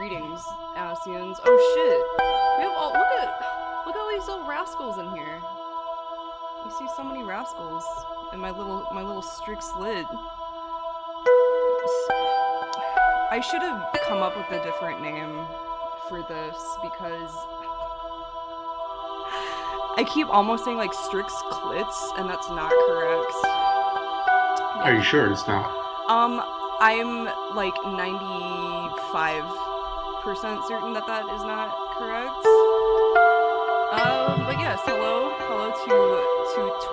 Greetings, Asians. Oh shit! We have all look at all these little rascals in here. You see so many rascals in my little Strix lid. I should have come up with a different name for this because I keep almost saying like Strix Clits, and that's not correct. Are you sure it's not? I'm like 95% certain that is not correct. But yes, hello to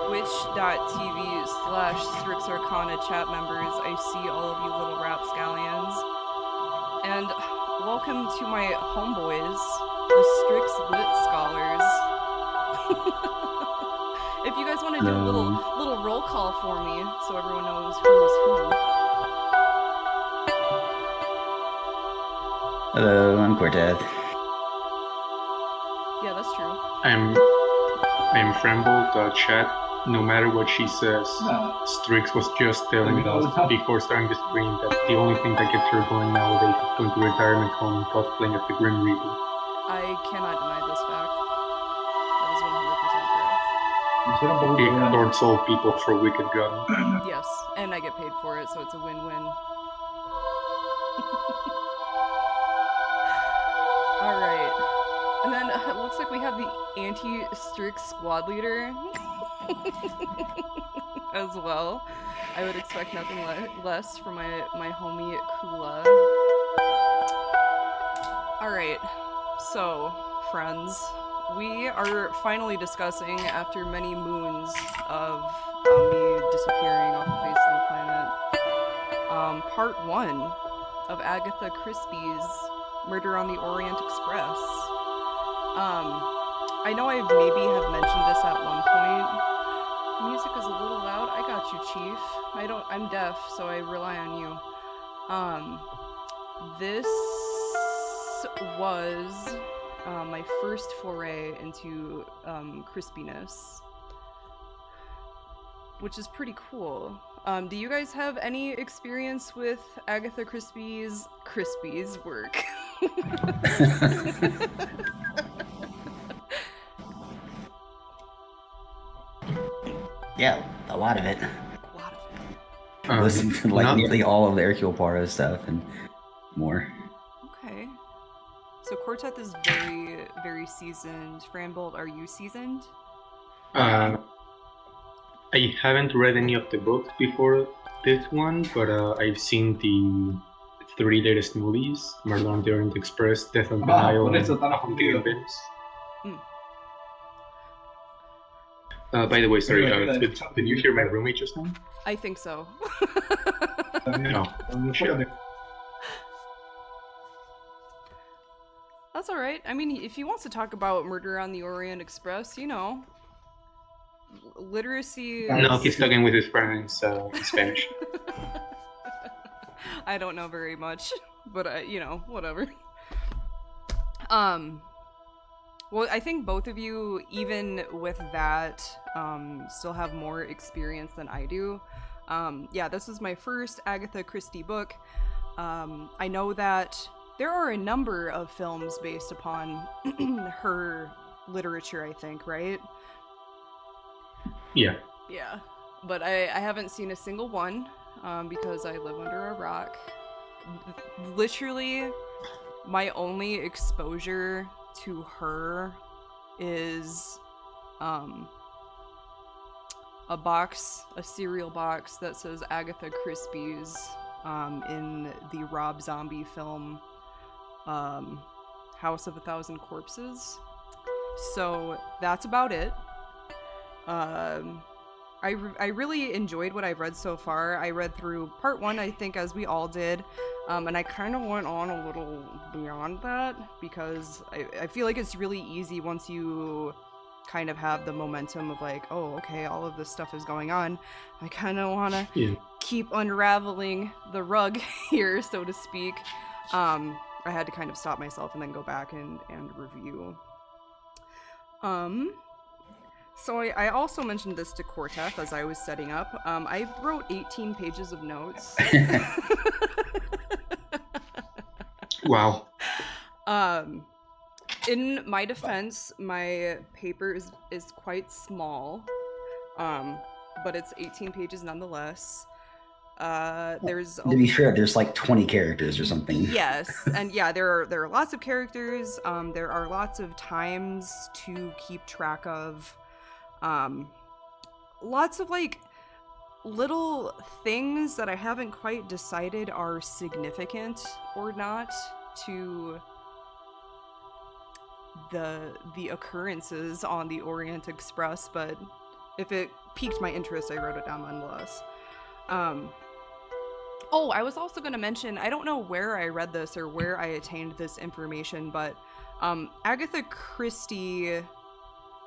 twitch.tv/Strix Arcana chat members. I see all of you little rapscallions. And welcome to my homeboys, the Strix Lit Scholars. If you guys want to do a little roll call for me, so everyone knows who is who. Hello, I'm Cortez. Yeah, that's true. I'm Framble. Chat. No matter what she says, Strix was just telling us before starting the stream that the only thing that gets her going nowadays is going to retirement home and cosplaying as the Grim Reaper. I cannot deny this fact. That is 100% correct. It extorts all people for wicked god. Yes, and I get paid for it, so it's a win-win. Alright. And then it looks like we have the anti-Strix squad leader as well. I would expect nothing less from my homie Kula. Alright, so, friends, we are finally discussing, after many moons of me disappearing off the face of the planet, part 1 of Agatha Christie's Murder on the Orient Express. I know I maybe have mentioned this at one point. Music is a little loud. I got you, Chief. I'm deaf, so I rely on you. This was my first foray into crispiness, which is pretty cool. Do you guys have any experience with Agatha Christie's work? Yeah, a lot of it. Listen to like nearly all of the Hercule Poirot stuff and more. Okay. So Quartet is very, very seasoned. Frambolt, are you seasoned? I haven't read any of the books before this one, but I've seen the 3 latest movies: Murder on the Orient Express, Death on the Nile, and the Events. By the way, sorry, did you hear my roommate just now? I think so. No. Shit. That's alright. I mean, if he wants to talk about Murder on the Orient Express, you know, literacy... No, he's talking with his friends in Spanish. I don't know very much, but, you know, whatever. Well, I think both of you, even with that, still have more experience than I do. Yeah, this is my first Agatha Christie book. I know that there are a number of films based upon her literature, I think, right? Yeah. Yeah, but I haven't seen a single one, because I live under a rock. Literally, my only exposure to her is a cereal box that says Agatha Christie's in the Rob Zombie film House of a Thousand Corpses. So that's about it. I really enjoyed what I've read so far. I read through part 1, I think, as we all did, and I kind of went on a little beyond that, because I feel like it's really easy once you kind of have the momentum of like, oh, okay, all of this stuff is going on. I kind of want to keep unraveling the rug here, so to speak. I had to kind of stop myself and then go back and review. So I also mentioned this to Quartet as I was setting up. I wrote 18 pages of notes. Wow. In my defense, my paper is quite small, but it's 18 pages nonetheless. There's To be fair, there's like 20 characters or something. Yes, and yeah, there are lots of characters. There are lots of times to keep track of. Lots of like little things that I haven't quite decided are significant or not to the occurrences on the Orient Express, but if it piqued my interest, I wrote it down nonetheless. Oh, I was also going to mention, I don't know where I read this or where I attained this information, but Agatha Christie,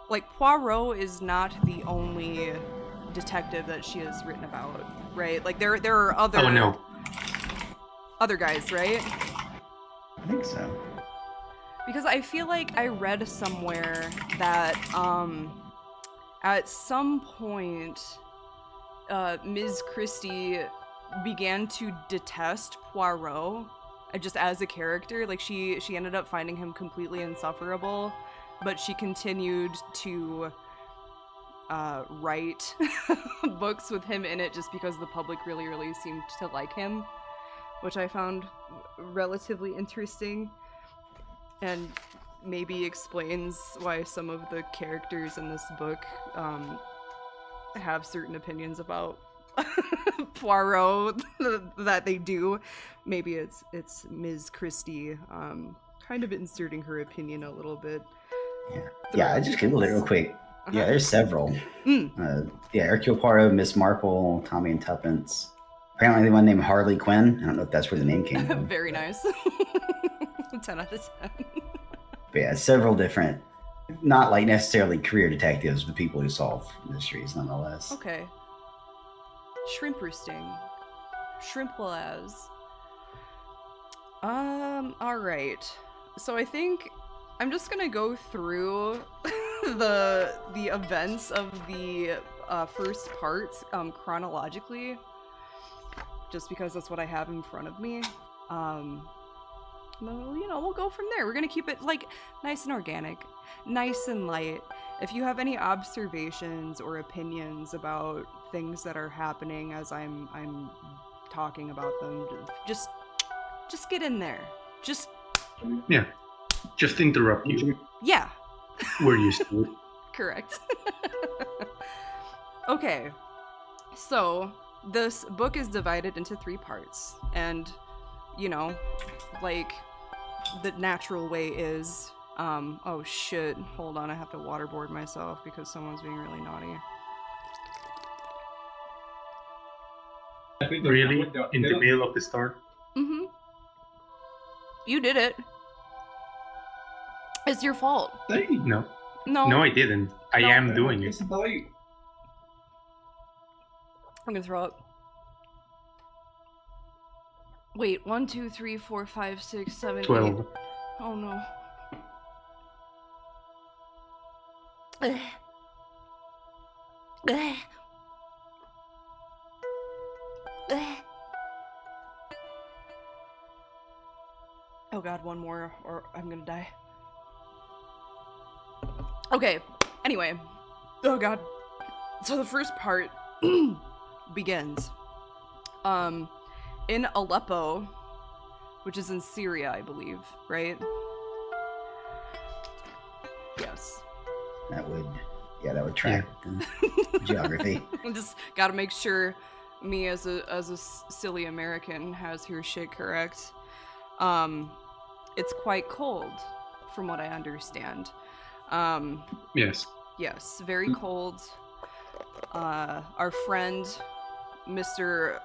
like, Poirot is not the only detective that she has written about, right? Like, there are other Oh no. other guys, right? I think so. Because I feel like I read somewhere that at some point Ms. Christie began to detest Poirot just as a character. Like she ended up finding him completely insufferable, but she continued to write books with him in it just because the public really seemed to like him, which I found relatively interesting and maybe explains why some of the characters in this book have certain opinions about Poirot that they do. Maybe it's Ms. Christie kind of inserting her opinion a little bit. Yeah, I just googled it real quick. Yeah, there's several. Mm. Yeah, Hercule Poirot, Miss Marple, Tommy and Tuppence. Apparently the one named Harley Quinn. I don't know if that's where the name came from. Very nice. 10 out of 10. But yeah, several different, not like necessarily career detectives, but people who solve mysteries nonetheless. Okay. Shrimp roosting. Shrimp as. Alright. So I think I'm just gonna go through the events of the first part chronologically, just because that's what I have in front of me. We'll go from there. We're gonna keep it like nice and organic, nice and light. If you have any observations or opinions about things that are happening as I'm talking about them, just get in there. Just interrupt you. Yeah. We're used to it. Correct. Okay, so this book is divided into 3 parts, and like the natural way is oh shit, hold on, I have to waterboard myself because someone's being really naughty. Really? In the middle of the start? Mm-hmm. You did it. It's your fault. No. No. No, I didn't. I am doing it. I'm gonna throw up. Wait, 1, 2, 3, 4, 5, 6, 7, 12. 8. Oh no. Oh god, one more or I'm gonna die. Okay, anyway. Oh god. So the first part begins in Aleppo, which is in Syria, I believe, right? Yes. That would track the geography. Just gotta make sure me as a silly American has her shit correct. It's quite cold, from what I understand. Yes. Yes, very cold. Our friend, Mr.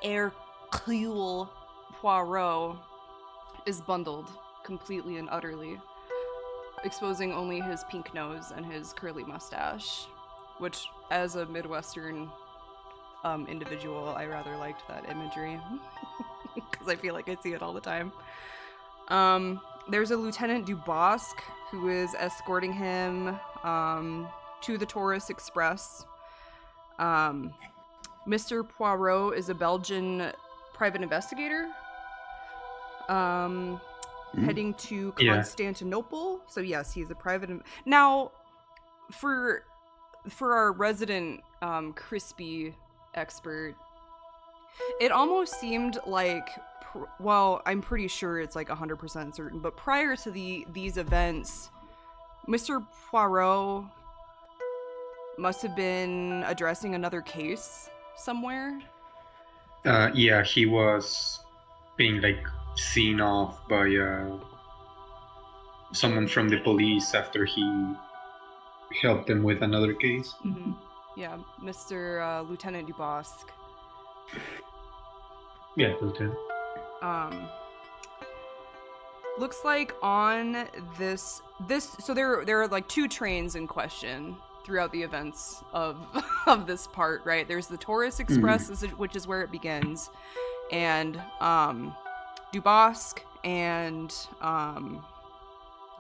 Hercule Poirot, is bundled completely and utterly, exposing only his pink nose and his curly mustache, which, as a Midwestern individual, I rather liked that imagery, because I feel like I see it all the time. There's a Lieutenant Dubosc who is escorting him to the Strix Express. Mr. Poirot is a Belgian private investigator. heading to Yeah. Constantinople. So yes, he's a private. Now, for our resident Crispy expert, it almost seemed like, well, I'm pretty sure it's like 100% certain, but prior to these events, Mr. Poirot must have been addressing another case somewhere. Yeah, he was being like seen off by someone from the police after he helped them with another case. Mm-hmm. Yeah, Mr. Lieutenant Dubosc. Yeah, Lieutenant. Looks like on this so there are like two trains in question throughout the events of of this part, right? There's the Taurus Express, which is where it begins, and Dubosc and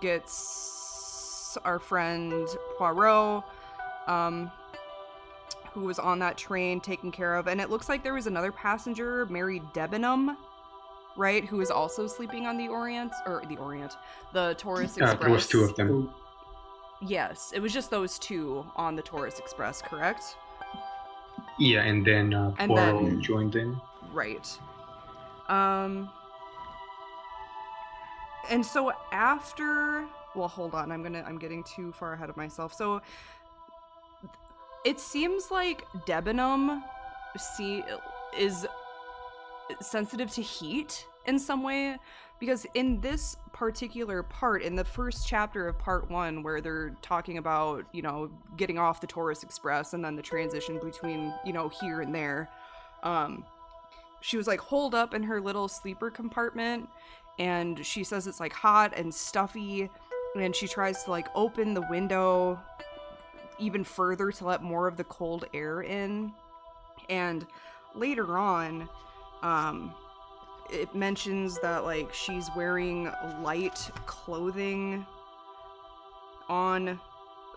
gets our friend Poirot, who was on that train, taken care of, and it looks like there was another passenger, Mary Debenham, right, who is also sleeping on the Taurus Express. There was two of them. Yes, it was just those two on the Taurus Express, correct? Yeah, and then Poirot joined in. Right. And so after, well, hold on, I'm getting too far ahead of myself. So it seems like Debenham is sensitive to heat in some way, because in this particular part, in the first chapter of part 1, where they're talking about, you know, getting off the Taurus Express and then the transition between, you know, here and there, she was like holed up in her little sleeper compartment, and she says it's like hot and stuffy, and she tries to like open the window even further to let more of the cold air in. And later on, it mentions that like she's wearing light clothing on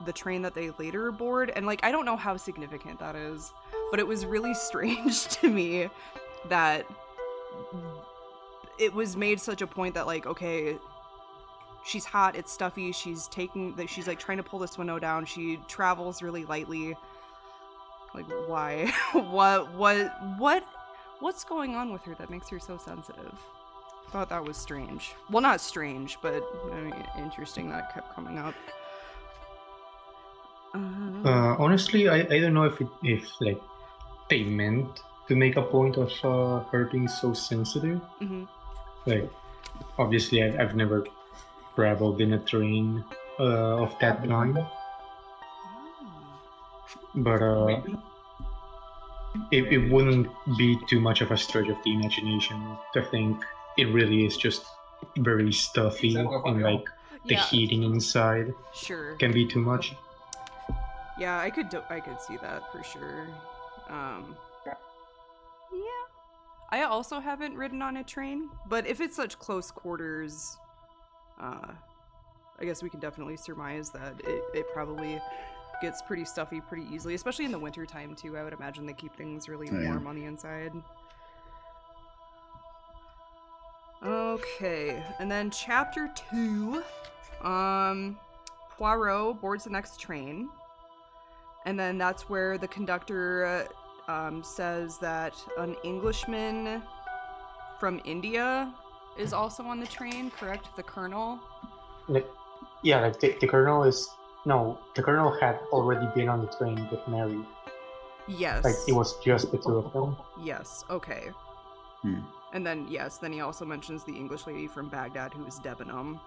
the train that they later board, and like I don't know how significant that is, but it was really strange to me that it was made such a point that like, okay, she's hot, it's stuffy, she's like trying to pull this window down, she travels really lightly. Like, why? What's going on with her that makes her so sensitive? I thought that was strange. Well, not strange, but I mean, interesting that it kept coming up. Honestly, I don't know if like they meant to make a point of her being so sensitive. Mm-hmm. Like, obviously, I've never traveled in a train of that kind, but it wouldn't be too much of a stretch of the imagination to think it really is just very stuffy, and like the heating inside can be too much. Yeah, I could see that for sure. Yeah. I also haven't ridden on a train, but if it's such close quarters, I guess we can definitely surmise that it probably gets pretty stuffy pretty easily, especially in the wintertime too. I would imagine they keep things really warm on the inside. Okay, and then chapter 2, Poirot boards the next train, and then that's where the conductor says that an Englishman from India is also on the train, correct? The colonel? The colonel the colonel had already been on the train with Mary. Yes. Like, it was just the two of them. Yes, okay. And then, then he also mentions the English lady from Baghdad, who is Debenham,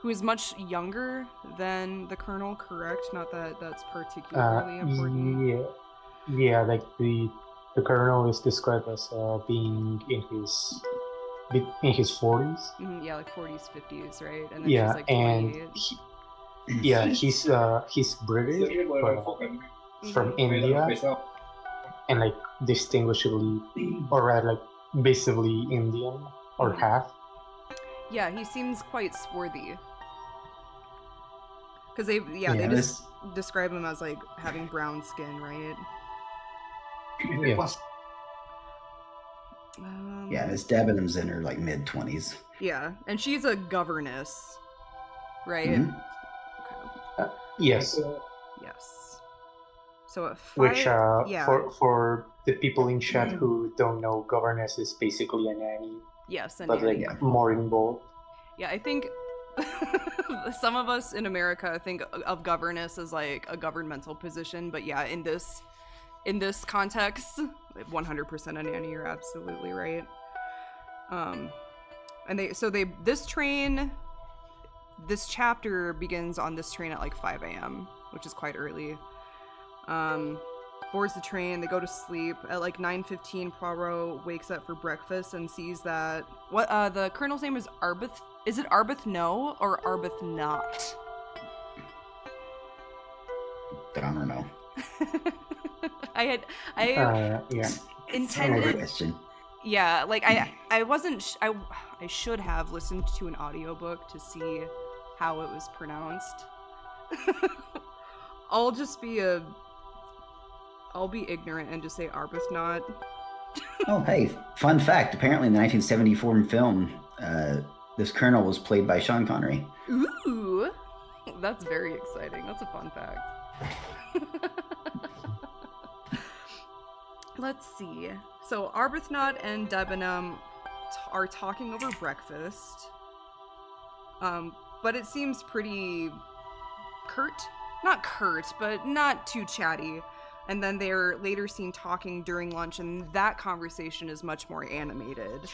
who is much younger than the colonel, correct? Not that that's particularly important. Yeah, like the colonel is described as being in his 40s. Yeah, like 40s, 50s, right? And then she's like 28. He's British, but from India, and like distinguishably, or rather like visibly Indian, or half. Yeah, he seems quite swarthy. Because they just describe him as like having brown skin, right? Yeah. Yeah, Miss Debenham's in her like mid-20s. Yeah, and she's a governess, right? Mhm. Okay. Yes. Yes. So at 5, Which, yeah. for the people in chat who don't know, governess is basically a nanny, Yes, and but like Yeah. more involved. yeah, I think some of us in America think of governess as like a governmental position, but yeah, in this context, 100% a nanny. You're absolutely right. And this chapter begins on this train at like 5 a.m., which is quite early. Boards the train, they go to sleep. At like 9:15, Poirot wakes up for breakfast and sees that the colonel's name is Arbith. Is it Arbuthnot or Arbuthnot? I don't know. I Yeah. intended. Good question. Yeah, like I wasn't. I should have listened to an audiobook to see how it was pronounced. I'll be ignorant and just say Arbuthnot. Oh, hey, fun fact. Apparently, in the 1974 film, this colonel was played by Sean Connery. Ooh, that's very exciting. That's a fun fact. Let's see. So Arbuthnot and Debenham are talking over breakfast. But it seems pretty curt. Not curt, but not too chatty. And then they're later seen talking during lunch, and that conversation is much more animated.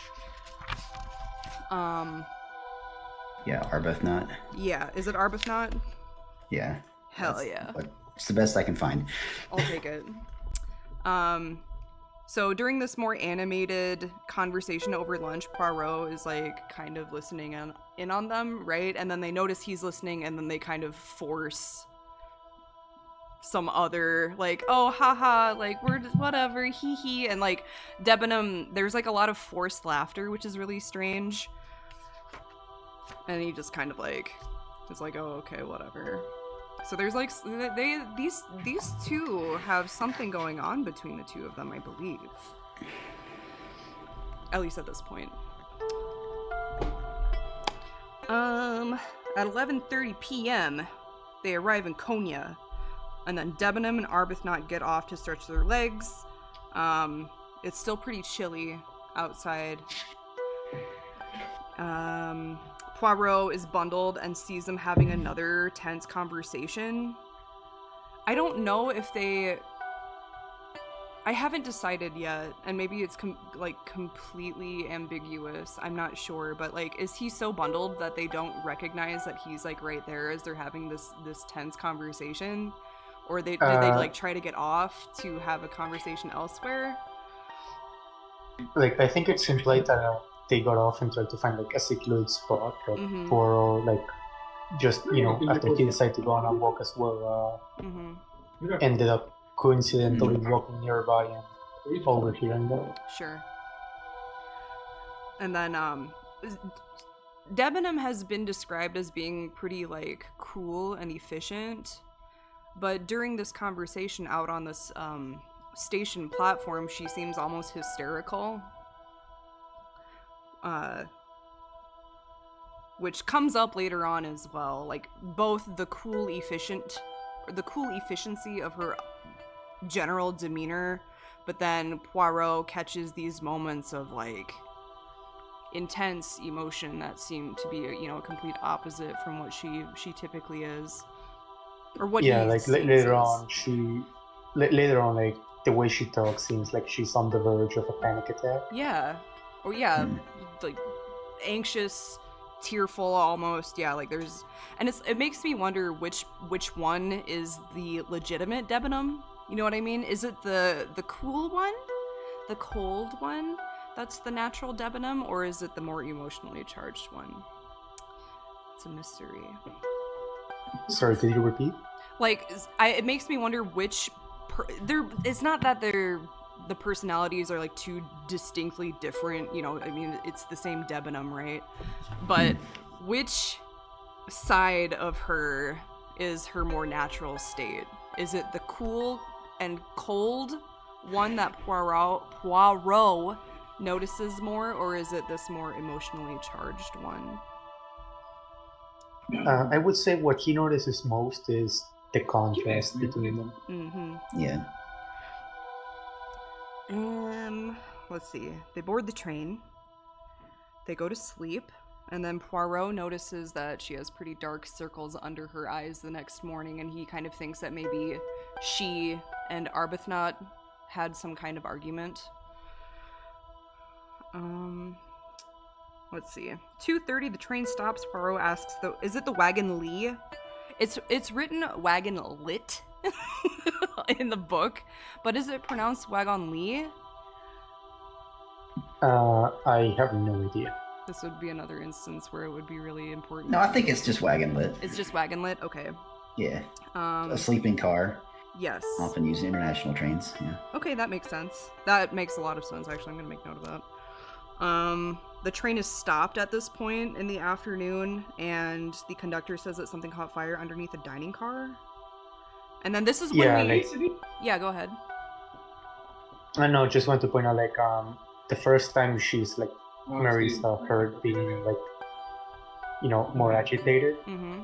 Yeah, Arbuthnot. Yeah, is it Arbuthnot? Yeah. Hell yeah. It's the best I can find. I'll take it. So during this more animated conversation over lunch, Poirot is like kind of listening in on them, right? And then they notice he's listening, and then they kind of force some other like, oh haha, like we're just whatever, hee hee, and like Debenham, there's like a lot of forced laughter, which is really strange. And he just kind of like is like, oh okay, whatever. So there's like these two have something going on between the two of them, I believe. At least at this point. At 11:30 p.m., they arrive in Konya, and then Debenham and Arbuthnot get off to stretch their legs. It's still pretty chilly outside. Poirot is bundled and sees them having another tense conversation. I don't know if I haven't decided yet, and maybe it's completely ambiguous. I'm not sure, but like, is he so bundled that they don't recognize that he's like right there as they're having this tense conversation, or did they like try to get off to have a conversation elsewhere? Like, I think it's implied that they got off and tried to find like a secluded spot, but Poirot, like, just, you know, after he decided to go on a walk as well, ended up coincidentally walking nearby and overhearing that. Sure. And then Debenham has been described as being pretty like cool and efficient, but during this conversation out on this station platform, she seems almost hysterical. Which comes up later on as well, like both the cool efficiency of her general demeanor, but then Poirot catches these moments of like intense emotion that seem to be, you know, a complete opposite from what she typically is, or what like later on, like the way she talks seems like she's on the verge of a panic attack. Like anxious, tearful almost. Yeah, like there's, and it makes me wonder which one is the legitimate Debenham. You know what I mean? Is it the cool one, the cold one, that's the natural Debenham, or is it the more emotionally charged one? It's a mystery. Sorry, could you repeat? Like, it makes me wonder which it's not that the personalities are like too distinctly different, you know, I mean, it's the same Debenham, right? But which side of her is her more natural state? Is it the cool and cold one that Poirot notices more, or is it this more emotionally charged one? I would say what he notices most is the contrast between them. Mm-hmm. Yeah. Let's see. They board the train. They go to sleep, and then Poirot notices that she has pretty dark circles under her eyes the next morning, and he kind of thinks that maybe she and Arbuthnot had some kind of argument. Let's see. 2:30, the train stops. Poirot asks, is it the Wagon Lee? It's written Wagon Lit in the book, but is it pronounced Wagon Lee? I have no idea. This would be another instance where it would be really important. No, I think it's just wagon lit. It's just Wagon Lit? Okay. Yeah. A sleeping car, Yes. often used in international trains. Yeah. Okay, that makes sense. That makes a lot of sense, actually. I'm gonna make note of that. The train is stopped at this point in the afternoon, and the conductor says that something caught fire underneath a dining car. And then this is when Yeah, go ahead. I know, just want to point out, like, the first time she's, like, Marisa heard being, like, you know, more agitated Mm-hmm.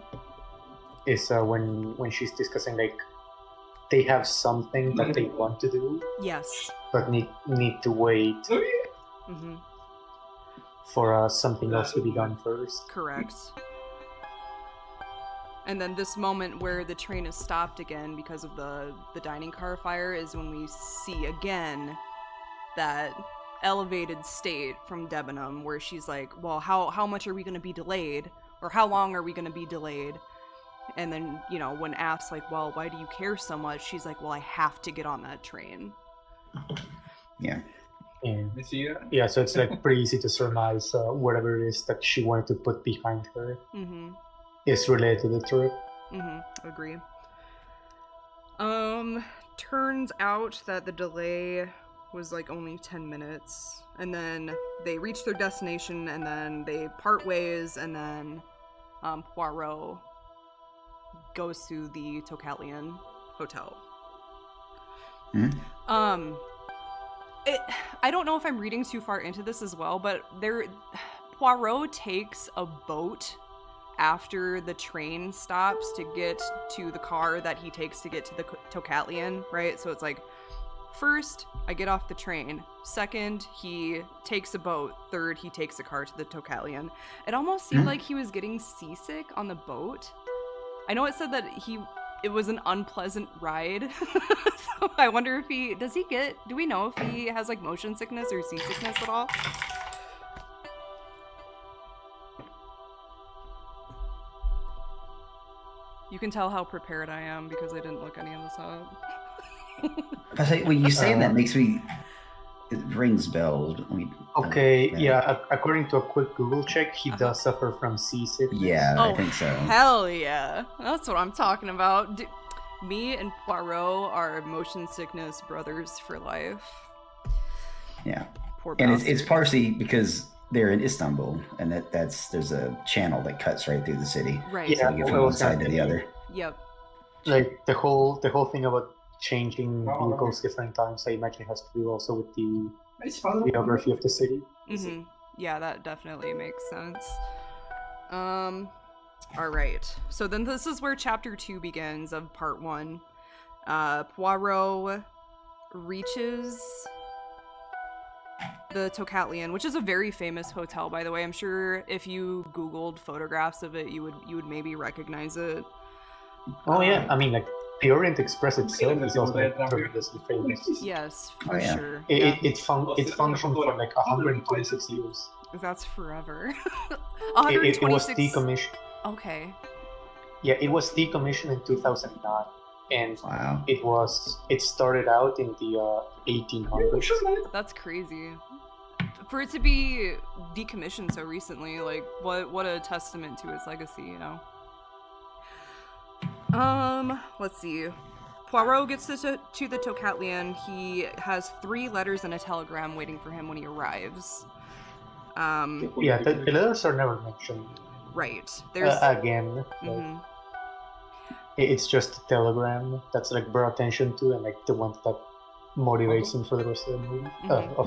is when she's discussing, like, they have something that they want to do, Yes. but need to wait Mm-hmm. for something else to be done first. Correct. And then this moment where the train is stopped again because of the dining car fire is when we see again that elevated state from Debenham where she's like, well, how much are we going to be delayed? Or how long are we going to be delayed? And then, you know, when asked, like, well, why do you care so much? She's like, well, I have to get on that train. Yeah. Yeah, so it's, like, pretty easy to surmise whatever it is that she wanted to put behind her Mm-hmm. is related to the trip. Mm-hmm. Agree. Turns out that the delay was like only 10 minutes. And then they reach their destination and then they part ways and then Poirot goes to the Tocatlian Hotel. I don't know if I'm reading too far into this as well, but Poirot takes a boat after the train stops to get to the car that he takes to get to the Tocatlian, right? So it's like, first, I get off the train. Second, he takes a boat. Third, he takes a car to the Tocatlian. It almost seemed like he was getting seasick on the boat. I know it said that it was an unpleasant ride. So I wonder if do we know if he has like motion sickness or seasickness at all? You can tell how prepared I am because I didn't look any of this up. When you say that makes me, it rings bells. Okay, yeah, according to a quick Google check, he does suffer from seasickness. Yeah, I think so. Hell yeah. That's what I'm talking about. Me and Poirot are motion sickness brothers for life. Yeah. Poor And bastard. it's partially because they're in Istanbul, and there's a channel that cuts right through the city. Right. Yeah. So you get from one side to the other. Yep. Like the whole thing about changing vehicles different times, I imagine has to do also with the geography of the city. Mm-hmm. Yeah, that definitely makes sense. Alright. So then this is where chapter 2 begins of part 1. Poirot reaches the Tocatlian, which is a very famous hotel, by the way. I'm sure if you Googled photographs of it, you would maybe recognize it. Oh yeah, I mean, like the Orient Express itself is also tremendously famous. Yes, Oh, for yeah. sure. It functioned for like 126 years. That's forever. It was 126. decommissioned. Okay. Yeah, it was decommissioned in 2009, and Wow. it started out in the 1800s. That's crazy. For it to be decommissioned so recently, like, what a testament to its legacy, you know? Let's see. Poirot gets to the Tocatlian. He has 3 letters and a telegram waiting for him when he arrives. Yeah, the letters are never mentioned. Right. There's... Again, Mhm. it's just a telegram that's like brought attention to, and like the one that motivates him for the rest of the movie,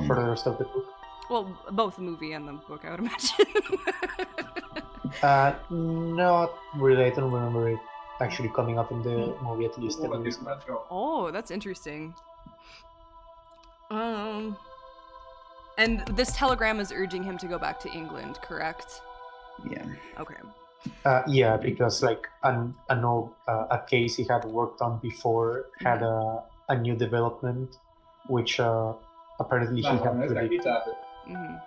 for the rest of the book. Well, both the movie and the book, I would imagine. Not really. I don't remember it actually coming up in the movie, at least. Oh, that's interesting. And this telegram is urging him to go back to England, correct? Yeah. Okay. Yeah, because like an old a case he had worked on before had a new development, which apparently he had predicted. Mm-hmm.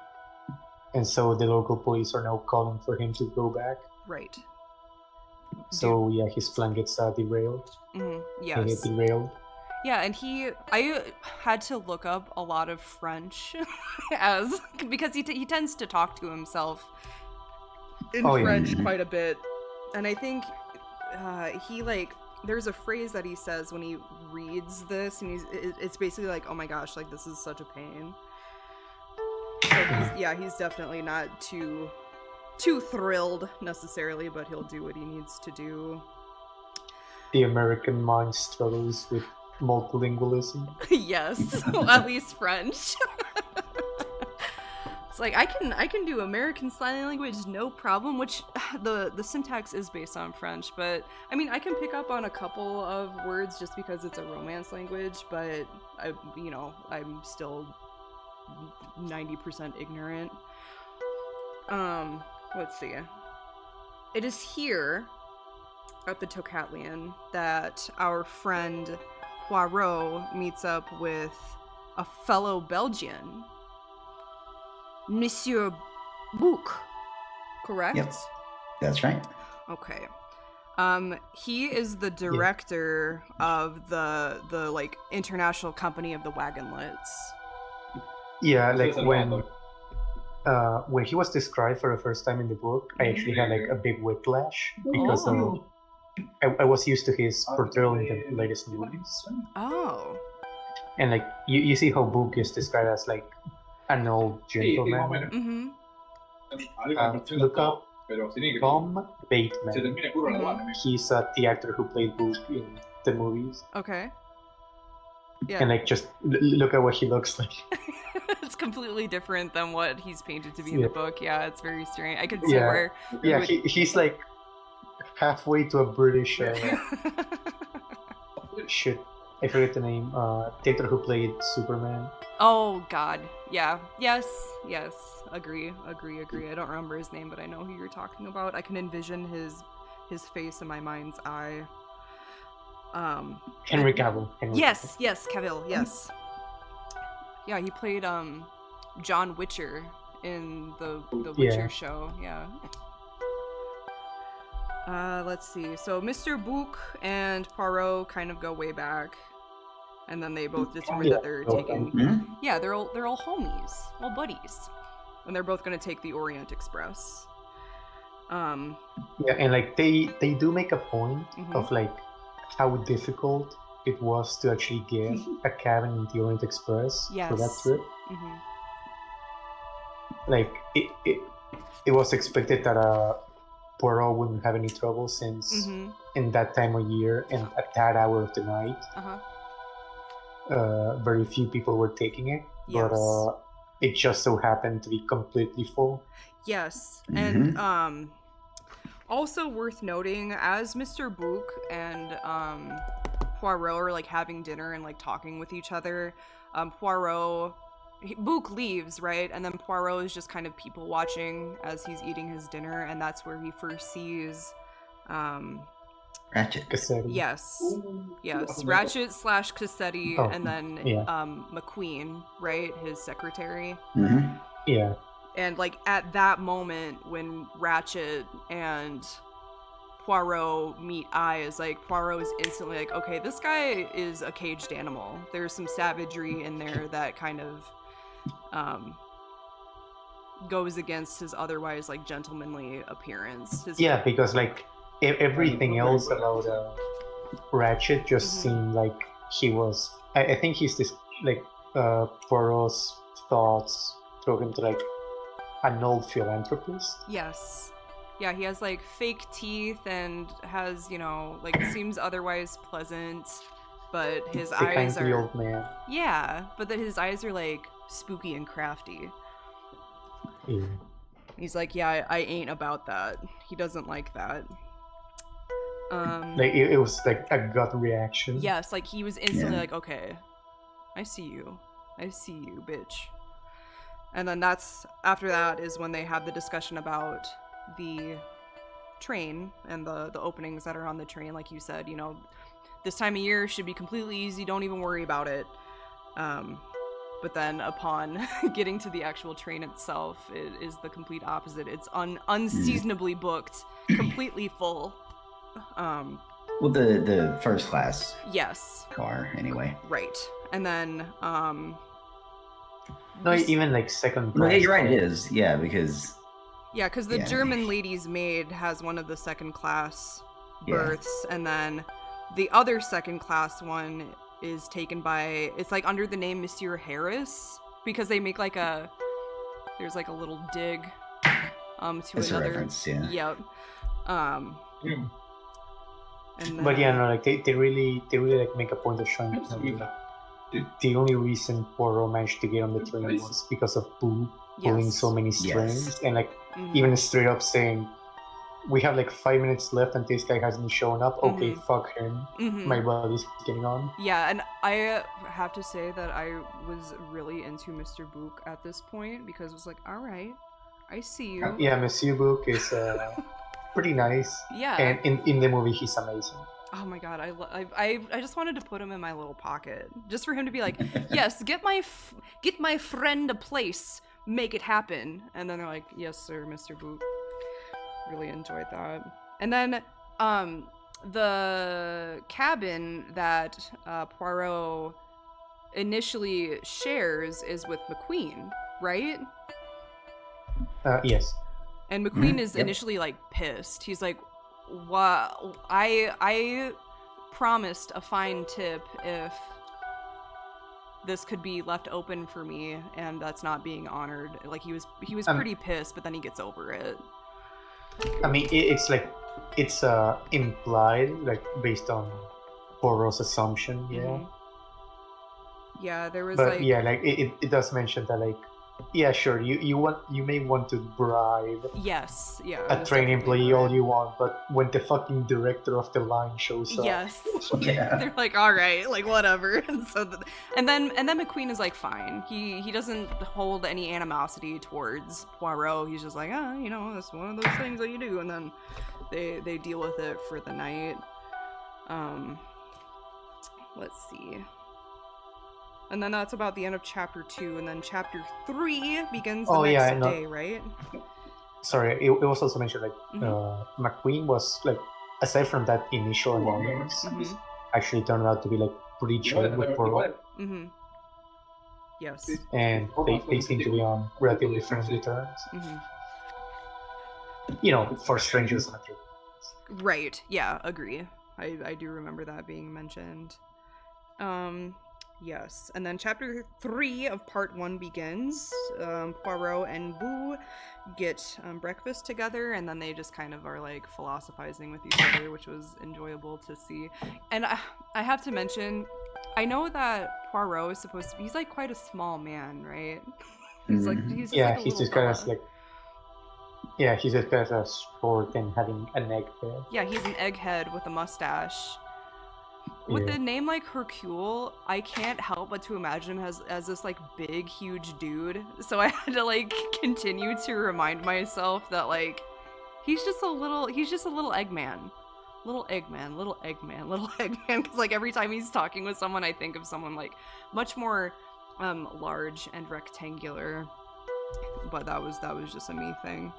And so the local police are now calling for him to go back. Right. So yeah, his plan gets derailed. Mm-hmm. He Yes. gets derailed. Yeah, and I had to look up a lot of French because he tends to talk to himself in French quite a bit, and I think he there's a phrase that he says when he reads this, and it's basically like, oh my gosh, like this is such a pain. So he's definitely not too thrilled necessarily, but he'll do what he needs to do. The American mind struggles with multilingualism. Yes, well, at least French. It's like I can do American Sign Language no problem, which the syntax is based on French, but I mean I can pick up on a couple of words just because it's a Romance language, but I'm still 90% ignorant. Let's see. It is here at the Tocatlian that our friend Poirot meets up with a fellow Belgian, Monsieur Bouc, correct? Yep, that's right. Okay. He is the director of the like international company of the Wagonlets. Yeah, like when he was described for the first time in the book, I actually had like a big whiplash because I was used to his portrayal in the latest movies. Oh. And like you see how Book is described as like an old gentleman. Mm-hmm. Look up Tom Bateman. He's the actor who played Book in the movies. Okay. Yeah. And like just look at what he looks like. It's completely different than what he's painted to be in the book. Yeah, it's very strange. I could see where. Yeah, he's like halfway to a British. Shit, I forget the name. The actor who played Superman. Oh God, yeah, yes. Agree. I don't remember his name, but I know who you're talking about. I can envision his face in my mind's eye. Henry Cavill. Yes, Cavill. Yes. Yeah, he played John Witcher in the Witcher show. Yeah. Let's see. So Mr. Bouc and Poirot kind of go way back, and then they both determine that they're taking. Mm-hmm. Yeah, they're all homies, all buddies, and they're both gonna take the Orient Express. Yeah, and like they do make a point of like how difficult it was to actually get a cabin in the Orient Express for that trip. Mm-hmm. Like it was expected that Poirot wouldn't have any trouble since in that time of year and at that hour of the night, very few people were taking it. Yes. But it just so happened to be completely full. Yes, and also worth noting, as Mr. Bouc and Poirot are like having dinner and like talking with each other, Bouc leaves, right? And then Poirot is just kind of people watching as he's eating his dinner, and that's where he first sees Ratchet. Cassetti. Yes, Ratchet / Cassetti, and then McQueen, right? His secretary. Mm-hmm. Yeah. And like at that moment when Ratchet and Poirot meet eyes, like Poirot is instantly like, okay, this guy is a caged animal. There's some savagery in there that kind of goes against his otherwise like gentlemanly appearance. Because like everything else about Ratchet just seemed like he was. I think he's this like Poirot's thoughts drove him to like an old philanthropist. Yes. Yeah, he has like fake teeth and has, like seems otherwise pleasant, but his eyes are old man. Yeah, but that his eyes are like spooky and crafty. Yeah. He's like, yeah, I ain't about that. He doesn't like that. Like it was like a gut reaction. Yes, like he was instantly Yeah. like, okay, I see you, bitch. And then after that is when they have the discussion about the train and the openings that are on the train. Like you said, you know, this time of year should be completely easy. Don't even worry about it. But then upon getting to the actual train itself, it is the complete opposite. It's unseasonably booked, completely full. Well, the first class Yes. car, anyway. Right. And then No, even like second. No, yeah, class. you're right. It is. Yeah, because yeah, because the Yeah. German lady's maid has one of the second class Yeah. berths, and then the other second class one is taken by, it's like under the name Monsieur Harris, because they make like there's like a little dig to it's a another reference. Yeah. Yep. And then, But yeah, no, like they really like make a point of showing that the only reason Poirot managed to get on the train was because of Boo pulling yes. so many Yes. strings, and like Mhm. even straight up saying, "We have like 5 minutes left, and this guy hasn't shown up. Okay, Mhm. fuck him. Mhm. My buddy's getting on." Yeah, and I have to say that I was really into Mr. Book at this point, because it was like, all right, I see you. Yeah, Monsieur Book is pretty nice, Yeah. and in the movie he's amazing. Oh my god, I just wanted to put him in my little pocket, just for him to be like, yes, get my friend a place, make it happen. And then they're like, yes, sir, Mr. Book. Really enjoyed that. And then the cabin that Poirot initially shares is with McQueen, right? Yes. And McQueen Mhm, is yep. initially like pissed. He's like, "What? I promised a fine tip if this could be left open for me, and that's not being honored." Like he was pretty pissed, but then he gets over it. I mean, it's like it's implied, like based on Poirot's assumption, yeah. Mhm. Yeah, there was But like yeah, like it does mention that, like, yeah, sure, you may want to bribe yes, yeah, it a was train definitely employee all right. you want, but when the fucking director of the line shows up, Yes. Yeah. They're like, all right, like whatever. And so, and then McQueen is like, fine. He doesn't hold any animosity towards Poirot. He's just like, you know, that's one of those things that you do. And then they deal with it for the night. Let's see. And then that's about the end of chapter 2, and then chapter 3 begins the next day, right? Sorry, it was also mentioned, like, Mm-hmm. McQueen was, like, aside from that initial annoyance, Mm-hmm. actually turned out to be, like, pretty chill with Poirot, Mm-hmm. Yes. and they seem to be on relatively friendly terms. Mm-hmm. You know, for strangers. Right. Yeah, agree. I do remember that being mentioned. Yes. And then chapter 3 of part 1 begins. Poirot and Boo get breakfast together, and then they just kind of are like philosophizing with each other, which was enjoyable to see. And I have to mention, I know that Poirot is supposed to be, he's like quite a small man, right? He's like, he's just like a he's little just kind of fella. like, yeah, he's just kind of short and having an egg head. Yeah, he's an egghead with a mustache. With Yeah. a name like Hercule, I can't help but to imagine him as this like big, huge dude. So I had to like continue to remind myself that like he's just a little Eggman. Little Eggman. Because like every time he's talking with someone, I think of someone like much more large and rectangular. But that was just a me thing.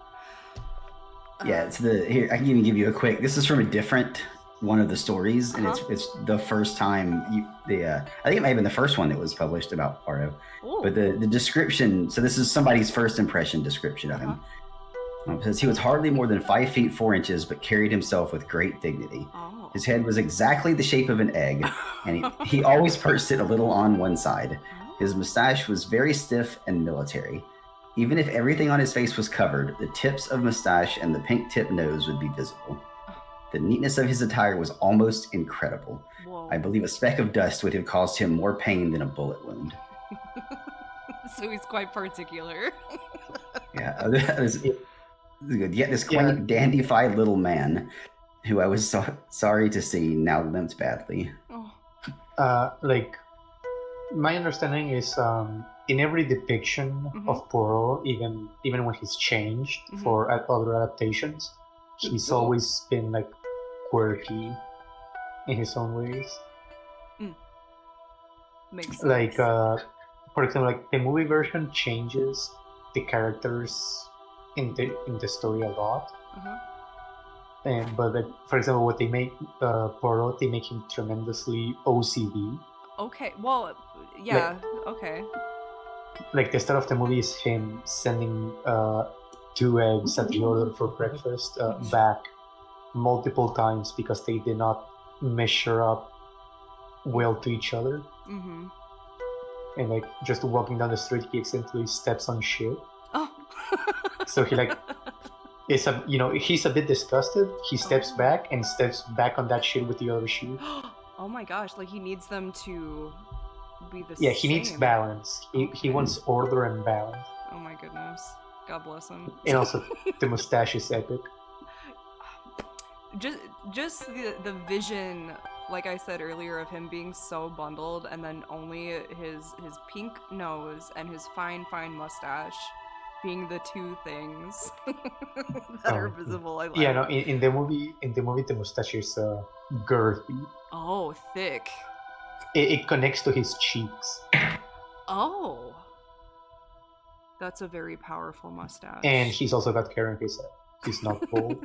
Yeah, it's here. I can even give you a quick. This is from a different one of the stories, and it's the first time I think it may have been the first one that was published about Poirot. Ooh. But the description. So this is somebody's first impression description of him. It says he was hardly more than 5 feet 4 inches, but carried himself with great dignity. Oh. His head was exactly the shape of an egg, and he always pursed it a little on one side. His mustache was very stiff and military. Even if everything on his face was covered, the tips of mustache and the pink-tipped nose would be visible. The neatness of his attire was almost incredible. Whoa. I believe a speck of dust would have caused him more pain than a bullet wound. So he's quite particular. Yeah, this is good. Yet this quaint, dandified little man, who I was sorry to see, now limped badly. Oh. Like, my understanding is in every depiction of Poirot, even when he's changed for other adaptations, he's always been like quirky in his own ways. Makes sense. Like, for example, like the movie version changes the characters in the story a lot. But like, for example, what they make Poirot, they make him tremendously OCD. Okay, well, yeah, okay. Like the start of the movie is him sending 2 eggs that he ordered for breakfast back multiple times because they did not measure up well to each other. And like just walking down the street, he accidentally steps on shit. Oh. So he like he's a bit disgusted. He steps back and steps back on that shit with the other shoe. Oh my gosh! Like he needs them to be the same. Yeah, he needs balance. He wants order and balance. Oh my goodness! God bless him. And also, the mustache is epic. Just the vision, like I said earlier, of him being so bundled, and then only his pink nose and his fine mustache being the 2 things that are visible. I like. Yeah, no. In the movie, the mustache is girthy. Oh, thick. It connects to his cheeks. Oh, that's a very powerful mustache. And he's also got hair in his head. He's not bald.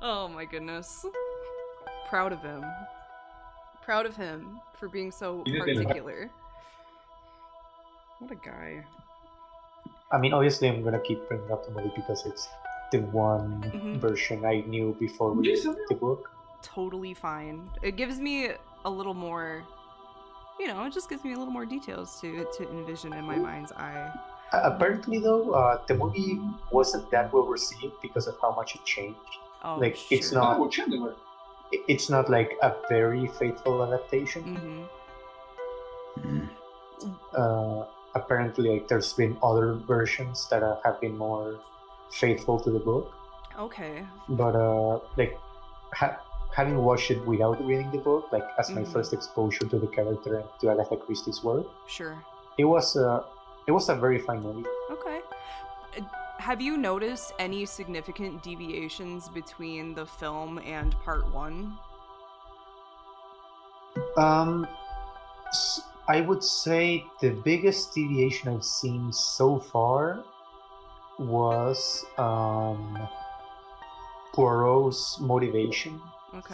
Oh my goodness. Proud of him. Proud of him for being so particular. What a guy. I mean, obviously I'm gonna keep bringing up the movie because it's the one version I knew before reading the book. Totally fine. It gives me a little more, it just gives me a little more details to envision in my mind's eye. Apparently though, the movie wasn't that well received because of how much it changed. Oh, like sure. it's not like a very faithful adaptation. Apparently, like there's been other versions that have been more faithful to the book. Okay. But like having watched it without reading the book, like as my first exposure to the character and to Agatha Christie's work, sure, it was a very fine movie. Okay. Have you noticed any significant deviations between the film and part 1? I would say the biggest deviation I've seen so far was Poirot's motivation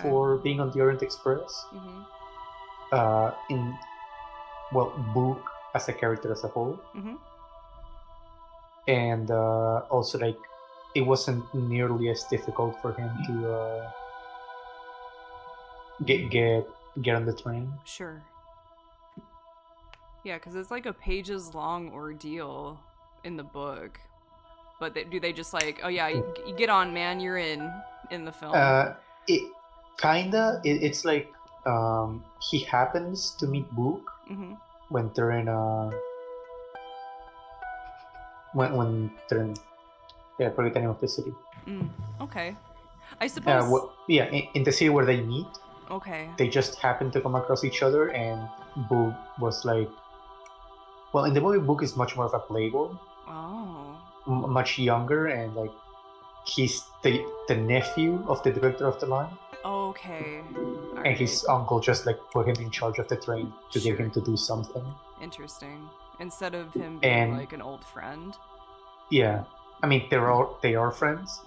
for being on the Orient Express. In Book as a character as a whole. And also, like, it wasn't nearly as difficult for him to get on the train. Sure. Yeah, because it's like a pages-long ordeal in the book. But do they just like, oh yeah, you get on, man, you're in the film? It kinda. It's like he happens to meet Book when they're in when they're in, I forget the name of the city. Okay. I suppose. In the city where they meet. Okay. They just happen to come across each other, and Book was like, well, in the movie, Book is much more of a playboy. Oh. Much younger, and like he's the nephew of the director of the line. Okay. And his uncle just like put him in charge of the train to get him to do something. Interesting. Instead of him being like an old friend. Yeah, I mean they are friends.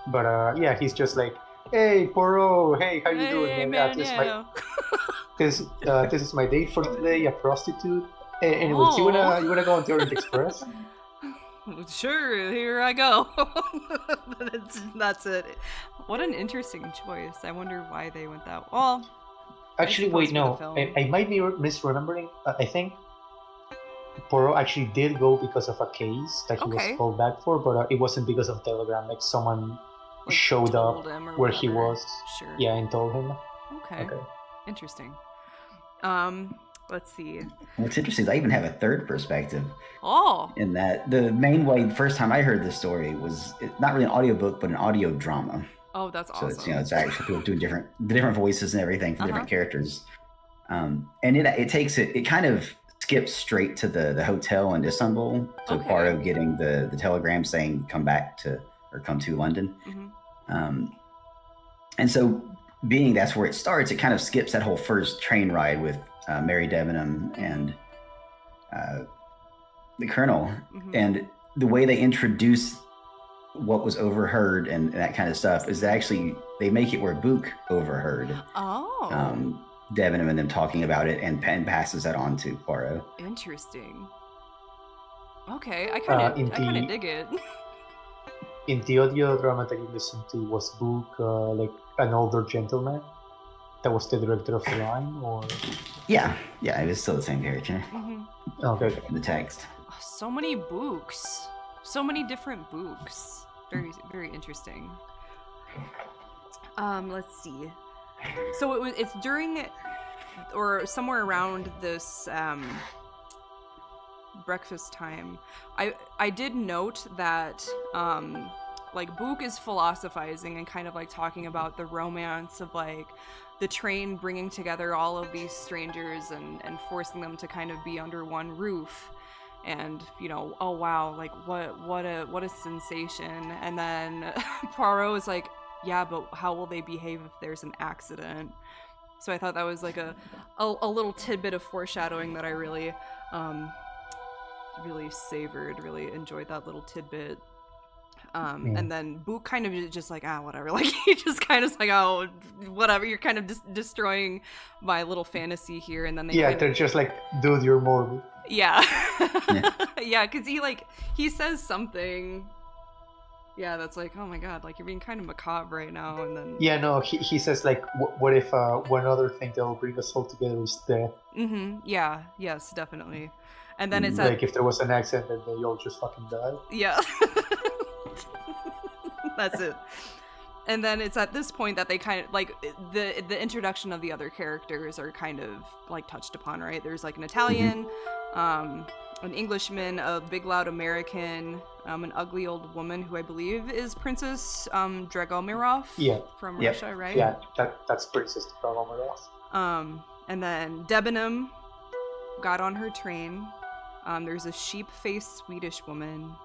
But yeah, he's just like, hey Poirot, hey, how you doing, man? This is my date for today, a prostitute. Anyways, you wanna go on the Orient Express? Sure, here I go. That's it. What an interesting choice. I wonder why they went that. Well, actually, wait, no. I might be misremembering. I think Poirot actually did go because of a case that he was called back for, but it wasn't because of Telegram. Like someone showed up where he was. Sure. Yeah, and told him. Okay. Interesting. let's see. What's interesting is I even have a third perspective Oh. in that the main way, first time I heard this story was not really an audiobook, but an audio drama. Oh, that's So awesome. it's actually people doing different voices and everything for different characters. And it kind of skips straight to the hotel in Istanbul, to Poirot getting the telegram saying come to London. And so being that's where it starts, it kind of skips that whole first train ride with Mary Debenham and the Colonel, and the way they introduce what was overheard and that kind of stuff is actually they make it where Book overheard Debenham and them talking about it and passes that on to Poirot. Interesting. Okay, I kind of dig it. In the audio drama that you listened to, was Book like an older gentleman that was the director of the line, or? Yeah, it was still the same character. Okay. In the text. Oh, so many books. So many different books. Very, very interesting. Let's see. So it's during or somewhere around this breakfast time. I did note that like Book is philosophizing and kind of like talking about the romance of like the train bringing together all of these strangers and forcing them to kind of be under one roof. And, you know, oh wow, like what a sensation. And then Poirot is like, yeah, but how will they behave if there's an accident? So I thought that was like a little tidbit of foreshadowing that I really savored, really enjoyed that little tidbit. And then Book kind of just like, whatever. Like, he just kind of like, oh, whatever. You're kind of destroying my little fantasy here. And then they're just like, dude, you're morbid. Yeah. Yeah, because he says something. Yeah, that's like, oh my god, like, you're being kind of macabre right now. And then he says like, what if one other thing that will bring us all together is death? Yeah, yes, definitely. And then it's like if there was an accident and they all just fucking die. Yeah. That's it. And then it's at this point that they kind of like the introduction of the other characters are kind of like touched upon, right? There's like an Italian, an Englishman, a big loud American, an ugly old woman who I believe is Princess Dragomirov from Russia, right? Yeah, that's Princess Dragomirov. And then Debenham got on her train. There's a sheep-faced Swedish woman.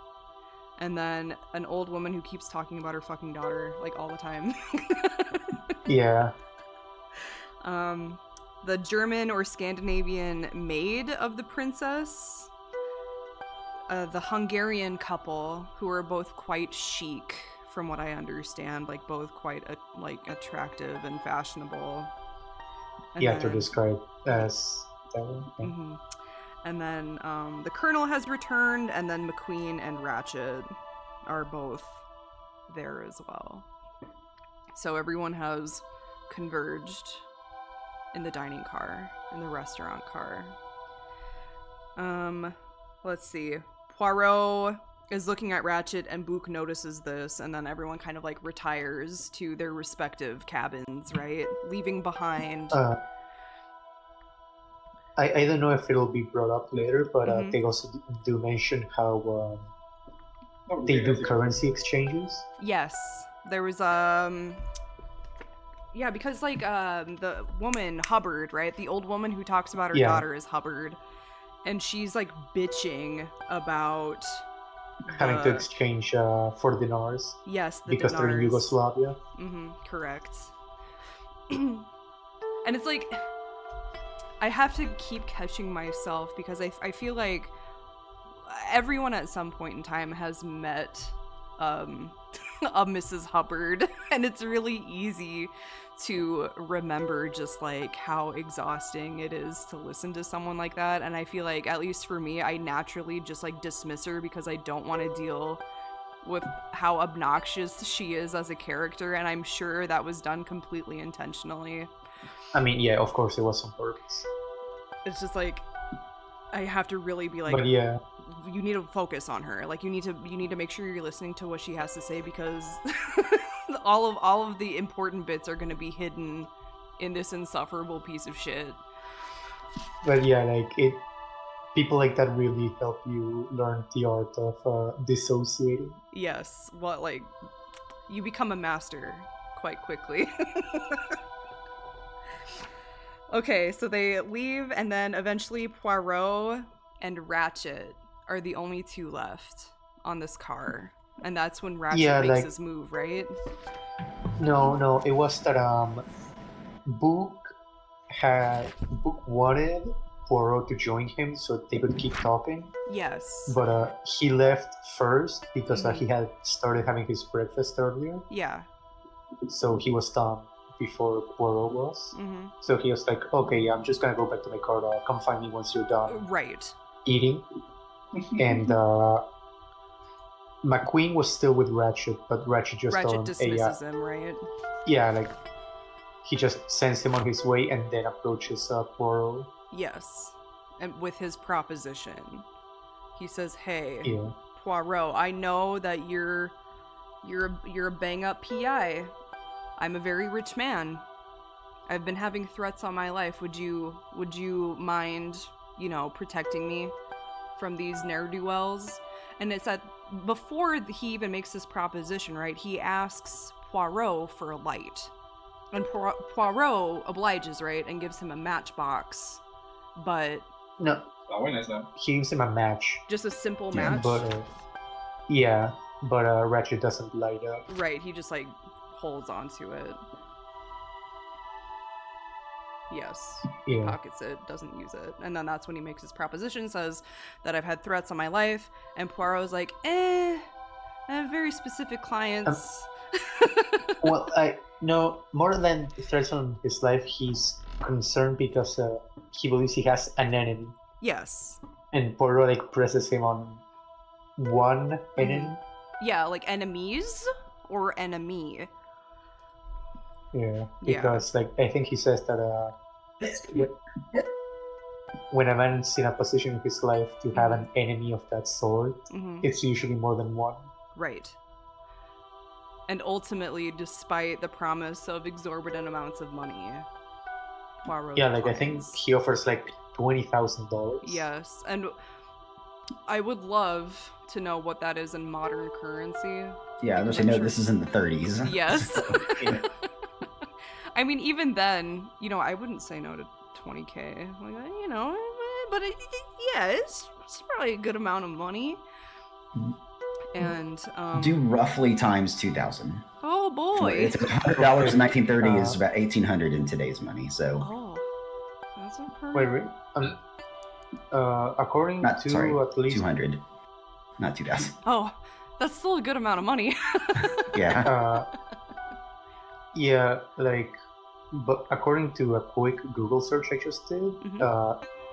And then an old woman who keeps talking about her fucking daughter, like, all the time. Yeah. The German or Scandinavian maid of the princess. The Hungarian couple, who are both quite chic, from what I understand. Like, both quite, attractive and fashionable. And to describe as that one. And then the Colonel has returned, and then McQueen and Ratchet are both there as well. So everyone has converged in the dining car, in the restaurant car. Let's see. Poirot is looking at Ratchet, and Book notices this, and then everyone kind of like retires to their respective cabins, right? Leaving behind... I don't know if it'll be brought up later, but they also do mention how they do currency exchanges. Yes, there was because like the woman Hubbard, right? The old woman who talks about her daughter is Hubbard, and she's like bitching about having to exchange for dinars. Yes, because dinars. they're in Yugoslavia. Correct. And it's like, I have to keep catching myself because I feel like everyone at some point in time has met a Mrs. Hubbard, and it's really easy to remember just like how exhausting it is to listen to someone like that. And I feel like, at least for me, I naturally just like dismiss her because I don't want to deal with how obnoxious she is as a character, and I'm sure that was done completely intentionally. I mean, yeah, of course it was on purpose. It's just like, I have to really be like, but yeah, you need to focus on her. Like, you need to make sure you're listening to what she has to say, because all of the important bits are going to be hidden in this insufferable piece of shit. But yeah, like people like that really help you learn the art of dissociating. Yes, what, like, you become a master quite quickly. Okay, so they leave, and then eventually Poirot and Ratchet are the only two left on this car. And that's when Ratchet Yeah, makes like- his move, right? No, it was that Book wanted Poirot to join him so they could keep talking, Yes. but he left first because Mhm. he had started having his breakfast earlier, Yeah. so he was done before Poirot was. Mm-hmm. So he was like, okay, yeah, I'm just gonna go back to my car. Come find me once you're done Right. eating. And McQueen was still with Ratchet, but Ratchet just Ratchet told him, hey, dismisses him, right? yeah, like he just sends him on his way and then approaches Poirot. Yes. And with his proposition. He says, hey, Yeah. Poirot, I know that you're a bang up PI. I'm a very rich man. I've been having threats on my life. Would you mind, protecting me from these ne'er-do-wells? And it's that before he even makes this proposition, right? He asks Poirot for a light. And Poirot obliges, right? And gives him a matchbox. But No, Está buena esa. he gives him a match. just a simple Yeah, match. But Ratchet doesn't light up. Right, he just like holds onto it. Yes. Yeah. Pockets it, doesn't use it. And then that's when he makes his proposition, says that I've had threats on my life, and Poirot's like, I have very specific clients. Well, no, more than threats on his life, he's concerned because he believes he has an enemy. Yes. And Poirot like presses him on one enemy. Yeah, like enemies or enemy. Yeah, Yeah. because like I think he says that when a man's in a position in his life to have an enemy of that sort, Hmm. it's usually more than one. Right. And ultimately, despite the promise of exorbitant amounts of money, Poirot Yeah, like I think declines. he offers like $20,000. Yes, and I would love to know what that is in modern currency. Yeah, I was I'm saying, no, sure- this is in the 30s. Yes. Yeah. I mean, even then, I wouldn't say no to 20K. But yeah, it's probably a good amount of money. And Do roughly times 2,000. oh boy, It's $100 in 1930 is about 1,800 in today's money. So oh, that's a pretty. Wait, according not to sorry, at least 200, not 2,000. Oh, that's still a good amount of money. Yeah. yeah, like, but according to a quick Google search I just did, Mhm.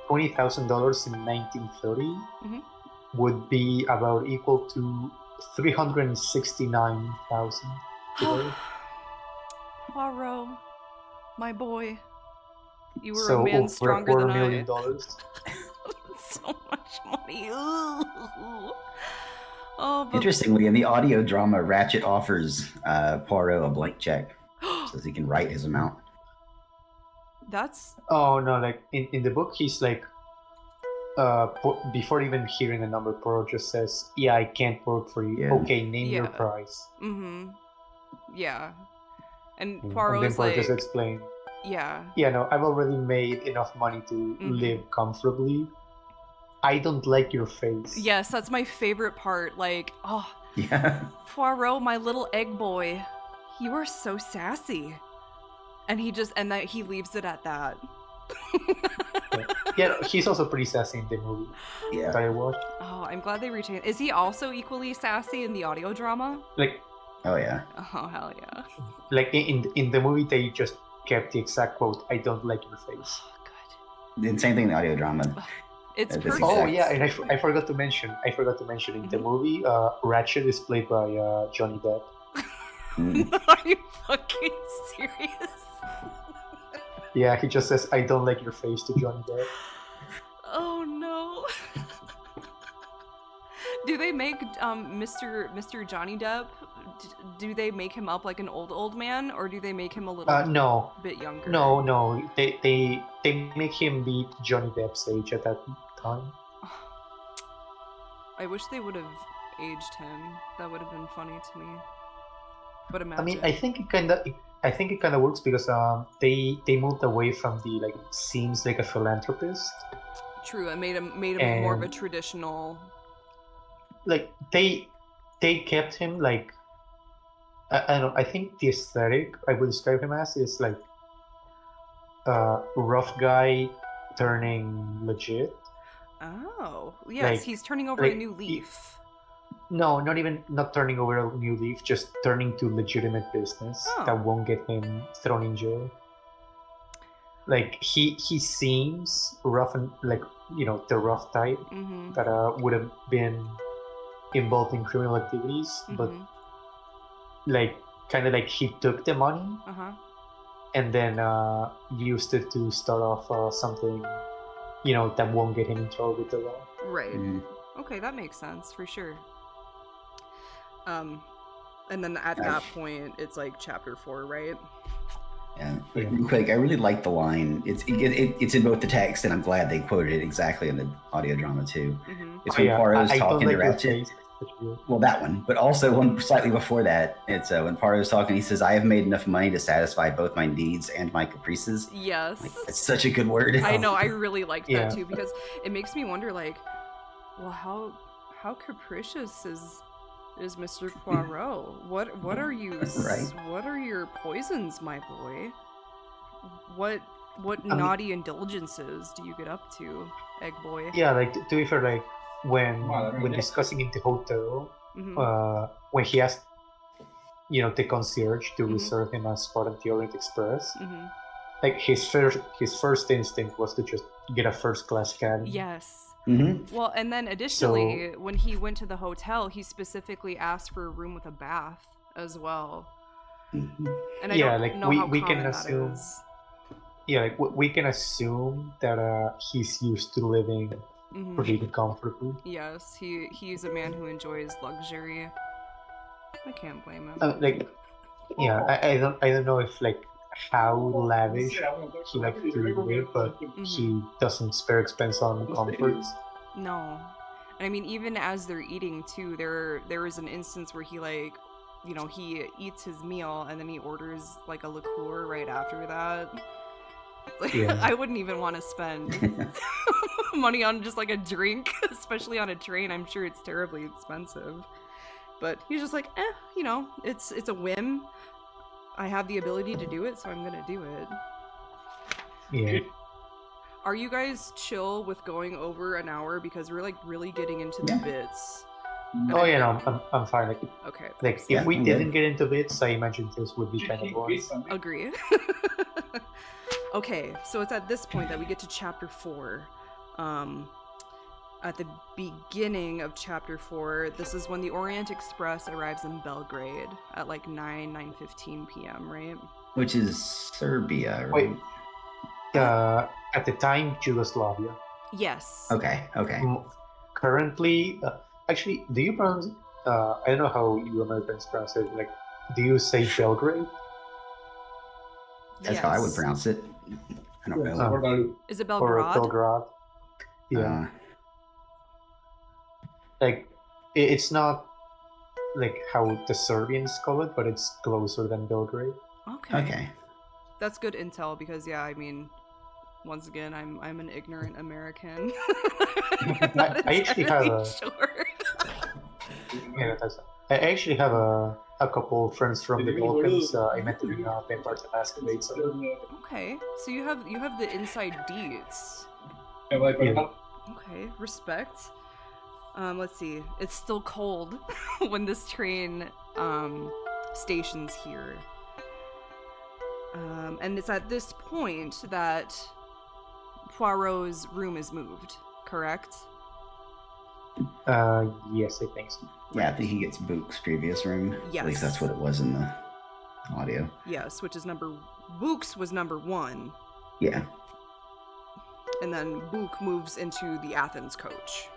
$20,000 in 1930 Mhm. would be about equal to 369,000 today. Poirot, my boy, you were So a man over stronger than I. $250,000. So much money. Ooh. Oh, but Interestingly, in the audio drama, Ratchet offers Poirot a blank check, says he can write his amount. that's Oh no! Like in the book, he's like, before even hearing a number, Poirot just says, "Yeah, I can't work for you. Yeah. Okay, name your Yeah. price." yeah. And And then Poirot's Poirot like, just explain, yeah. "Yeah, no, I've already made enough money to Mhm. live comfortably. I don't like your face." Yes, that's my favorite part. Like, oh, Yeah. Poirot, my little egg boy, you are so sassy. And he leaves it at that. Yeah, he's also pretty sassy in the movie that Yeah. I watched. Oh, I'm glad they retained. Is he also equally sassy in the audio drama? Like Oh, yeah. Oh, hell yeah. in the movie, they just kept the exact quote, "I don't like your face." Oh, good. And same thing in the audio drama. It's That's perfect. Oh exact. yeah, and I forgot to mention in the Mhm. movie, Ratchet is played by Johnny Depp. Mm. Are you fucking serious? Yeah, he just says, "I don't like your face" to Johnny Depp. Oh no. Do they make Mr. Johnny Depp do they make him up like an old man, or do they make him a little No, bit younger? no. They make him be Johnny Depp's age at that time. I wish they would have aged him. That would have been funny to me. But I imagine. mean, I think it kind of works because they moved away from the like seems like a philanthropist. True, and made him more of a traditional. Like they kept him like I don't know. I think the aesthetic I would describe him as is like rough guy turning legit. Oh, yes, Like- he's turning over a like, new leaf. No, not turning over a new leaf, just turning to legitimate business Oh. that won't get him thrown in jail. Like he seems rough and like the rough type Mm-hmm. that would have been involved in criminal activities, but like kind of like he took the money Uh-huh. and then used it to start off something that won't get him in trouble with the law. Right. Mm. Okay, that makes sense for sure. And then at Nice. that point, it's like chapter 4, right? Yeah. Yeah. Real quick, I really like the line. It's in both the text, and I'm glad they quoted it exactly in the audio drama too. Mm-hmm. It's when Poirot's I don't talking like to your Ratchet. face, but you- Well, that one, but also one slightly before that. It's when Poirot's talking. He says, "I have made enough money to satisfy both my needs and my caprices." Yes. Like, that's such a good word. I know, I really liked Yeah. that too, because it makes me wonder, like, well, how capricious is Mr. Poirot? What are you Right. What are your poisons, my boy? What naughty indulgences do you get up to, egg boy? Yeah, like to be fair, like when discussing in the hotel, Mhm. when he asked, the concierge to Mhm. reserve him a spot at the Orient Express, Mhm. like his first instinct was to just get a first class cabin. Yes. Mm-hmm. Well, and then additionally, when he went to the hotel, he specifically asked for a room with a bath as well. Mm-hmm. And I Yeah, don't like, know we- how we can common that assume- is. Yeah, like we can assume that he's used to living Mhm. pretty comfortably. Yes, he's a man who enjoys luxury. I can't blame him. Like, yeah, I don't know if like how lavish he likes to live, but he doesn't spare expense on comforts. No. And I mean, even as they're eating too, there is an instance where he like, he eats his meal and then he orders like a liqueur right after that. Like, Yeah. I wouldn't even want to spend money on just like a drink, especially on a train. I'm sure it's terribly expensive. But he's just like, it's a whim. I have the ability to do it, so I'm gonna do it. Yeah. Are you guys chill with going over an hour, because we're like really getting into the bits? Oh yeah, no, I'm fine. Like Okay. Yeah, if we I'm didn't good. get into bits, I imagine this would be kind of boring. Agree. Okay, so it's at this point that we get to chapter 4. At the beginning of chapter 4, this is when the Orient Express arrives in Belgrade at like 9:15 p.m., right? Which is Serbia, Wait. right? At the time, Yugoslavia. Yes. Okay. Currently, actually, do you pronounce? I don't know how you Americans pronounce it. Like, do you say Belgrade? That's how I would Yes. pronounce it. I don't know. Is it Or Belgrade? Belgrade? Yeah. Like, it's not like how the Serbians call it, but it's closer than Belgrade. Okay. That's good intel, because yeah, I mean, once again, I'm an ignorant American. I actually have a- Sure. Yeah, I actually have a couple friends from the Balkans. I met them in Vampire the Masquerade. So Okay, so you have the inside deets. yeah. Okay, respect. Let's see. It's still cold when this train stations here. And it's at this point that Poirot's room is moved, correct? Yes, I think so. Yeah, I think he gets Book's previous room. Yes. At least that's what it was in the audio. Yes, which is Book's was number 1. Yeah. And then Book moves into the Athens coach,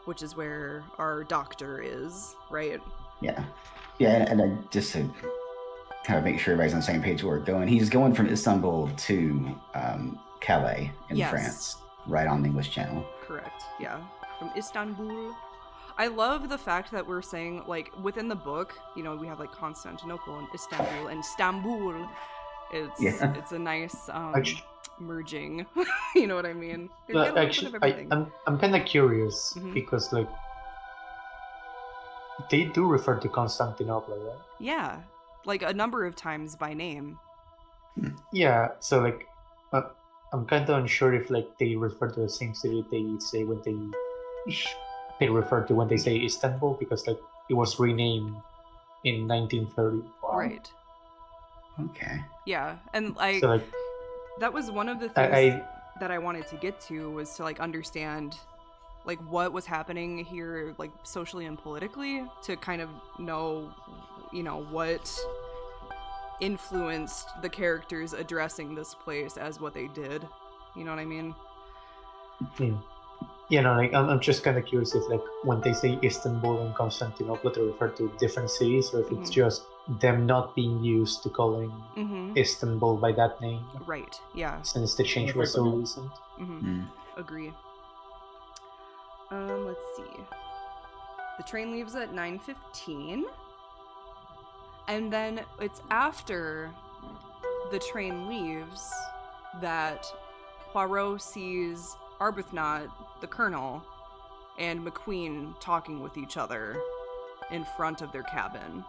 which is where our doctor is, right? Yeah. Yeah, and I, just to kind of make sure everybody's on the same page where we're going, he's going from Istanbul to Calais in Yes. France, right on the English Channel. Correct. Yeah. From Istanbul. I love the fact that we're saying, like, within the book, you know, we have like Constantinople and Istanbul. It's a nice merging. You know what I mean? They get a little Actually, bit of everything. I'm kind of curious Mhm. because like they do refer to Constantinople, right? Yeah, like a number of times by name. Yeah. So like, I'm kind of unsure if like they refer to the same city they say when they refer to when they say Istanbul, because like it was renamed in 1930. Right. Okay. Yeah, and So like, that was one of the things that I wanted to get to, was to like understand like what was happening here, like socially and politically, to kind of know, you know, what influenced the characters addressing this place as what they did. You know what I mean? you know, like I'm just kind of curious if like when they say Istanbul and Constantinople, they refer to different cities, or if it's just them not being used to calling Istanbul by that name. Right. Yeah. Since the change was so recent. Agree. Let's see. The train leaves at 9:15, and then it's after the train leaves that Poirot sees Arbuthnot, the colonel, and McQueen talking with each other in front of their cabin.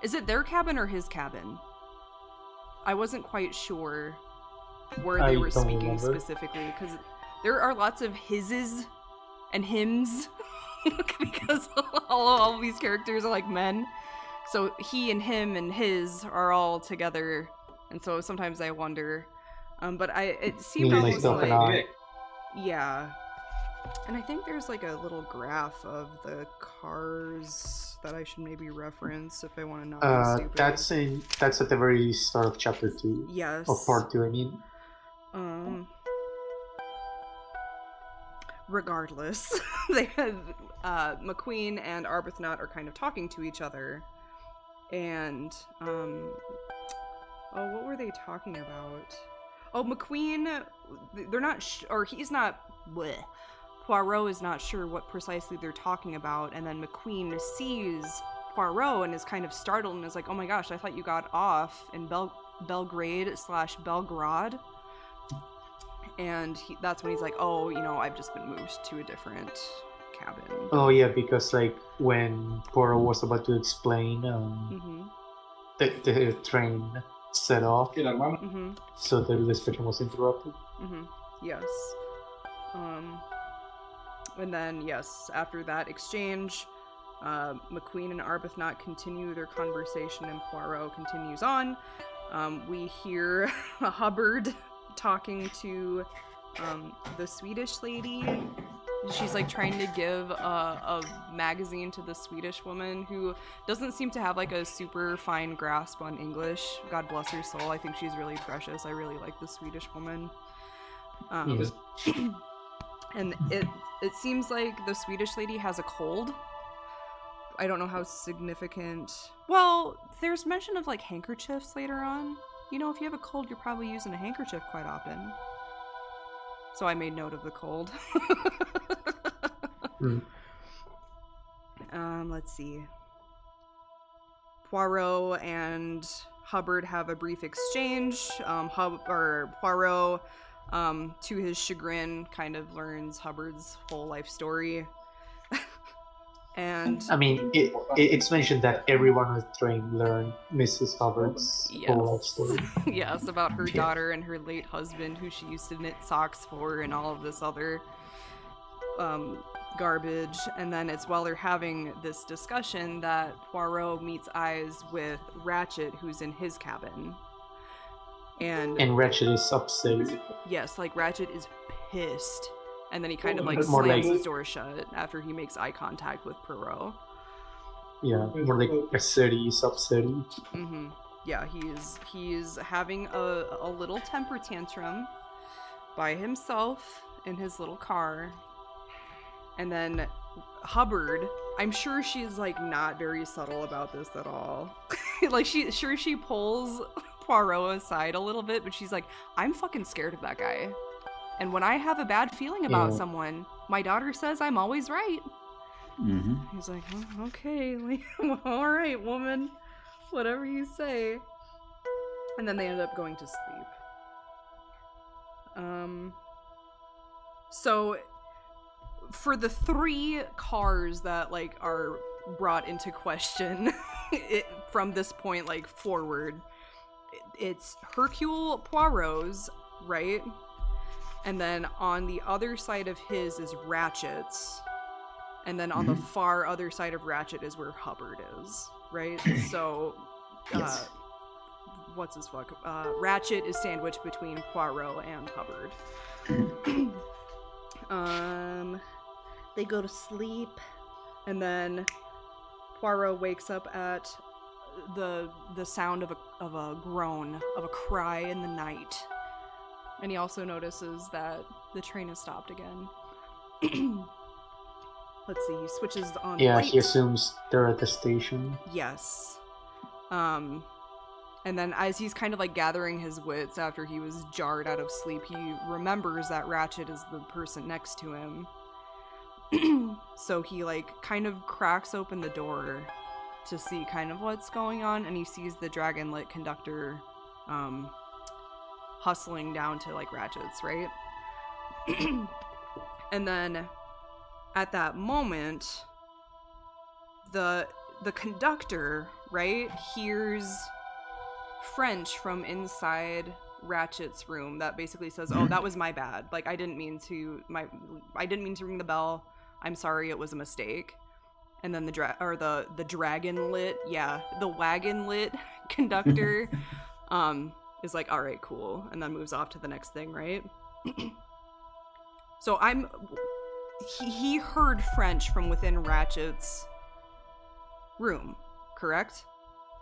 Is it their cabin or his cabin? I wasn't quite sure where they were speaking specifically, because there are lots of hises and hims because all of these characters are like men. So he and him and his are all together, and so sometimes I wonder. But it seemed almost like, yeah. And I think there's like a little graph of the cars that I should maybe reference if I want to not be stupid. That's at the very start of chapter 2. Yes. Or part 2, I mean. Regardless, they had McQueen and Arbuthnot are kind of talking to each other, and what were they talking about? Oh, McQueen, they're not or he's not. Bleh. Poirot is not sure what precisely they're talking about, and then McQueen sees Poirot and is kind of startled and is like, "Oh my gosh, I thought you got off in Belgrade/Belgrade." And that's when he's like, "Oh, you know, I've just been moved to a different cabin." Oh yeah, because like when Poirot was about to explain, the train set off, so the discussion was interrupted. Yes. And then, yes, after that exchange, McQueen and Arbuthnot continue their conversation, and Poirot continues on. We hear Hubbard talking to the Swedish lady. She's like trying to give a magazine to the Swedish woman who doesn't seem to have like a super fine grasp on English. God bless her soul. I think she's really precious. I really like the Swedish woman. And it seems like the Swedish lady has a cold. I don't know how significant. Well, there's mention of like handkerchiefs later on. You know, if you have a cold, you're probably using a handkerchief quite often. So I made note of the cold. Let's see. Poirot and Hubbard have a brief exchange. Poirot, to his chagrin, kind of learns Hubbard's whole life story. And I mean, it's mentioned that everyone on the train learned Mrs. Hubbard's whole life story. Yes, about her daughter and her late husband, who she used to knit socks for, and all of this other garbage. And then it's while they're having this discussion that Poirot meets eyes with Ratchet, who's in his cabin. And Ratchet is upset. Yes, like Ratchet is pissed. And then he kind of like slams his door shut after he makes eye contact with Poirot. Yeah, more like a city is upset. Yeah, he's having a little temper tantrum by himself in his little car. And then Hubbard I'm sure she's like not very subtle about this at all. Like she pulls Poirot aside a little bit, but she's like, I'm fucking scared of that guy. And when I have a bad feeling about someone, my daughter says I'm always right. Mm-hmm. He's like, oh, okay, like, all right, woman, whatever you say. And then they end up going to sleep. So for the 3 cars that like are brought into question from this point like forward, it's Hercule Poirot's, right? And then on the other side of his is Ratchet's. And then on the far other side of Ratchet is where Hubbard is, right? So, Yes. what's his fuck? Ratchet is sandwiched between Poirot and Hubbard. They go to sleep, and then Poirot wakes up at the sound of a groan, of a cry in the night. And he also notices that the train has stopped again. Let's see, he switches on lights. He assumes they're at the station. Yes. And then as he's kind of like gathering his wits after he was jarred out of sleep, he remembers that Ratchet is the person next to him. So he like kind of cracks open the door to see kind of what's going on, and he sees the dragonlit conductor hustling down to like Ratchet's, right? And then at that moment, the conductor, right, hears French from inside Ratchet's room that basically says, "Oh, that was my bad. Like I didn't mean to ring the bell. I'm sorry, it was a mistake." And then the dragon lit, the wagon lit conductor is like, "All right, cool," and then moves off to the next thing, right? So he heard French from within Ratchet's room, correct?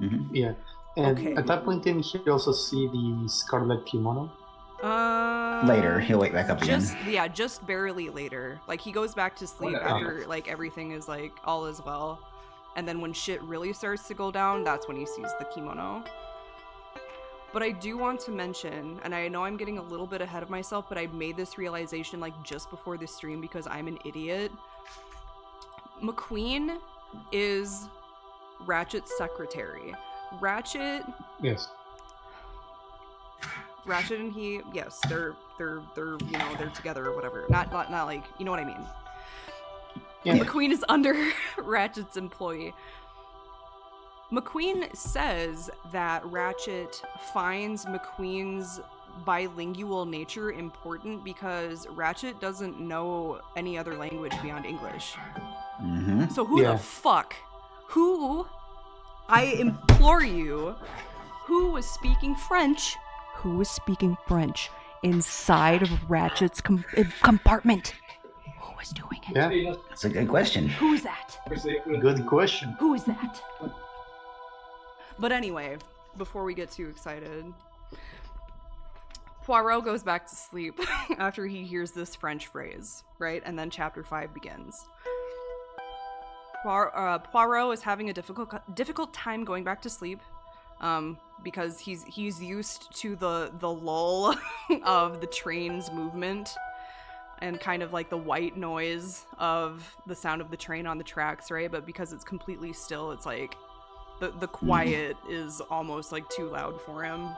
Mm-hmm. Yeah. And Okay. at that point, didn't he also see the scarlet kimono? Later, he'll wake back up again. Just barely later. Like he goes back to sleep after like everything is like all is well, and then when shit really starts to go down, that's when he sees the kimono. But I do want to mention, and I know I'm getting a little bit ahead of myself, but I made this realization like just before the stream because I'm an idiot. McQueen is Ratchet's secretary. Ratchet and he, yes, they're they're together or whatever. Not like, you know what I mean. Yeah. McQueen is under Ratchet's employee. McQueen says that Ratchet finds McQueen's bilingual nature important because Ratchet doesn't know any other language beyond English. Mm-hmm. So who the fuck? I implore you, who was speaking French? Who was speaking French inside of Ratchet's compartment? Who was doing it? Yeah, That's a good question. Who's that? good question. Who is that? But anyway, before we get too excited, Poirot goes back to sleep after he hears this French phrase, right? And then chapter 5 begins. Poirot is having a difficult time going back to sleep, because he's used to the lull of the train's movement and kind of like the white noise of the sound of the train on the tracks, right? But because it's completely still, it's like the quiet is almost like too loud for him.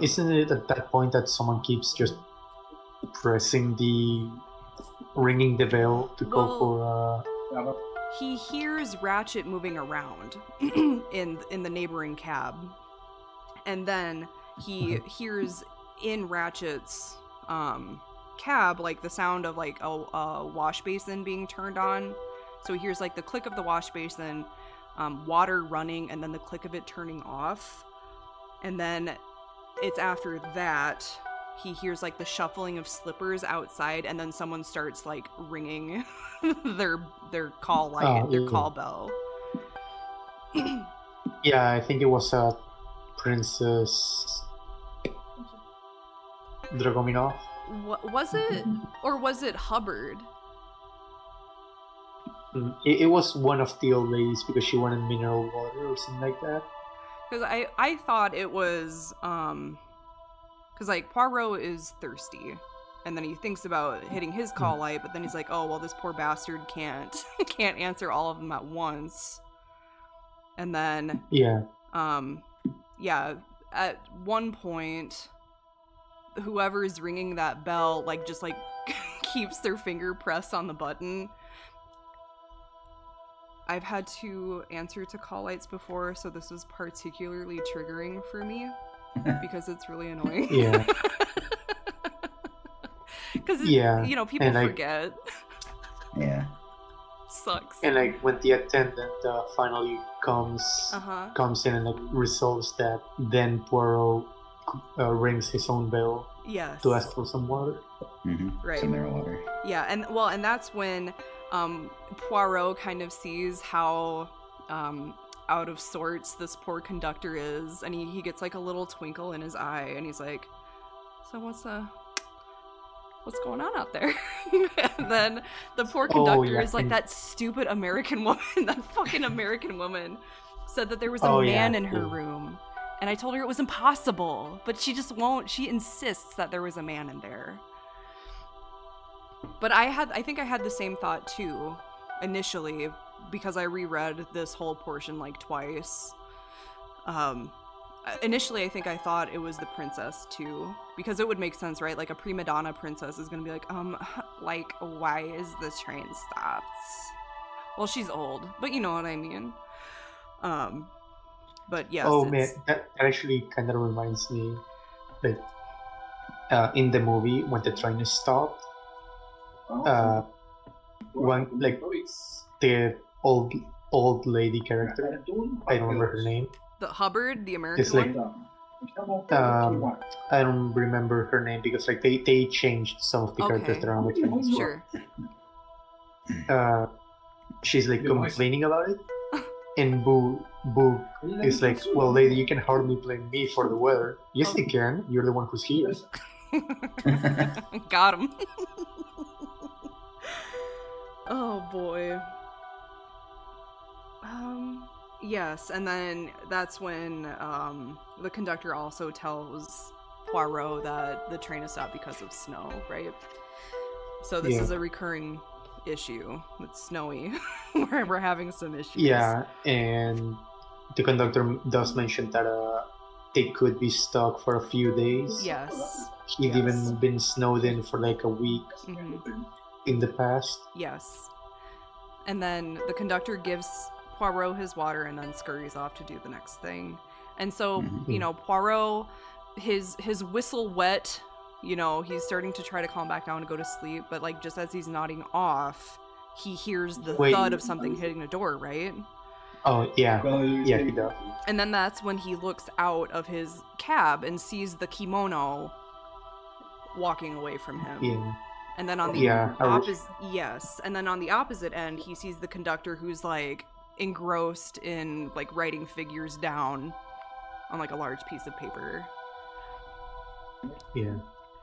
Isn't it at that point that someone keeps just ringing the bell to go for He hears Ratchet moving around in the neighboring cab, and then he hears in Ratchet's cab like the sound of like a wash basin being turned on. So he hears like the click of the wash basin, water running, and then the click of it turning off. And then it's after that he hears like the shuffling of slippers outside, and then someone starts like ringing their call light, their call bell. Yeah, I think it was Princess Dragominov. Was it, or was it Hubbard? It was one of the old ladies because she wanted mineral water or something like that. Because I thought it was, because, like, Poirot is thirsty. And then he thinks about hitting his call light, but then he's like, oh, well, this poor bastard can't answer all of them at once. And then, Yeah. At one point, whoever is ringing that bell, like, just, like, keeps their finger pressed on the button. I've had to answer to call lights before, so this was particularly triggering for me, because it's really annoying. Yeah. Because, Yeah. you know, people And, like, forget. Yeah. Sucks. And like when the attendant finally comes in and like resolves that, then Poirot rings his own bell Yes. to ask for some water. Mm-hmm. Right. Some mineral water. Yeah, and that's when Poirot kind of sees how out of sorts this poor conductor is, and he gets like a little twinkle in his eye, and he's like, so what's going on out there? And then the poor conductor is like, that stupid American woman, that fucking American woman said that there was a man in her room, and I told her it was impossible, but she just won't. She insists that there was a man in there. But I think I had the same thought too, initially, because I reread this whole portion like twice. Initially, I think I thought it was the princess too, because it would make sense, right? Like a prima donna princess is gonna be like, like, why is the train stopped? Well, she's old, but you know what I mean. But yes. Oh man, that actually kind of reminds me, like, in the movie when the train is stopped, one like the old lady character, I don't remember her name. The Hubbard, the American It's like, one? I don't remember her name because like they changed some of the characters around the train. Sure. She's like complaining about it, and Boo is like, well, lady, you can hardly blame me for the weather. Yes, you can. You're the one who's here. Got him. Oh boy. Yes, and then that's when the conductor also tells Poirot that the train is stopped because of snow, right? So this is a recurring issue. It's snowy. We're having some issues. Yeah, and the conductor does mention that they could be stuck for a few days. Yes. He'd even been snowed in for like a week in the past. Yes. And then the conductor gives Poirot his water and then scurries off to do the next thing. And so, you know, Poirot, his whistle wet, you know, he's starting to try to calm back down and go to sleep, but like just as he's nodding off, he hears the thud of something hitting a door, right? Oh, yeah. Yeah, he does. And then that's when he looks out of his cab and sees the kimono walking away from him. Yeah. And then on the and then on the opposite end, he sees the conductor who's like engrossed in like writing figures down on like a large piece of paper. Yeah.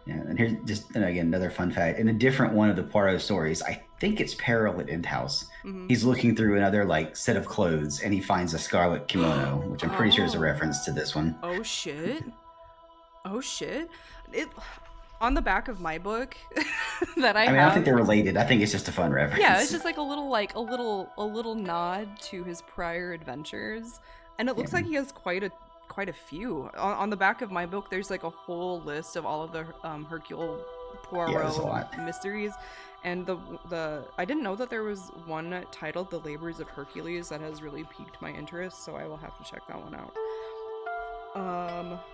Yeah, and here's just again another fun fact. In a different one of the Poirot stories, I think it's Peril at End House. He's looking through another like set of clothes, and he finds a scarlet kimono, which I'm pretty sure is a reference to this one. Oh shit! Oh shit! It on the back of my book that I don't think they're related. I think it's just a fun reference. Yeah, it's just like a little nod to his prior adventures, and it looks like he has quite a few. On the back of my book, there's like a whole list of all of the Hercule Poirot mysteries, and the I didn't know that there was one titled "The Labors of Hercules" that has really piqued my interest, so I will have to check that one out.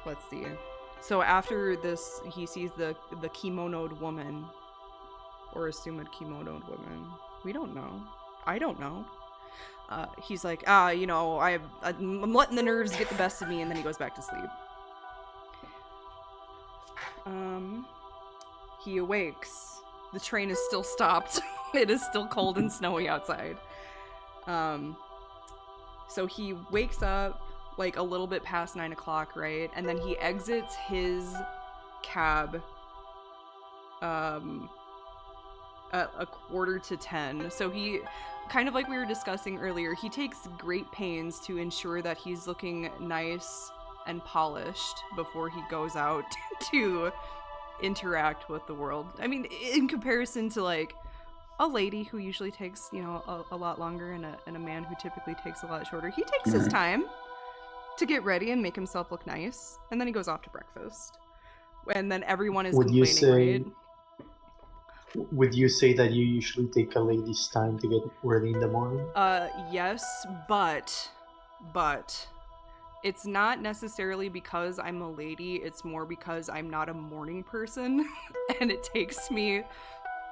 Let's see. So after this, he sees the kimonoed woman, or assumed kimonoed woman. We don't know. I don't know. He's like, you know, I'm letting the nerves get the best of me, and then he goes back to sleep. He awakes. The train is still stopped. It is still cold and snowy outside. So he wakes up like a little bit past 9 o'clock, right? And then he exits his cab at 9:45. So he, kind of like we were discussing earlier, he takes great pains to ensure that he's looking nice and polished before he goes out to interact with the world. I mean, in comparison to like a lady who usually takes, you know, a lot longer, and a man who typically takes a lot shorter, he takes his time to get ready and make himself look nice, and then he goes off to breakfast. And then everyone is complaining, right? Would you say that you usually take a lady's time to get ready in the morning? Yes, but it's not necessarily because I'm a lady, it's more because I'm not a morning person, and it takes me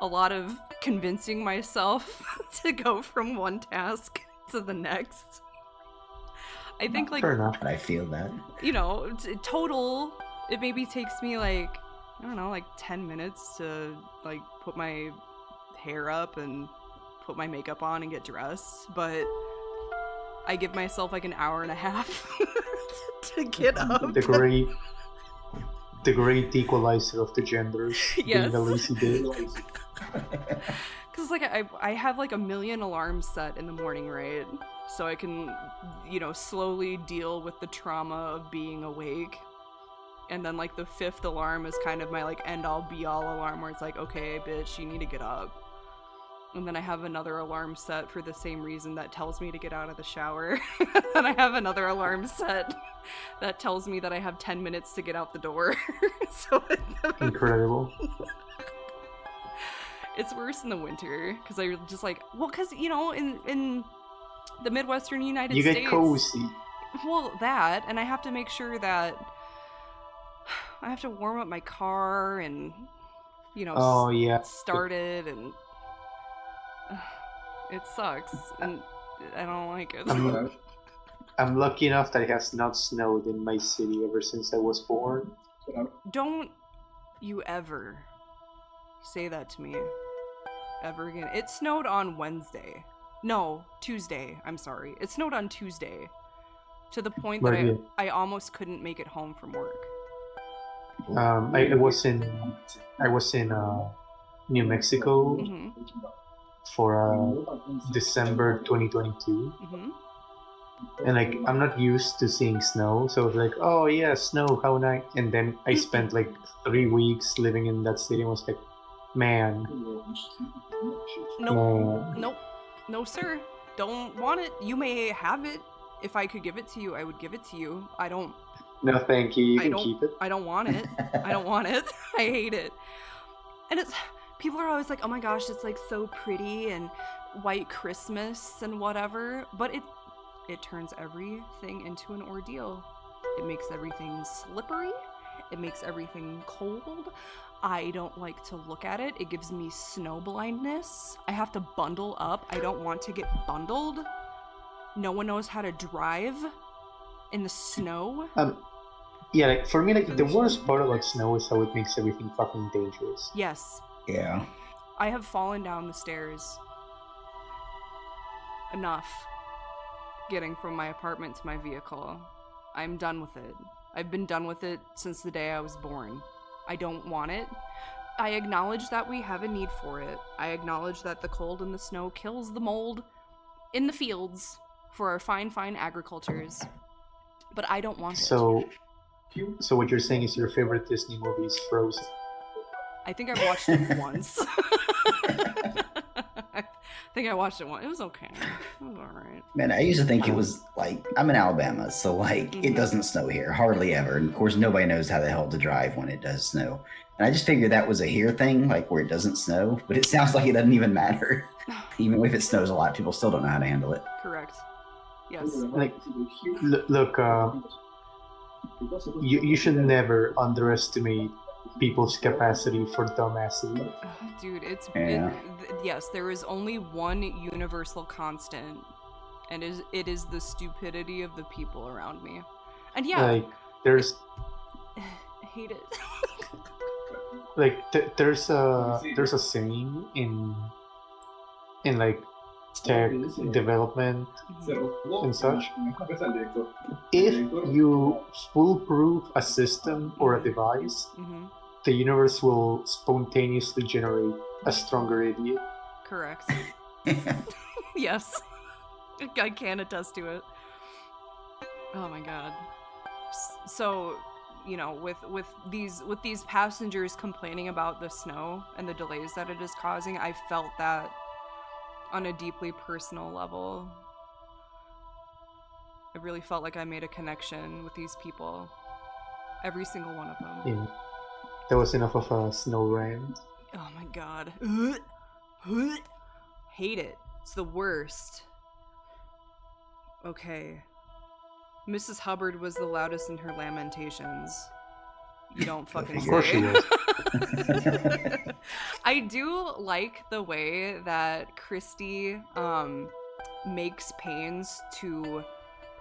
a lot of convincing myself to go from one task to the next. I think, like, fair enough, but I feel that. You know, total, it maybe takes me like, I don't know, like 10 minutes to like put my hair up and put my makeup on and get dressed, but I give myself like an hour and a half to get up. The great equalizer of the genders. Yes. Being a lazy bitch. Because like I have like a million alarms set in the morning, right? So I can, you know, slowly deal with the trauma of being awake. And then like the 5th alarm is kind of my like end all be all alarm, where it's like, okay, bitch, you need to get up. And then I have another alarm set for the same reason that tells me to get out of the shower. And I have another alarm set that tells me that I have 10 minutes to get out the door. So Incredible. It's worse in the winter because I just like, well, because, you know, in the Midwestern United States, you get cozy. Well, that, and I have to make sure that I have to warm up my car and, you know, start it, and it sucks, and I don't like it. I'm lucky enough that it has not snowed in my city ever since I was born. Don't you ever say that to me ever again. It snowed on Wednesday. No, Tuesday. I'm sorry. It snowed on Tuesday to the point that I almost couldn't make it home from work. I was in New Mexico for December 2022. And like, I'm not used to seeing snow, so it's like, oh yeah, snow, how nice. And then I spent like 3 weeks living in that city and was like, man. Nope, no sir, don't want it. You may have it. If I could give it to you, I would give it to you. I don't. No, thank you. You can keep it. I don't want it. I don't want it. I hate it. And it's, people are always like, oh my gosh, it's like so pretty and white Christmas and whatever, but it turns everything into an ordeal. It makes everything slippery. It makes everything cold. I don't like to look at it. It gives me snow blindness. I have to bundle up. I don't want to get bundled. No one knows how to drive in the snow. Yeah, like for me, like the worst part about snow is how it makes everything fucking dangerous. Yes. Yeah. I have fallen down the stairs enough getting from my apartment to my vehicle. I'm done with it. I've been done with it since the day I was born. I don't want it. I acknowledge that we have a need for it. I acknowledge that the cold and the snow kills the mold in the fields for our fine agricultures. But I don't want it. So what you're saying is your favorite Disney movie is Frozen? I think I watched it once. I think I watched it once. It was okay. It was alright. Man, I used to think it was like, I'm in Alabama, so like it doesn't snow here, hardly ever. And of course, nobody knows how the hell to drive when it does snow. And I just figured that was a here thing, like where it doesn't snow. But it sounds like it doesn't even matter. Even if it snows a lot, people still don't know how to handle it. Correct. Yes. Like, look, you should never underestimate people's capacity for dumbassery. Dude, Yeah. Yes, there is only one universal constant, and it is the stupidity of the people around me. And yeah, like there's I hate it. like there's a saying in like tech development and such. If you foolproof a system or a device, the universe will spontaneously generate a stronger idiot. Correct. Yes. I can attest to it. Oh my god. So, you know, with these passengers complaining about the snow and the delays that it is causing, I felt that on a deeply personal level. I really felt like I made a connection with these people. Every single one of them. Yeah. There was enough of a snow rant. Oh my god. Hate it. It's the worst. Okay. Mrs. Hubbard was the loudest in her lamentations. You don't fucking Of say. course she was. I do like the way that Christie makes pains to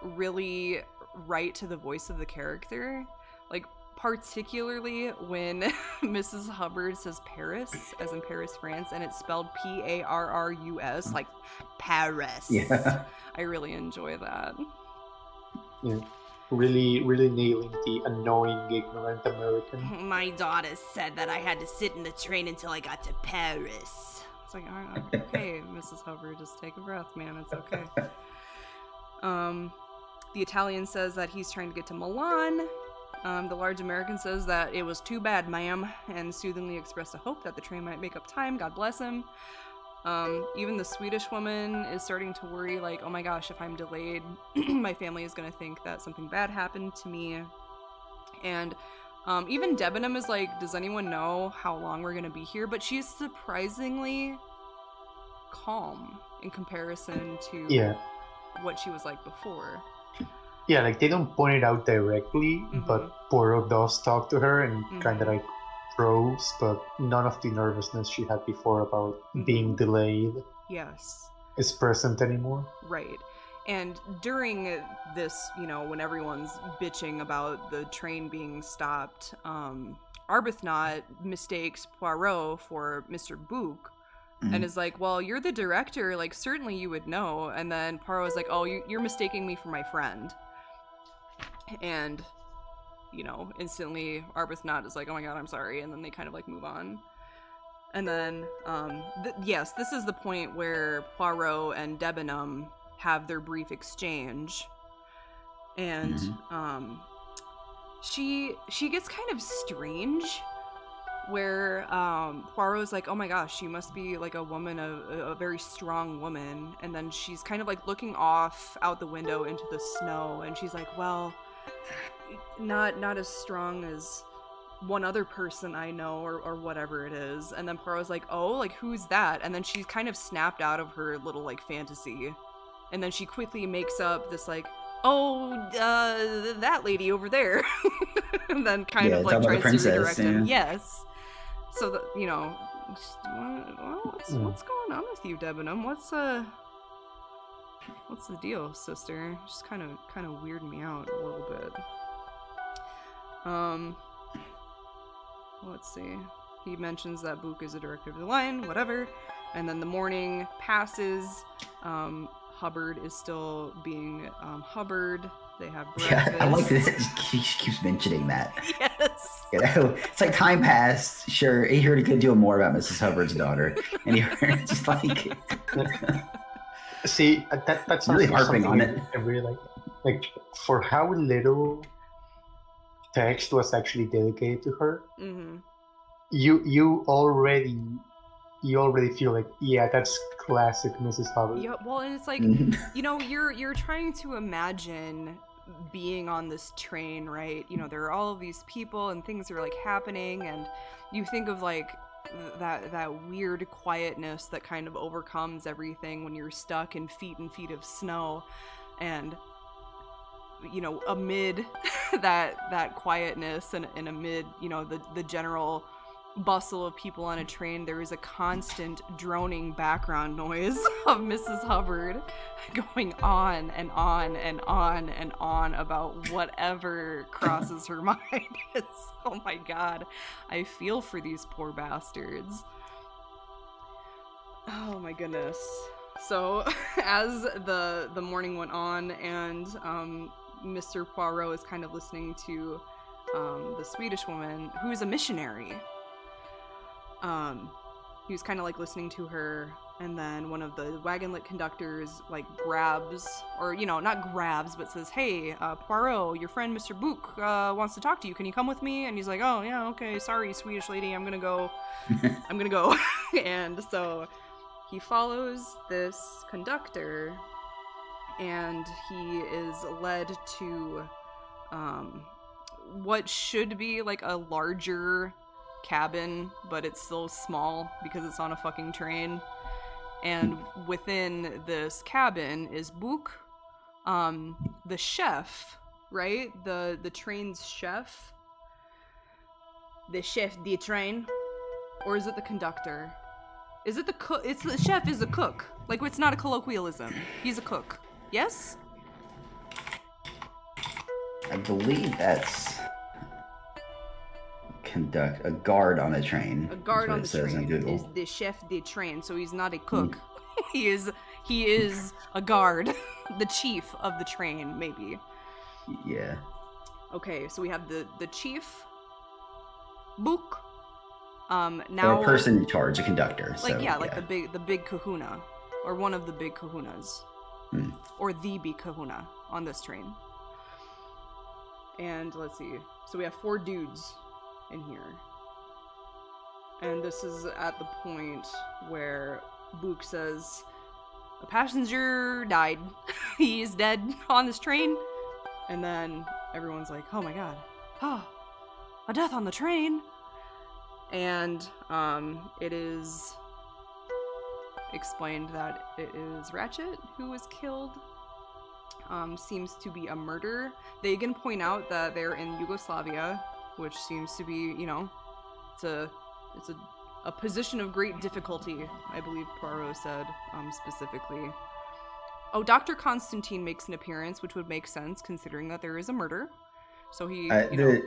really write to the voice of the character. Like, particularly when Mrs. Hubbard says Paris, as in Paris, France, and it's spelled Parrus, like Paris. Yeah. I really enjoy that. Yeah. Really, really nailing the annoying, ignorant American. My daughter said that I had to sit in the train until I got to Paris. It's like, all right, okay, Mrs. Hubbard, just take a breath, man. It's okay. The Italian says that he's trying to get to Milan. The large American says that it was too bad, ma'am, and soothingly expressed a hope that the train might make up time. God bless him. Even the Swedish woman is starting to worry, like, oh my gosh, if I'm delayed, my family is going to think that something bad happened to me. And even Debenham is like, does anyone know how long we're going to be here? But she's surprisingly calm in comparison to what she was like before. Yeah, like, they don't point it out directly, but Poirot does talk to her and kind of like probes, but none of the nervousness she had before about being delayed is present anymore. Right. And during this, you know, when everyone's bitching about the train being stopped, Arbuthnot mistakes Poirot for Mr. Book and is like, well, you're the director, like, certainly you would know. And then Poirot's like, oh, you're mistaking me for my friend. And, you know, instantly Arbuthnot is like, oh my god, I'm sorry, and then they kind of like move on. And then, yes, this is the point where Poirot and Debenham have their brief exchange. And, she gets kind of strange, where, Poirot's like, oh my gosh, you must be like a woman, a very strong woman. And then she's kind of like looking off out the window into the snow, and she's like, well, not as strong as one other person I know, or whatever it is. And then Poirot's like, oh, like, who's that? And then she's kind of snapped out of her little, like, fantasy. And then she quickly makes up this, like, oh, that lady over there. And then kind of, like, tries to redirect him. Yes. So, that, you know, what's going on with you, Debenham? What's the deal, sister? Just kind of weirding me out a little bit. Let's see. He mentions that Book is a director of the line, whatever. And then the morning passes. Hubbard is still being Hubbard. They have breakfast. Yeah, I like that he keeps mentioning that. Yes. You know, it's like time passed. Sure, he heard a good deal more about Mrs. Hubbard's daughter, and he heard just like. See, that's really harping on it. I really like for how little text was actually dedicated to her. You already feel like, yeah, that's classic Mrs. Hubbard. Yeah, well, and it's like, you know, you're trying to imagine being on this train, right? You know, there are all of these people and things are like happening, and you think of like that weird quietness that kind of overcomes everything when you're stuck in feet and feet of snow. And, you know, amid that quietness and amid, you know, the general bustle of people on a train, there is a constant droning background noise of Mrs. Hubbard going on and on and on and on about whatever crosses her mind. Oh my god, I feel for these poor bastards. Oh my goodness. So as the morning went on and Mr. Poirot is kind of listening to the Swedish woman, who's a missionary. He was kind of like listening to her, and then one of the wagonlit conductors like grabs, or not grabs, but says, "Hey, Poirot, your friend Mr. Book wants to talk to you. Can you come with me?" And he's like, "Oh yeah, okay. Sorry, Swedish lady, I'm gonna go. I'm gonna go." And so he follows this conductor, and he is led to what should be like a larger cabin, but it's still small because it's on a fucking train. And within this cabin is Book, the chef, right? The train's chef. The chef de train. Or is it the conductor? Is it the cook? It's the chef is a cook. Like, it's not a colloquialism. He's a cook. Yes? I believe that's a guard on a train. A guard on the train is Google. the chef de train, so he's not a cook. He is a guard, the chief of the train, maybe. Yeah. Okay, so we have the chief, Book. Or Now a person in charge, a conductor. the big kahuna, or one of the big kahunas, or the big kahuna on this train. And let's see, so we have 4 dudes in here, and this is at the point where Book says, "A passenger died. He is dead on this train." And then everyone's like, "Oh my god, a death on the train." And it is explained that it is Ratchet who was killed. Seems to be a murder. They again point out that they're in Yugoslavia, which seems to be, it's a position of great difficulty, I believe Poirot said, specifically. Oh, Dr. Constantine makes an appearance, which would make sense considering that there is a murder. So he, the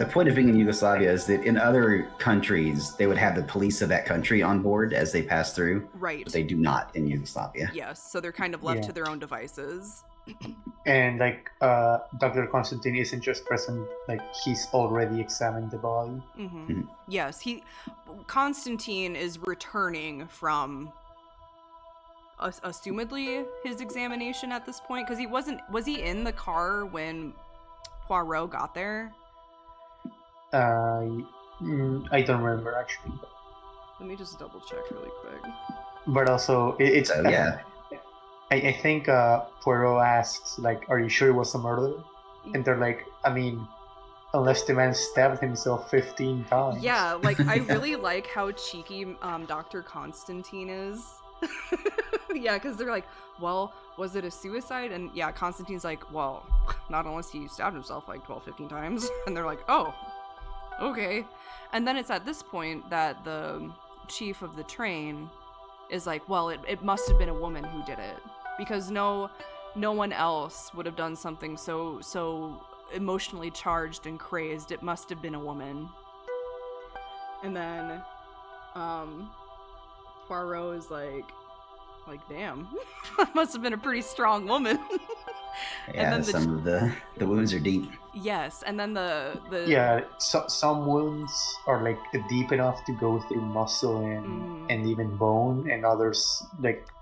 point of being in Yugoslavia is that in other countries, they would have the police of that country on board as they pass through. Right. But they do not in Yugoslavia. Yes, so they're kind of left to their own devices. And Dr. Constantine isn't just present, he's already examined the body. Mm-hmm. Yes, Constantine is returning from assumedly his examination at this point, because was he in the car when Poirot got there? I don't remember actually. Let me just double check really quick. But also, it's I think Poirot asks, "Are you sure it was a murder?" And they're like, "I mean, unless the man stabbed himself 15 times." Yeah, I really like how cheeky Dr. Constantine is. Yeah, because they're like, "Well, was it a suicide?" And yeah, Constantine's like, "Well, not unless he stabbed himself 12, 15 times." And they're like, "Oh, okay." And then it's at this point that the chief of the train is like, "Well, it must have been a woman who did it, because no one else would have done something so emotionally charged and crazed. It must have been a woman." And then Poirot is like, "Damn, that must have been a pretty strong woman." Yeah, and then some of the wounds are deep. Yes, and then the some wounds are deep enough to go through muscle and even bone, and others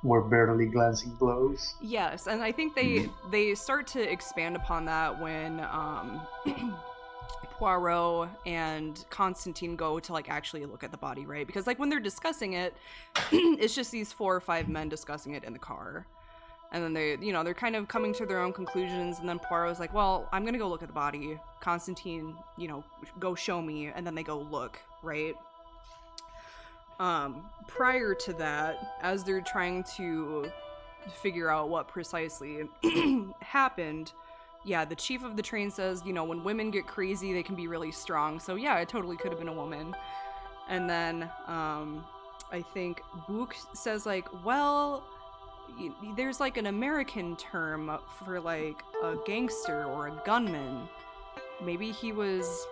were barely glancing blows. Yes, and I think they start to expand upon that when Poirot and Constantine go to actually look at the body, right? Because when they're discussing it, it's just these 4 or 5 men discussing it in the car. And then they're kind of coming to their own conclusions, and then Poirot's like, "Well, I'm gonna go look at the body. Constantine, go show me," and then they go look, right? Prior to that, as they're trying to figure out what precisely happened, yeah, the chief of the train says, when women get crazy, they can be really strong. So yeah, it totally could have been a woman. And then I think Book says well, there's an American term for a gangster or a gunman. Maybe he was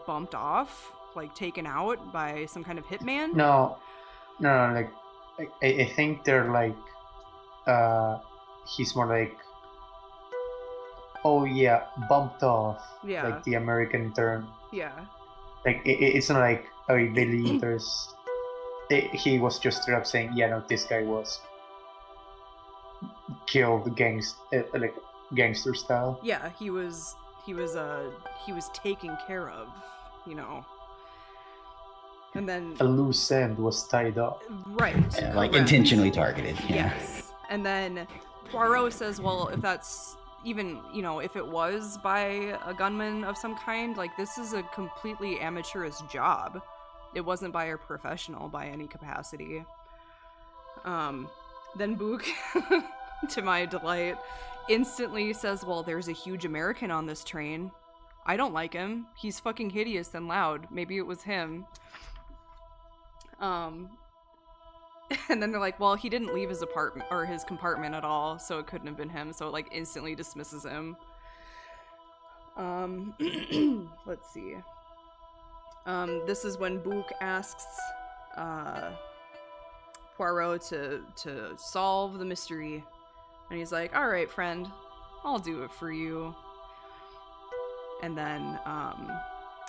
bumped off, taken out by some kind of hitman. No, I think they're he's more Oh yeah, bumped off. Yeah. Like the American term. Yeah. Like it's not like I believe he was just straight up saying, yeah, no, this guy was killed like gangster style. Yeah, he was taken care of, you know. And then A loose end was tied up. right. Yeah, like correct. intentionally targeted. Yeah. Yes. And then Poirot says, well, if that's even, you know, if it was by a gunman of some kind, like, this is a completely amateurish job. It wasn't by a professional by any capacity. Then Book, to my delight, instantly says, well, there's a huge American on this train. I don't like him. He's fucking hideous and loud. Maybe it was him. And then they're like, well, he didn't leave his apartment or his compartment at all, so it couldn't have been him. So it like instantly dismisses him. Let's see. This is when Book asks Poirot to solve the mystery, and he's like, all right, friend, I'll do it for you. And then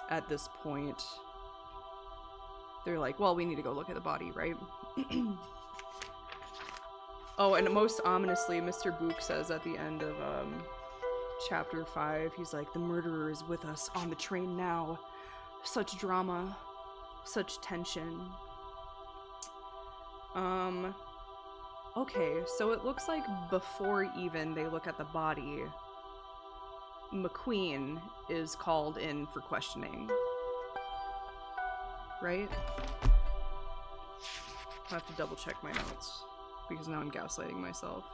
at this point, they're like, well, we need to go look at the body, right? Oh, and most ominously, Mr. Book says at the end of chapter 5, he's like, the murderer is with us on the train now. Such drama, such tension. Okay, so it looks like before even they look at the body, McQueen is called in for questioning. Right? I have to double check my notes because now I'm gaslighting myself.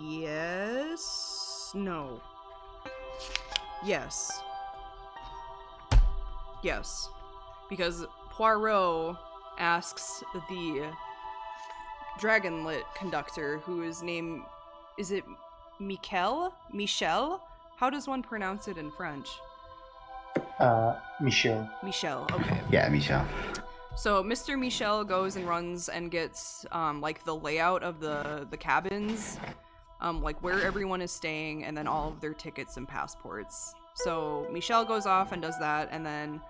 Yes. No. Yes. Yes. Because Poirot asks the Dragonlit conductor, who is named, is it Michel? How does one pronounce it in French? Michel. Michel, okay. Yeah, Michel. So Mr. Michel goes and runs and gets like the layout of the cabins, like where everyone is staying, and then all of their tickets and passports. So Michel goes off and does that, and then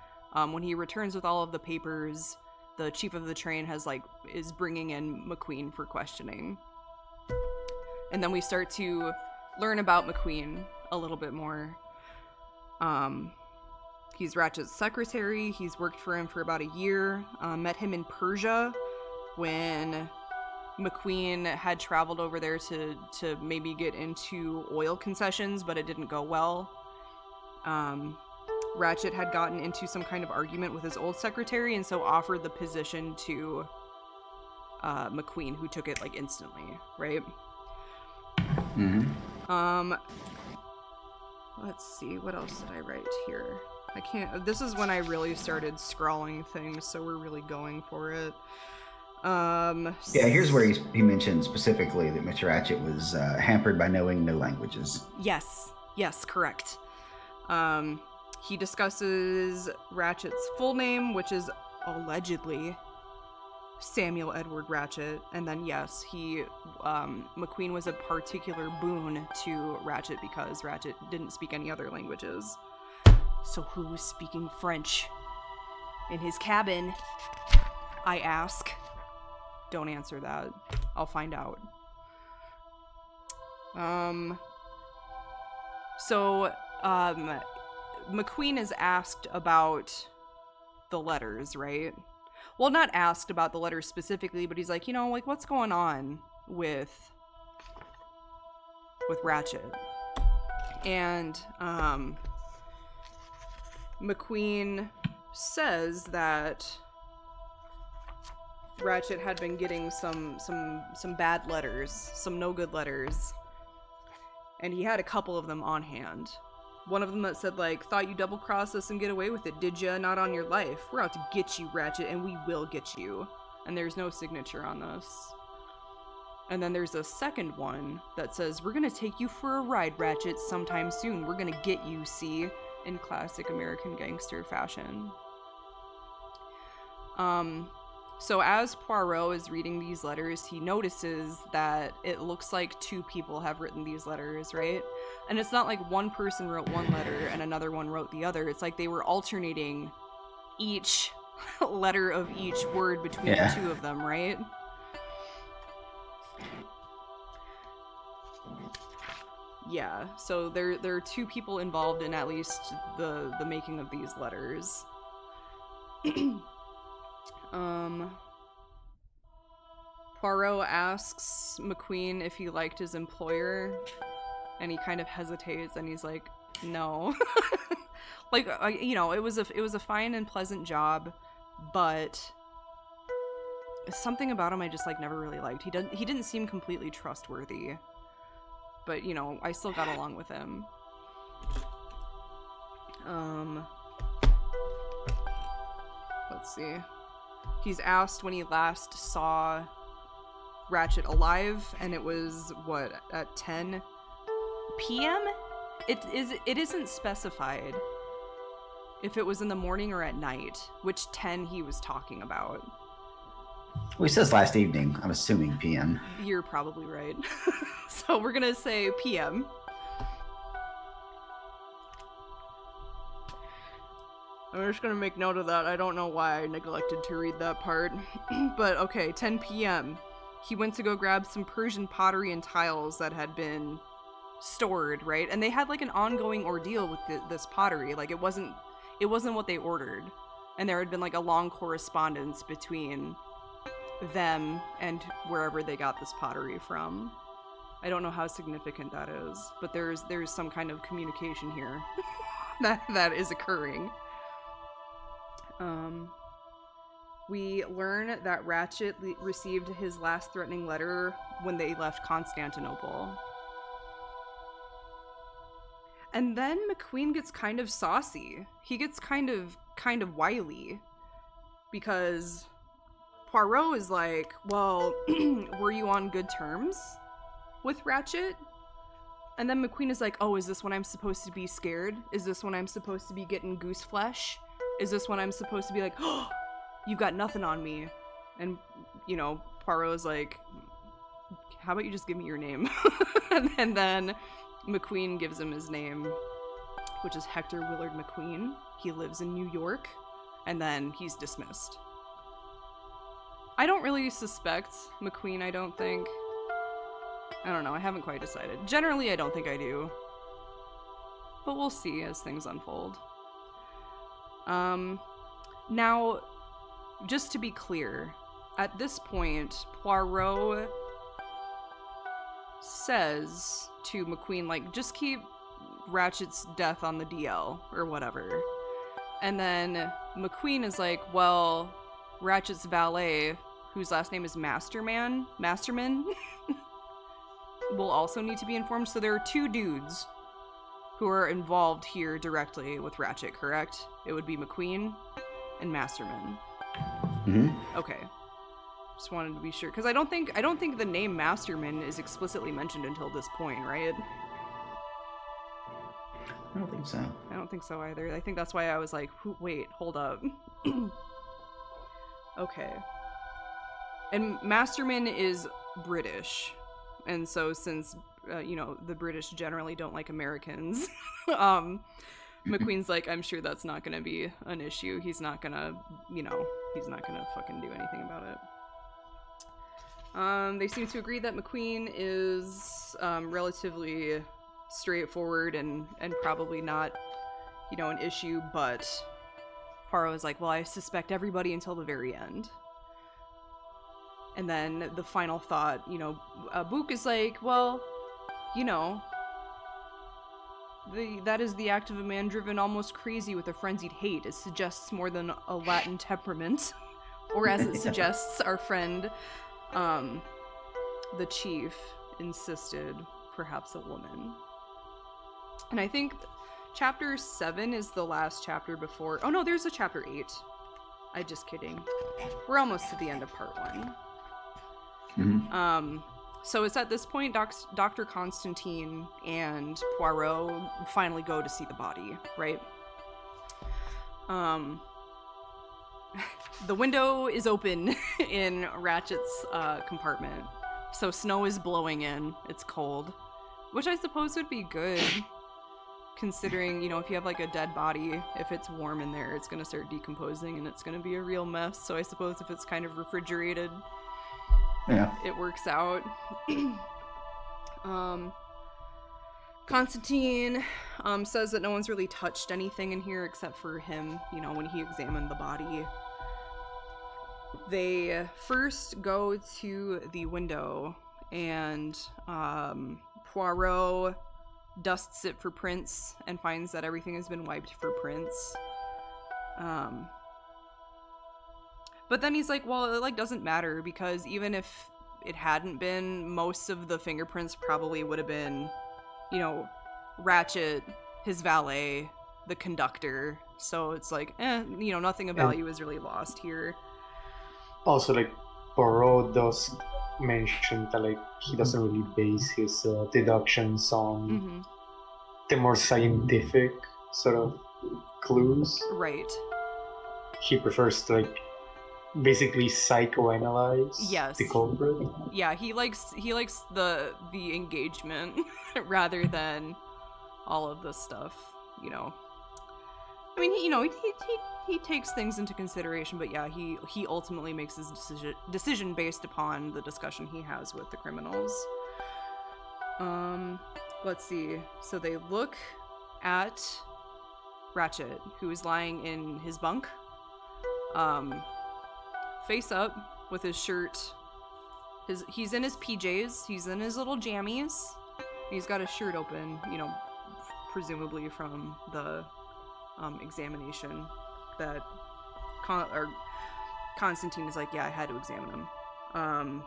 when he returns with all of the papers, the chief of the train is bringing in McQueen for questioning. And then we start to learn about McQueen a little bit more. He's Ratchet's secretary. He's worked for him for about a year. Met him in Persia when McQueen had traveled over there to maybe get into oil concessions, but it didn't go well. Ratchet had gotten into some kind of argument with his old secretary, and so offered the position to McQueen, who took it like instantly, right? Mm-hmm. Let's see, what else did I write here? I can't, this is when I really started scrawling things, so we're really going for it. Yeah, here's where he mentioned specifically that Mr. Ratchet was hampered by knowing no languages. Yes, correct. He discusses Ratchet's full name, which is allegedly Samuel Edward Ratchet, and then yes, McQueen was a particular boon to Ratchet because Ratchet didn't speak any other languages. So who was speaking French in his cabin? I ask. Don't answer that. I'll find out. McQueen is asked about the letters, right? Well, not asked about the letters specifically, but he's like, like, what's going on with Ratchet? And, McQueen says that Ratchet had been getting some bad letters, some no good letters, and he had a couple of them on hand. One of them that said, like, thought you double-crossed us and get away with it, did ya? Not on your life. We're out to get you, Ratchet, and we will get you. And there's no signature on this. And then there's a second one that says, we're gonna take you for a ride, Ratchet, sometime soon. We're gonna get you, see? In classic American gangster fashion. So as Poirot is reading these letters, he notices that it looks like two people have written these letters, right? And it's not like one person wrote one letter and another one wrote the other. It's like they were alternating each letter of each word between the two of them, right? Yeah, so there are two people involved in at least the making of these letters. Poirot asks McQueen if he liked his employer, and he kind of hesitates, and he's like, no. Like, you know, it was a fine and pleasant job, but something about him I just, like, never really liked. He didn't seem completely trustworthy. But, you know, I still got along with him. Let's see. He's asked when he last saw Ratchet alive, and it was, what, at 10 p.m.? It isn't specified if it was in the morning or at night, which 10 he was talking about. Well, he says last evening. I'm assuming PM. You're probably right. So we're gonna say PM. I'm just gonna make note of that. I don't know why I neglected to read that part. But okay, 10 p.m. He went to go grab some Persian pottery and tiles that had been stored, right? And they had like an ongoing ordeal with this pottery. Like it wasn't what they ordered. And there had been like a long correspondence between them and wherever they got this pottery from. I don't know how significant that is, but there's some kind of communication here that is occurring. We learn that Ratchet received his last threatening letter when they left Constantinople. And then McQueen gets kind of saucy. He gets kind of wily, because Poirot is like, well, were you on good terms with Ratchet? And then McQueen is like, oh, is this when I'm supposed to be scared? Is this when I'm supposed to be getting goose flesh? Is this when I'm supposed to be like, oh, you've got nothing on me? And, you know, Poirot is like, how about you just give me your name? And then McQueen gives him his name, which is Hector Willard McQueen. He lives in New York. And then he's dismissed. I don't really suspect McQueen, I don't think. I don't know, I haven't quite decided. Generally, I don't think I do. But we'll see as things unfold. Now, just to be clear, at this point, Poirot says to McQueen, like, just keep Ratchet's death on the DL, or whatever. And then McQueen is like, well, Ratchet's valet, whose last name is Masterman, will also need to be informed. So there are two dudes who are involved here directly with Ratchet, correct? It would be McQueen and Masterman. Mm-hmm. Okay. Just wanted to be sure, because I don't think the name Masterman is explicitly mentioned until this point, right? I don't think so. I don't think so either. I think that's why I was like, wait, hold up. Okay. And Masterman is British. And so since, you know, the British generally don't like Americans, McQueen's like, I'm sure that's not going to be an issue. He's not going to, you know, he's not going to fucking do anything about it. They seem to agree that McQueen is relatively straightforward and probably not, you know, an issue, but Poirot is like, well, I suspect everybody until the very end. And then the final thought, you know, Book is like, well, you know, that is the act of a man driven almost crazy with a frenzied hate. It suggests more than a Latin temperament, or as it suggests, our friend, the chief, insisted, perhaps a woman. And I think chapter 7 is the last chapter before... Oh no, there's a chapter 8. I'm just kidding. We're almost to the end of part 1. Mm-hmm. So it's at this point Dr. Constantine and Poirot finally go to see the body, right? And The window is open in Ratchet's compartment, so snow is blowing in. It's cold, which I suppose would be good, considering, you know, if you have like a dead body, if it's warm in there, it's gonna start decomposing and it's gonna be a real mess. So I suppose if it's kind of refrigerated, Yeah. it works out. Constantine says that no one's really touched anything in here except for him, you know, when he examined the body. They first go to the window, and Poirot dusts it for prints and finds that everything has been wiped for prints. But then he's like, well, it like doesn't matter, because even if it hadn't been, most of the fingerprints probably would have been, you know, Ratchet, his valet, the conductor. So it's like, you know, nothing of value is really lost here. Also, like, Poirot does mention that, like, he doesn't really base his deductions on the more scientific sort of clues. Right. He prefers to, like, basically psychoanalyze the culprit. Yeah, he likes the engagement rather than all of this stuff, you know. I mean, he takes things into consideration, but yeah, he ultimately makes his decision based upon the discussion he has with the criminals. Let's see. So they look at Ratchet, who is lying in his bunk, face up with his shirt. He's in his PJs. He's in his little jammies. He's got his shirt open, you know, presumably from the examination that Constantine is like, yeah, I had to examine him.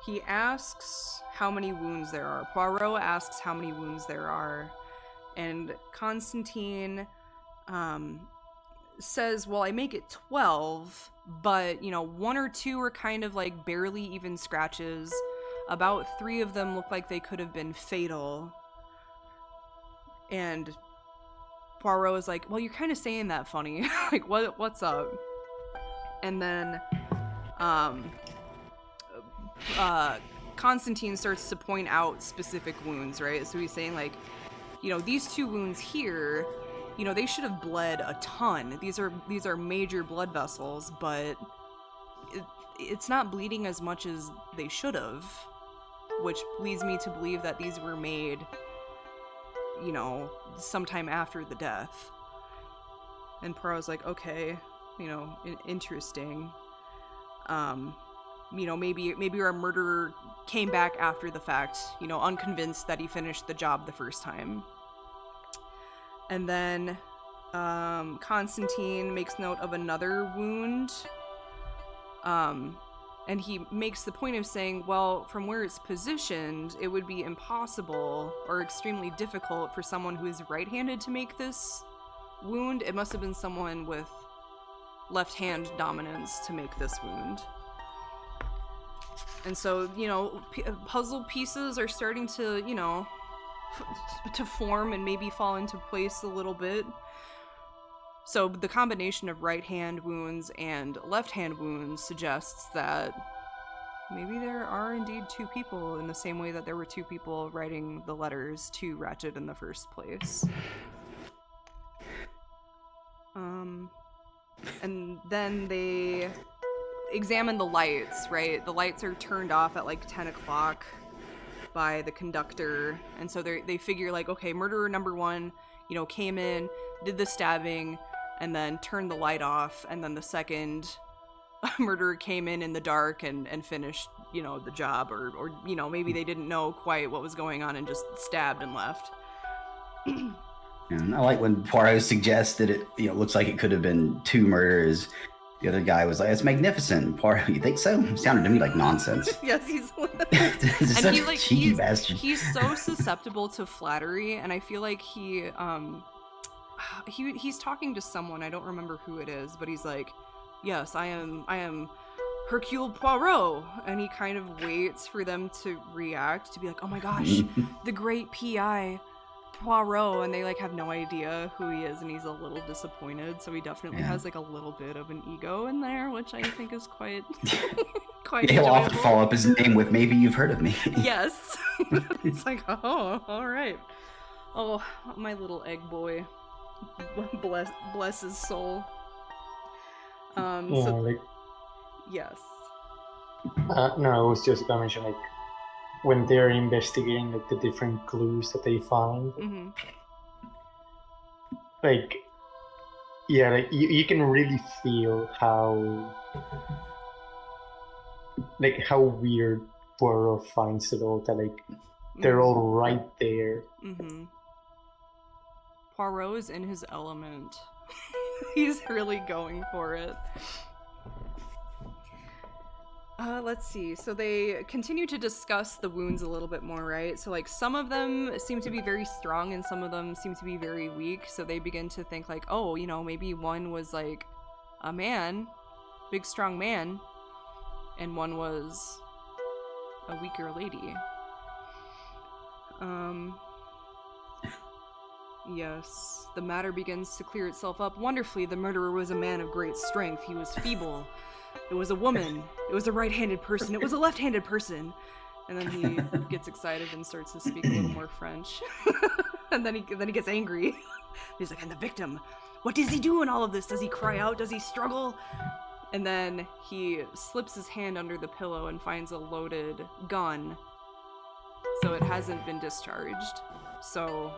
He asks how many wounds there are. Poirot asks how many wounds there are, and Constantine says, well, I make it 12, but, you know, 1 or 2 are kind of like barely even scratches. About 3 of them look like they could have been fatal. And Poirot is like, well, you're kind of saying that funny. Like, what's up? And then Constantine starts to point out specific wounds, right? So he's saying, like, you know, these 2 wounds here, you know, they should have bled a ton. These are major blood vessels, but it's not bleeding as much as they should have, which leads me to believe that these were made, you know, sometime after the death. And Poirot's like, okay, you know, interesting. You know, maybe our murderer came back after the fact, you know, unconvinced that he finished the job the first time. And then Constantine makes note of another wound. And he makes the point of saying, well, from where it's positioned, it would be impossible or extremely difficult for someone who is right-handed to make this wound. It must have been someone with left-hand dominance to make this wound. And so, you know, puzzle pieces are starting to, you know, to form and maybe fall into place a little bit. So the combination of right-hand wounds and left-hand wounds suggests that maybe there are indeed 2 people, in the same way that there were 2 people writing the letters to Ratchet in the first place. And then they examine the lights, right? The lights are turned off at like 10 o'clock by the conductor, and so they figure, like, okay, murderer number 1, you know, came in, did the stabbing, and then turned the light off, and then the second murderer came in the dark and finished, you know, the job, or you know, maybe they didn't know quite what was going on and just stabbed and left. And I like when Poirot suggests that it, you know, looks like it could have been 2 murders. The other guy was like, "It's magnificent." Poirot, you think so? It sounded to me like nonsense. Yes, he's and such a cheeky bastard. He's so susceptible to flattery, and I feel like he's talking to someone, I don't remember who it is, but he's like, "Yes, I am Hercule Poirot," and he kind of waits for them to react, to be like, "Oh my gosh, the great PI, Poirot, and they like have no idea who he is, and he's a little disappointed. So he definitely has like a little bit of an ego in there, which I think is quite quite. He'll often enjoyable. follow up his name with "Maybe you've heard of me." Yes, it's like, oh, all right. Oh, my little egg boy, bless his soul. Yeah, So like yes. no, I was just gonna mention like when they're investigating like the different clues that they find, Mm-hmm. like yeah, like you can really feel how weird Poirot finds it all. That like they're all right there. Mm-hmm. Poirot is in his element. He's really going for it. Let's see. So they continue to discuss the wounds a little bit more, right? So like some of them seem to be very strong and some of them seem to be very weak. So they begin to think like, oh, you know, maybe one was like a man, big strong man, and one was a weaker lady. Yes, the matter begins to clear itself up wonderfully. The murderer was a man of great strength. He was feeble. It was a woman. It was a right-handed person. It was a left-handed person. And then he gets excited and starts to speak a little more French. And then he gets angry. He's like, and the victim, what does he do in all of this? Does he cry out? Does he struggle? And then he slips his hand under the pillow and finds a loaded gun. So it hasn't been discharged. So,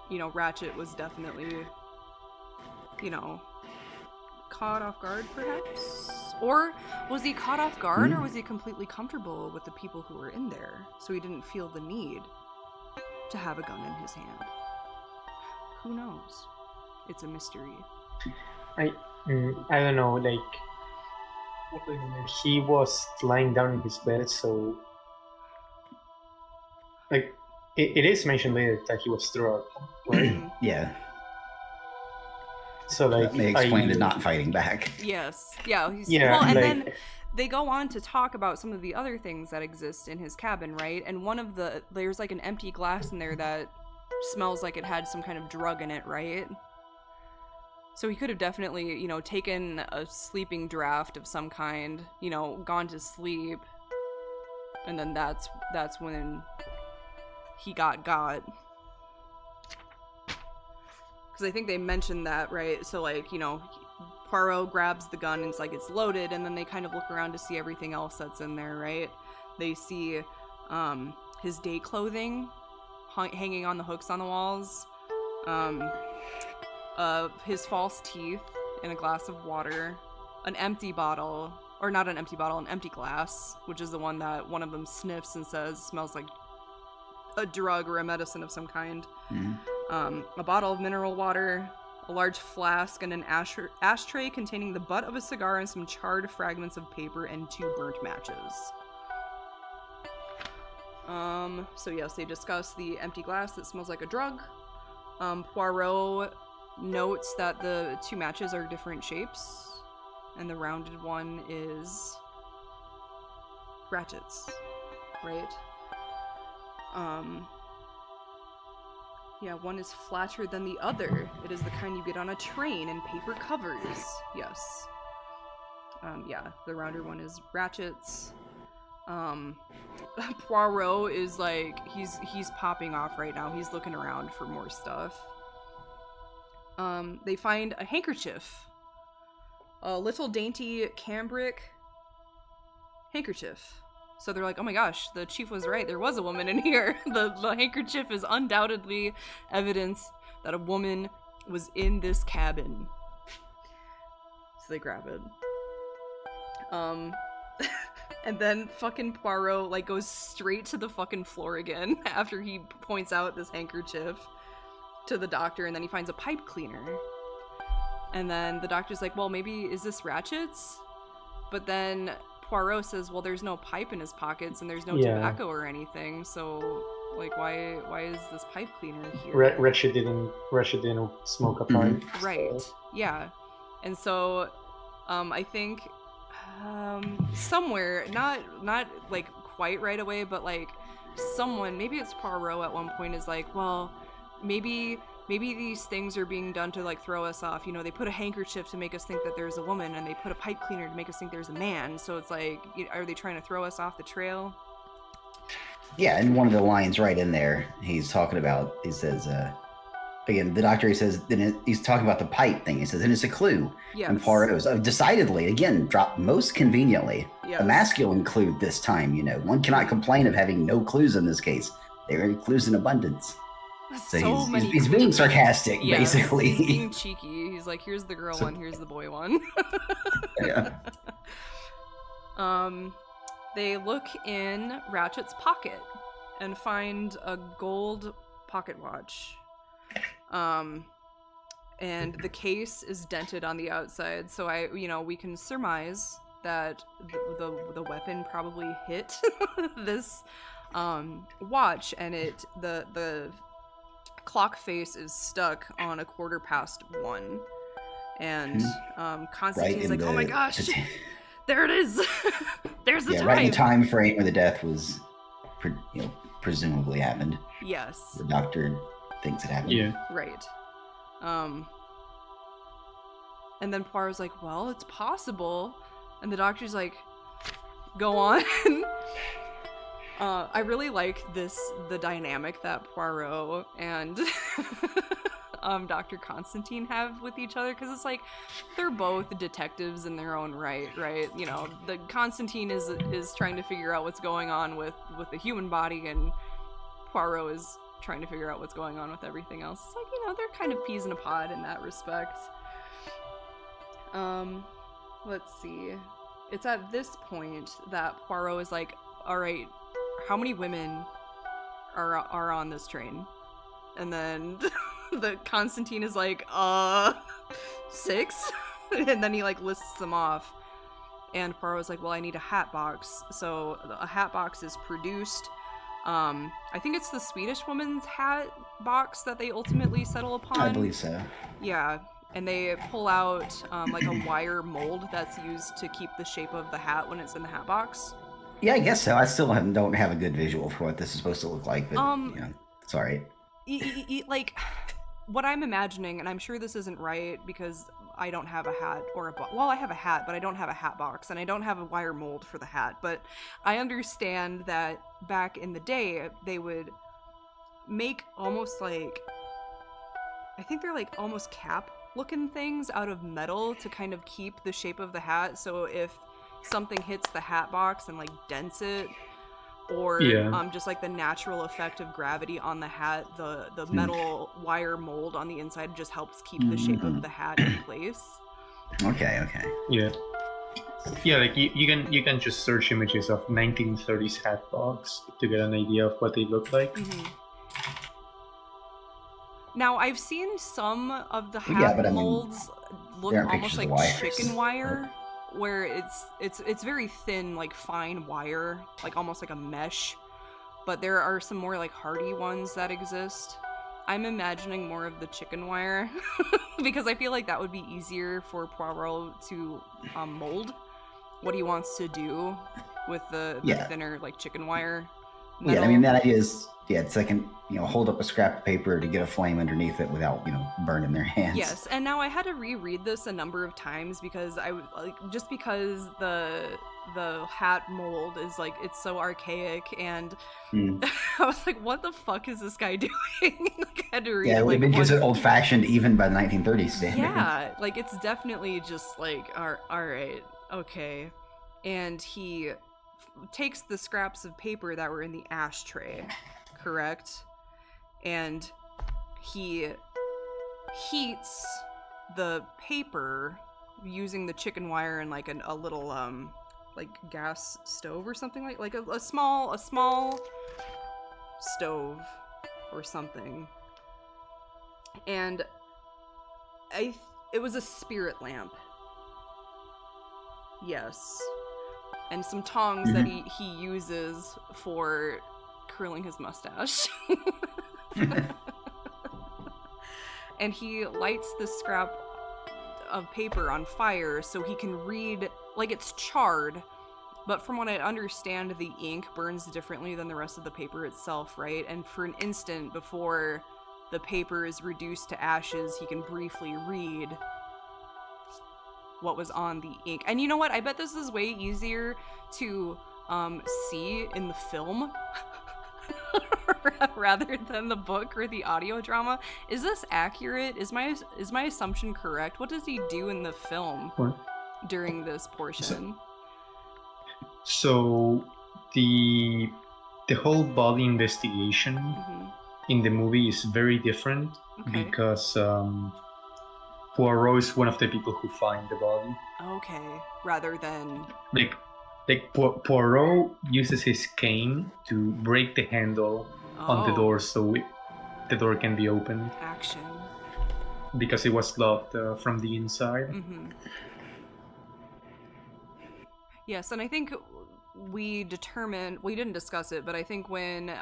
you know, Ratchet was definitely, you know, caught off guard, perhaps? Or was he caught off guard, or was he completely comfortable with the people who were in there, so he didn't feel the need to have a gun in his hand? Who knows? It's a mystery. I don't know, like he was lying down in his bed, so like it is mentioned later that he was drugged, right? Yeah, So like that may explain the not fighting back. Yes. Yeah. Yeah, Well, and like- then they go on to talk about some of the other things that exist in his cabin, right? And there's like an empty glass in there that smells like it had some kind of drug in it, right? So he could have definitely, you know, taken a sleeping draft of some kind, you know, gone to sleep, and then that's when he got. Because I think they mentioned that, right? So, like, you know, Poirot grabs the gun and it's like it's loaded, and then they kind of look around to see everything else that's in there, right? They see his day clothing hanging on the hooks on the walls, his false teeth in a glass of water, an empty bottle, or not an empty bottle, an empty glass, which is the one that one of them sniffs and says smells like a drug or a medicine of some kind. A bottle of mineral water, a large flask, and an ashtray containing the butt of a cigar and some charred fragments of paper and 2 burnt matches. So yes, they discuss the empty glass that smells like a drug. Poirot notes that the 2 matches are different shapes, and the rounded one is Ratchet's, right? Yeah, one is flatter than the other. It is the kind you get on a train in paper covers. Yes. Yeah, the rounder one is Ratchet's. Poirot is like, he's popping off right now. He's looking around for more stuff. They find a handkerchief. A little dainty cambric handkerchief. So they're like, oh my gosh, the chief was right. There was a woman in here. The handkerchief is undoubtedly evidence that a woman was in this cabin. So they grab it. And then fucking Poirot, like, goes straight to the fucking floor again after he points out this handkerchief to the doctor, and then he finds a pipe cleaner. And then the doctor's like, well, maybe, is this Ratchet's? But then Poirot says, well, there's no pipe in his pockets and there's no tobacco or anything, so like why is this pipe cleaner here? Ratchet didn't smoke a pipe. Right. So. Yeah. And so I think somewhere, not like quite right away, but like someone, maybe it's Poirot at one point, is like, well, maybe these things are being done to like throw us off. You know, they put a handkerchief to make us think that there's a woman, and they put a pipe cleaner to make us think there's a man. So it's like, are they trying to throw us off the trail? Yeah, and one of the lines right in there, he's talking about, he says, again, the doctor, he says, then he's talking about the pipe thing. He says, and it's a clue. Yes. And Poirot goes, decidedly, again, dropped most conveniently. Yes. A masculine clue this time, you know. One cannot complain of having no clues in this case. There are clues in abundance. So he's being sarcastic, yes, basically. He's being cheeky. He's like, here's the girl one, here's the boy one. Yeah. They look in Ratchet's pocket and find a gold pocket watch. And the case is dented on the outside, so we can surmise that the weapon probably hit this watch, and the clock face is stuck on 1:15, and Constantine's like, oh my gosh, there it is. There's the time. Right in the time frame where the death was, presumably happened. Yes. The doctor thinks it happened. Yeah. Right. And then Poirot's like, well, it's possible. And the doctor's like, go on. I really like the dynamic that Poirot and Dr. Constantine have with each other, because it's like they're both detectives in their own right? You know, the Constantine is trying to figure out what's going on with the human body, and Poirot is trying to figure out what's going on with everything else. It's like, you know, they're kind of peas in a pod in that respect. Let's see. It's at this point that Poirot is like, all right, how many women are on this train? And then the Constantine is like, 6? And then he like lists them off. And Poirot's like, well, I need a hat box. So a hat box is produced. I think it's the Swedish woman's hat box that they ultimately settle upon. I believe so. Yeah. And they pull out like a wire mold that's used to keep the shape of the hat when it's in the hat box. Yeah, I guess so. I still don't have a good visual for what this is supposed to look like, but it's all right. Like, what I'm imagining, and I'm sure this isn't right because I don't have a hat well, I have a hat, but I don't have a hat box, and I don't have a wire mold for the hat, but I understand that back in the day, they would make almost like, I think they're like almost cap looking things out of metal to kind of keep the shape of the hat, so if something hits the hat box and like dents it, or just like the natural effect of gravity on the hat, the metal wire mold on the inside just helps keep the shape of the hat in place. Okay. Yeah, like you can just search images of 1930s hat box to get an idea of what they look like. Mm-hmm. Now, I've seen some of the hat molds look almost like chicken wire, where it's very thin, like fine wire, like almost like a mesh. But there are some more like hardy ones that exist. I'm imagining more of the chicken wire because I feel like that would be easier for Poirot to mold what he wants to do with the thinner like chicken wire metal. Yeah, I mean, that idea is, it's like hold up a scrap of paper to get a flame underneath it without, burning their hands. Yes, and now I had to reread this a number of times because because the hat mold is like, it's so archaic, and I was like, what the fuck is this guy doing? Like, I had to read it. Yeah, it would have been considered old-fashioned even by the 1930s standard. Yeah, like it's definitely just like, all right, okay. And he takes the scraps of paper that were in the ashtray, correct? And he heats the paper using the chicken wire and like a little like gas stove or something, like a small stove or something. And it was a spirit lamp. Yes. And some tongs that he uses for curling his mustache. And he lights this scrap of paper on fire so he can read, like it's charred, but from what I understand, the ink burns differently than the rest of the paper itself, right? And for an instant before the paper is reduced to ashes, he can briefly read what was on the ink. And you know what? I bet this is way easier to see in the film rather than the book or the audio drama. Is this accurate? Is my assumption correct? What does he do in the film during this portion? So the whole body investigation in the movie is very different because Poirot is one of the people who find the body. Okay, rather than like Poirot uses his cane to break the handle on the door so the door can be opened. Action. Because it was locked from the inside. Yes, and I think we didn't discuss it, but I think when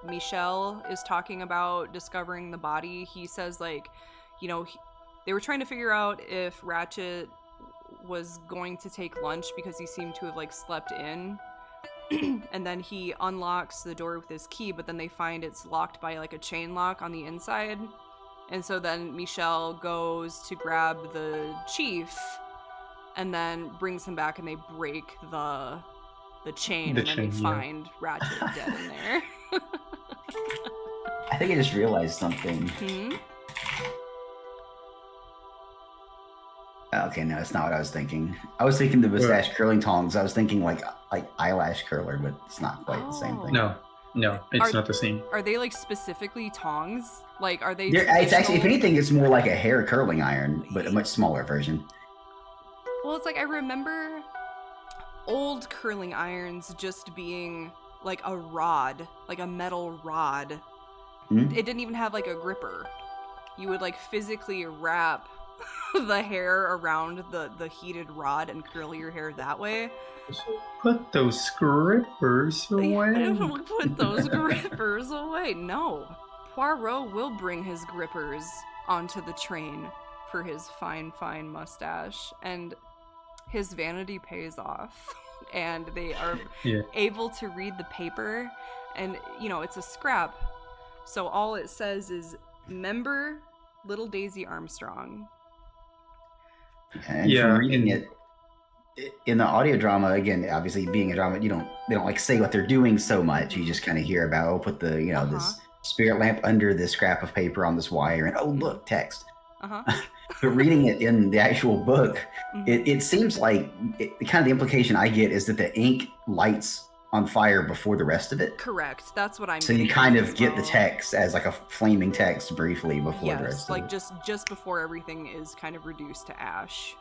Michel is talking about discovering the body, he says, like, you know, they were trying to figure out if Ratchet was going to take lunch because he seemed to have, like, slept in. And then he unlocks the door with his key, but then they find it's locked by, like, a chain lock on the inside. And so then Michel goes to grab the chief and then brings him back, and they break the chain, and then they find Ratchet dead in there. I think I just realized something. Okay, no, it's not what I was thinking. I was thinking the mustache curling tongs. I was thinking like eyelash curler, but it's not quite the same thing. No, it's not the same. Are they like specifically tongs? Like, are they? It's actually, if anything, it's more like a hair curling iron, but a much smaller version. Well, it's like I remember old curling irons just being like a rod, like a metal rod. It didn't even have like a gripper. You would like physically wrap the hair around the heated rod and curl your hair that way. Put those grippers away. Put those grippers away. No. Poirot will bring his grippers onto the train for his fine mustache, and his vanity pays off. And they are able to read the paper, and, you know, it's a scrap. So all it says is, member Little Daisy Armstrong. And from reading it in the audio drama, again, obviously being a drama, they don't like say what they're doing so much. You just kind of hear about, put the, this spirit lamp under this scrap of paper on this wire, and look, text. But reading it in the actual book, it seems like kind of the implication I get is that the ink lights on fire before the rest of it. Correct. That's what I'm. So you kind of get the text as like a flaming text briefly before the rest. Like just before everything is kind of reduced to ash.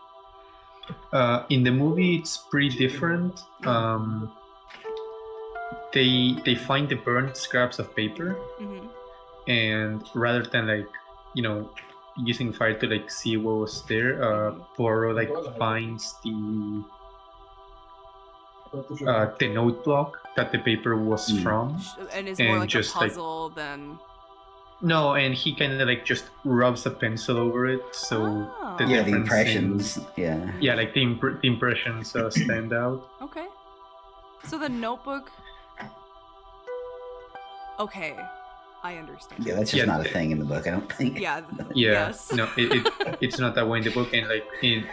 In the movie, it's pretty different. They find the burnt scraps of paper, and rather than using fire to see what was there, Poirot finds the note block that the paper was from, and it's more like a puzzle than. No, and he kind of just rubs a pencil over it, so the impressions, the impressions stand out. Okay, so the notebook. Okay, I understand. Yeah, that's just not a thing in the book, I don't think. Yes. No, it's not that way in the book, and in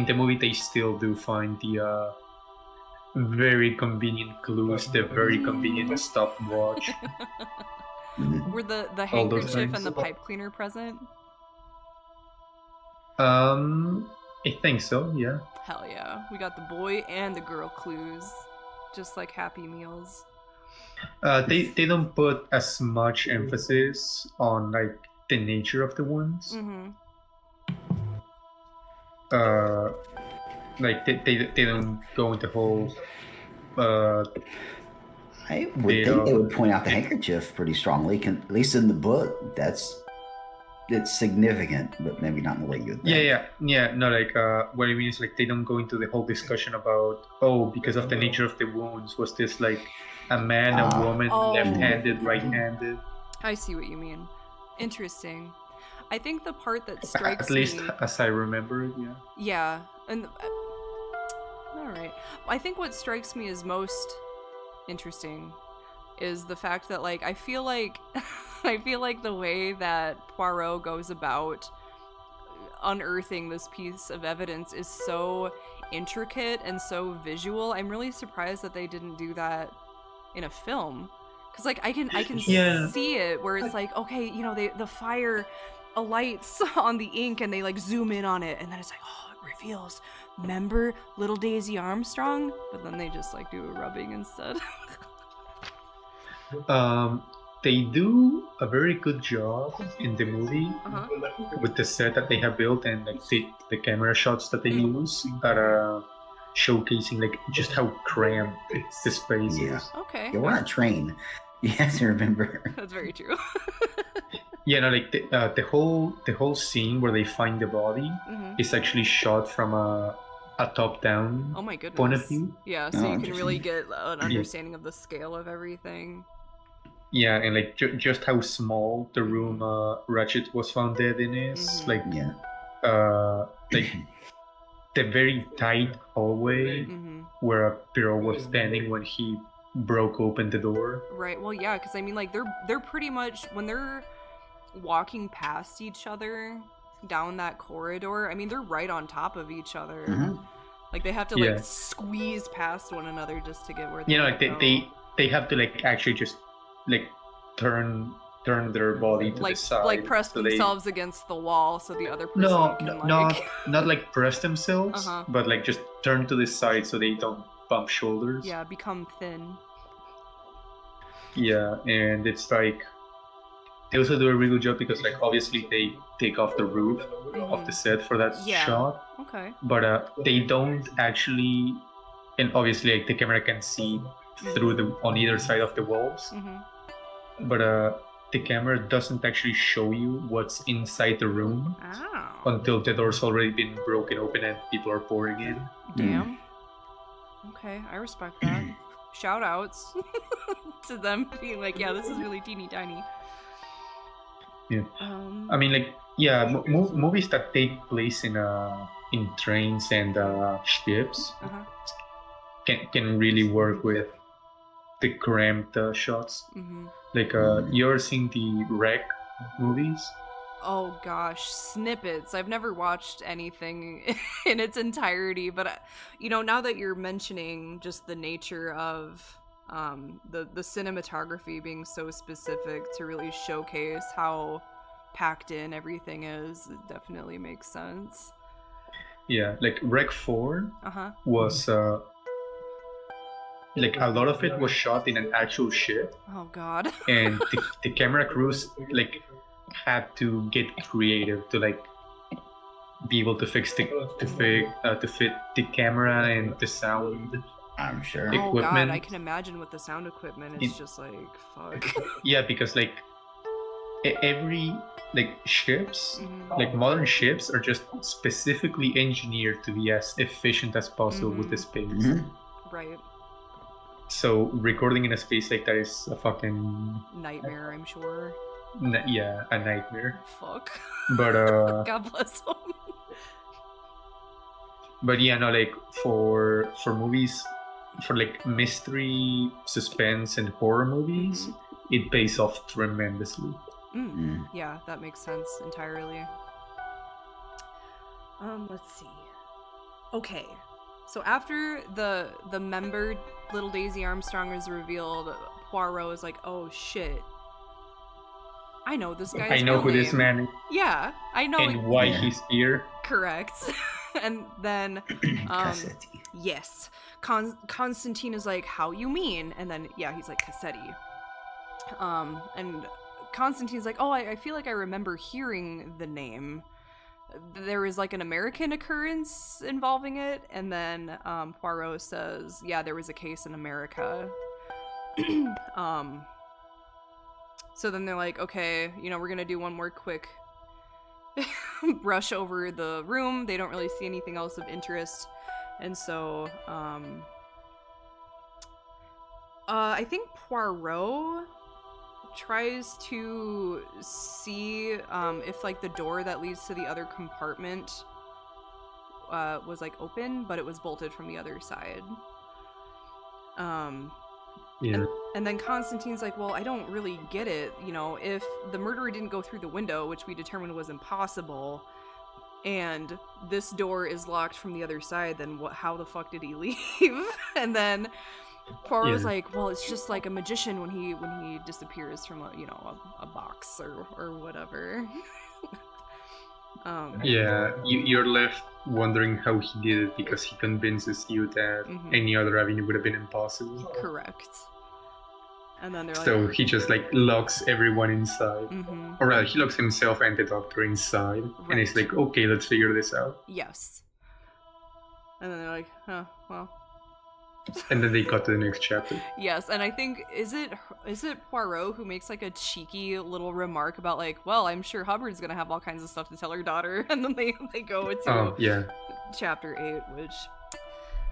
the movie they still do find the very convenient clues, the very convenient stopwatch. Were the handkerchief and the pipe cleaner present? I think so, yeah. Hell yeah. We got the boy and the girl clues, just like Happy Meals. They don't put as much emphasis on the nature of the wounds. They don't go into whole I would think they would point out the handkerchief pretty strongly. At least in the book, it's significant, but maybe not in the way you would think. Yeah. No, what I mean is they don't go into the whole discussion about because of the nature of the wounds, was this a man, a woman, left-handed, right-handed? I see what you mean. Interesting. I think the part that strikes me... At least me, as I remember it, yeah. Yeah, and All right. I think what strikes me as most interesting is the fact that, like, I feel like the way that Poirot goes about unearthing this piece of evidence is so intricate and so visual. I'm really surprised that they didn't do that in a film, because like I can Yeah. see it where it's like, okay, you know, the fire alights on the ink and they like zoom in on it and then it's like, oh, it reveals, remember little Daisy Armstrong? But then they just like do a rubbing instead. They do a very good job in the movie Uh-huh. with the set that they have built and like the camera shots that they use that are showcasing like just how cramped the space Yeah. is. Okay. Yeah, we're not trained. You have to remember. That's very true. Yeah, no, like the whole scene where they find the body Mhm. is actually shot from a top-down Oh my goodness. point of view. Yeah, so Oh, you can really interesting. get an understanding of the scale of everything. Yeah, and like just how small the room Ratchet was found dead in is. Mhm. Like Yeah. the very tight hallway Mm-hmm. where Pierrot was standing when he broke open the door. Right. Well, yeah, because I mean, like they're pretty much when they're walking past each other down that corridor. I mean, they're right on top of each other. Mhm. Like they have to Yeah. like squeeze past one another just to get where they You know, wanna like go. they have to like actually just like turn their body to the side. like press so they- themselves against the wall so the other person No, can not like press themselves, Uh-huh. but like just turn to the side so they don't bump shoulders. yeah, become thin. Yeah, and it's like they also do a really good job because like obviously they take off the roof of the set for that Yeah. shot, Okay. but they don't actually, and obviously like the camera can see through on either side of the walls, Mm-hmm. but the camera doesn't actually show you what's inside the room Ow. until the door's already been broken open and people are pouring in. Damn. Okay, I respect that. Shout outs to them being like, yeah, this is really teeny tiny. Yeah. I mean, like, yeah, movies that take place in trains and ships Uh-huh. can really work with the cramped shots. Mm-hmm. Like, you ever seen the Wreck movies? Oh gosh, snippets. I've never watched anything in its entirety, but you know, now that you're mentioning just the nature of the cinematography being so specific to really showcase how packed in everything is, it definitely makes sense. Yeah, like Wreck 4 Uh-huh. was like a lot of it was shot in an actual ship, Oh god. and the camera crews like had to get creative to like be able to fit the camera and the sound. I'm sure. The Oh god, equipment. I can imagine with the sound equipment, it's just like, fuck. Yeah, because like every like ships, Mhm. like modern ships, are just specifically engineered to be as efficient as possible with the space. Mhm. Right. So recording in a space like that is a fucking Nightmare, I'm sure. a nightmare. Fuck. But God bless them. but yeah, no, like for movies, for like mystery, suspense, and horror movies, it pays off tremendously. Mm. Yeah, that makes sense entirely. Let's see. Okay. So after the member Little Daisy Armstrong is revealed, Poirot is like, "Oh shit. I know this guy's I know real who this name." man is Yeah, I know. and why Yeah. he's here. Correct. And then Cassetti. yes. Constantine is like, "How you mean?" And then yeah, he's like, "Cassetti." And Constantine's like, "Oh, I feel like I remember hearing the name. There was like an American occurrence involving it." And then Poirot says, "Yeah, there was a case in America." So then they're like, "Okay, you know, we're gonna do one more quick brush over the room." They don't really see anything else of interest, and so I think Poirot tries to see if like the door that leads to the other compartment was like open, but it was bolted from the other side. Yeah. And then Constantine's like, well, I don't really get it. You know, if the murderer didn't go through the window, which we determined was impossible, and this door is locked from the other side, then how the fuck did he leave? And then Poirot's like, well, it's just like a magician when he disappears from a box or whatever. You're left wondering how he did it because he convinces you that any other avenue would have been impossible. Correct. And then they're so he just like locks everyone inside, or rather, he locks himself and the doctor inside, and he's like, "Okay, let's figure this out." Yes. And then they're like, "Huh, well." And then they cut to the next chapter. Yes, and I think is it Poirot who makes like a cheeky little remark about like, well, I'm sure Hubbard's gonna have all kinds of stuff to tell her daughter, and then they go into chapter 8, which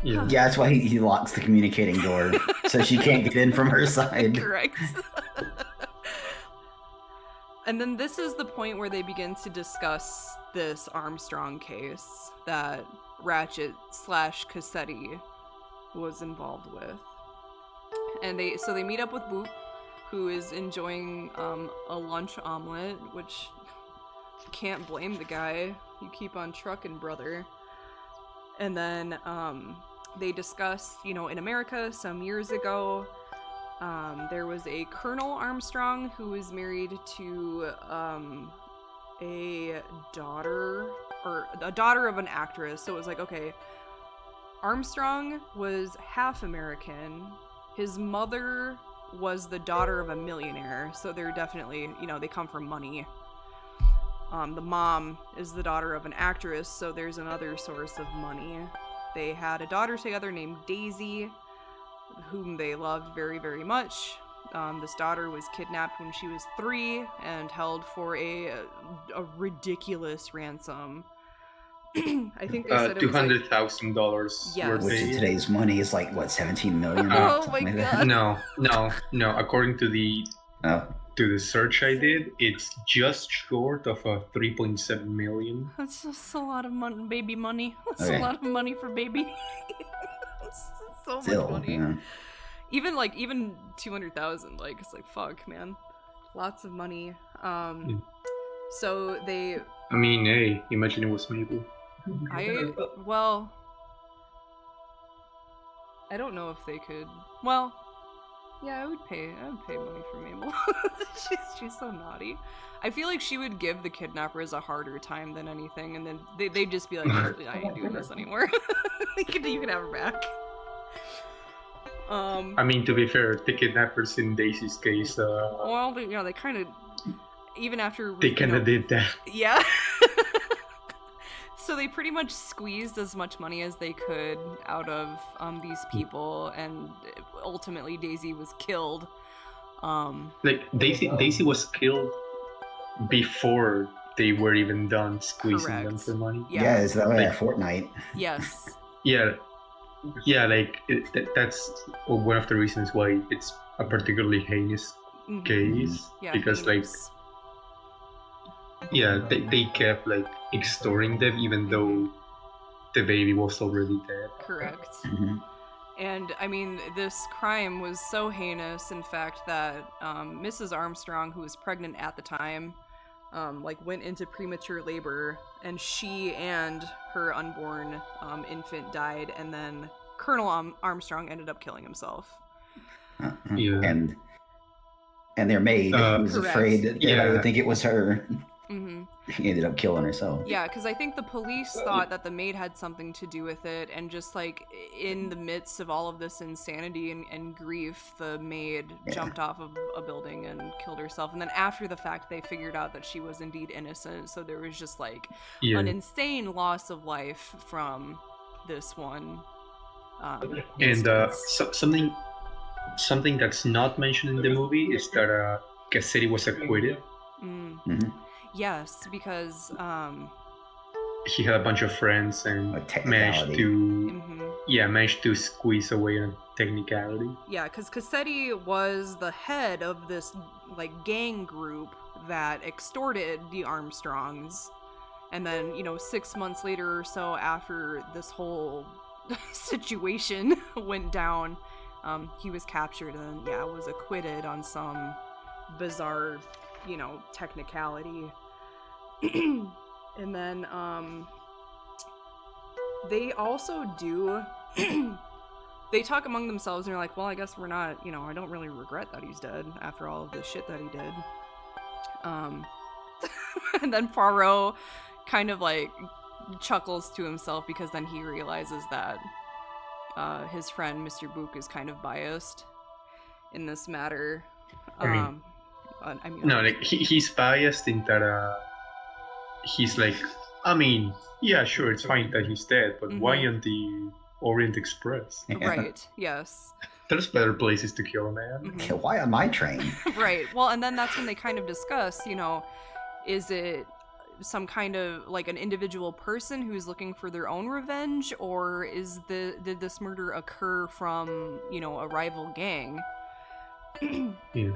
yeah, that's why he locks the communicating door so she can't get in from her side. Correct. And then this is the point where they begin to discuss this Armstrong case that Ratchet/Cassetti was involved with. And they meet up with Boop, who is enjoying a lunch omelet, which can't blame the guy. You keep on trucking, brother. And then they discuss, in America some years ago, there was a Colonel Armstrong who was married to a daughter of an actress. So it was like, okay, Armstrong was half American. His mother was the daughter of a millionaire, so they're definitely, they come from money. The mom is the daughter of an actress, so there's another source of money. They had a daughter together named Daisy, whom they loved very, very much. This daughter was kidnapped when she was 3 and held for a ridiculous ransom. I think they said $200,000. Yes. Which in today's money is like what, 17 million? Oh my god! No. According to the search I did, it's just short of 3.7 million. That's just a lot of money, baby money. That's Okay. a lot of money for baby. It's so Still, much money. yeah. Even 200,000, like it's like fuck, man, lots of money. So they. I mean, hey, imagine it was Mabel. I don't know if they could. Well, yeah, I would pay money for Mabel. she's so naughty. I feel like she would give the kidnappers a harder time than anything, and then they'd just be like, I ain't doing this anymore. you can have her back. I mean, to be fair, the kidnappers in Daisy's case, well, they kind of, even after they kind of did that. Yeah. So they pretty much squeezed as much money as they could out of these people, and ultimately Daisy was killed. Daisy was killed before they were even done squeezing them for money. Yeah, is that way a fortnight? Yes. Yeah, that's one of the reasons why it's a particularly heinous case, because heinous. they kept like extorting them even though the baby was already dead. Correct. And I mean, this crime was so heinous, in fact, that Mrs. Armstrong, who was pregnant at the time, went into premature labor, and she and her unborn infant died, and then Colonel Armstrong ended up killing himself. And their maid, who was afraid that everybody would think it was her. He ended up killing herself. Yeah, because I think the police thought that the maid had something to do with it, and just like in the midst of all of this insanity and grief, the maid jumped off of a building and killed herself. And then after the fact, they figured out that she was indeed innocent. So there was just like an insane loss of life from this one. Something that's not mentioned in the movie is that Cassetti was acquitted. Yes, because he had a bunch of friends and managed to squeeze away a technicality. Yeah, because Cassetti was the head of this like gang group that extorted the Armstrongs, And then, 6 months later or so, after this whole situation went down, he was captured and, was acquitted on some bizarre, technicality. And then, they also do... They talk among themselves and they're like, well, I guess we're not, I don't really regret that he's dead after all of the shit that he did. And then Poirot kind of like chuckles to himself because then he realizes that his friend Mr. Book is kind of biased in this matter. No, like he's biased in that he's like, yeah, sure, it's fine that he's dead, but why on the Orient Express? Right, yes. There's better places to kill a man. Why on my train? Right. Well, and then that's when they kind of discuss, is it some kind of like an individual person who's looking for their own revenge, or did this murder occur from, a rival gang? Yeah.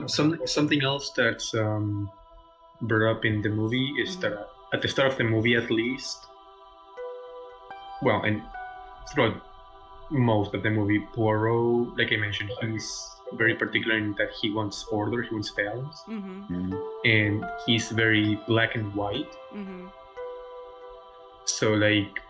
Something else that's brought up in the movie is that at the start of the movie, at least, well, and throughout most of the movie, Poirot, like I mentioned, he's very particular in that he wants order, he wants balance, and he's very black and white. So like,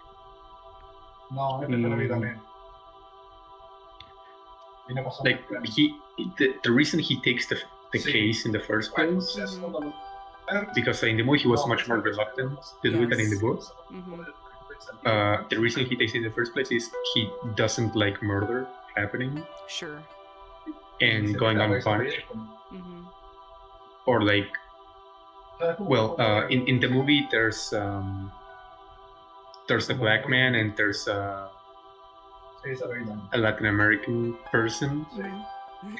the reason he takes the case in the first place, because in the movie he was much more reluctant to do it than in the book. The reason he takes it in the first place is he doesn't like murder happening. Sure. And going unpunished. Or like, well, in the movie there's a black man and there's a Latin American person.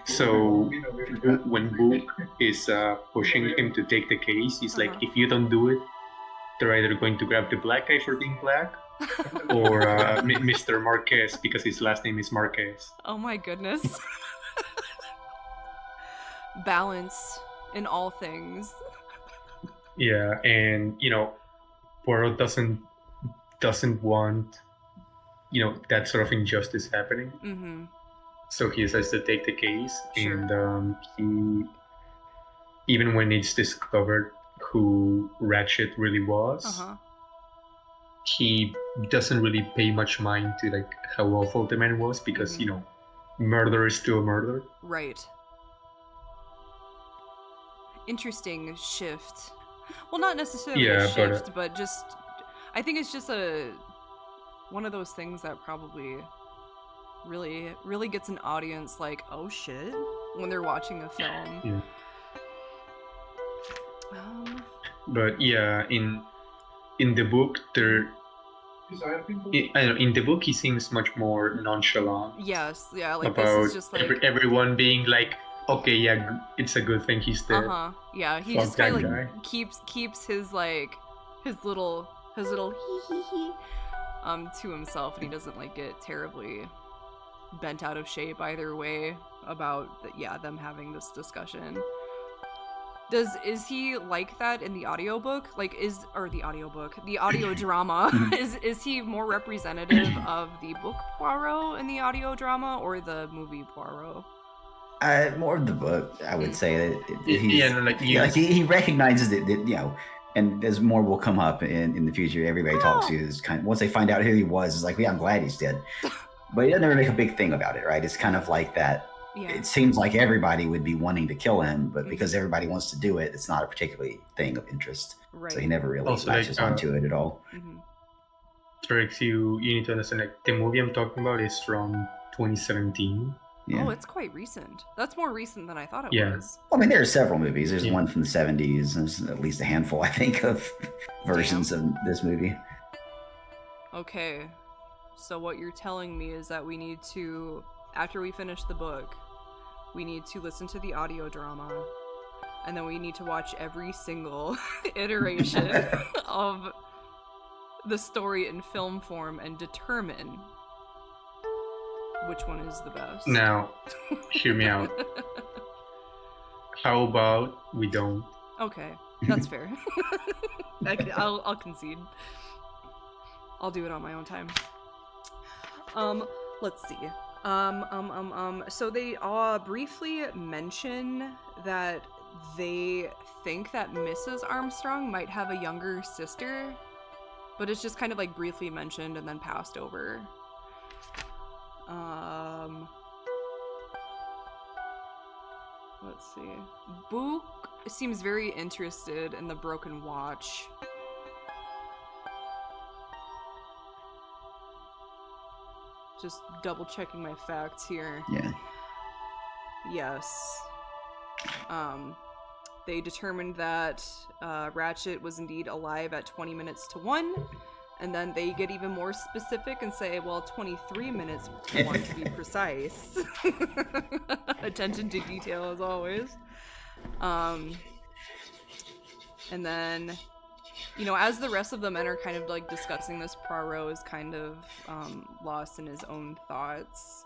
So when Book is pushing him to take the case, he's like, if you don't do it, they're either going to grab the black guy for being black, or Mr. Marquez because his last name is Marquez. Oh my goodness. Balance in all things. Yeah, and Poirot doesn't want that sort of injustice happening. So he decides to take the case, and he, even when it's discovered who Ratchet really was, he doesn't really pay much mind to like how awful the man was, because murder is still murder. Right. Interesting shift. Well, not necessarily a shift, but just I think it's just one of those things that probably really gets an audience like, oh shit, when they're watching a film. Yeah. But yeah, in the book in the book he seems much more nonchalant. Yes, yeah, like about this is just like everyone being like, okay, yeah, it's a good thing he's dead. Yeah, he just kind of like keeps his like his little hee to himself, and he doesn't like get terribly bent out of shape either way about them having this discussion. Is he like that in the audiobook? Like the audio drama? Is he more representative of the book Poirot in the audio drama or the movie Poirot? More of the book, I would say. He recognizes that and as more will come up in the future, everybody talks to is kind of, once they find out who he was, it's like, yeah, I'm glad he's dead. But he doesn't really make a big thing about it, right? It's kind of like that. Yeah. It seems like everybody would be wanting to kill him, but because everybody wants to do it, it's not a particularly thing of interest. Right. So he never really latches onto it at all. Strix, you need to understand, like, the movie I'm talking about is from 2017. Yeah. Oh, it's quite recent. That's more recent than I thought it was. Well, I mean, there are several movies. There's one from the 70s. There's at least a handful, I think, of versions of this movie. Okay. So what you're telling me is that we need to, after we finish the book, we need to listen to the audio drama, and then we need to watch every single iteration of the story in film form and determine which one is the best. Now, hear me out. How about we don't? Okay. That's fair. I'll concede. I'll do it on my own time. Let's see. So they briefly mention that they think that Mrs. Armstrong might have a younger sister, but it's just kind of like briefly mentioned and then passed over. Let's see. Book seems very interested in the broken watch. Just double checking my facts here. Yeah. Yes. They determined that Ratchet was indeed alive at 20 minutes to 1, and then they get even more specific and say, well, 23 minutes to 1 to be precise. Attention to detail as always. And then, you know, as the rest of the men are kind of like discussing this, Poirot is kind of lost in his own thoughts.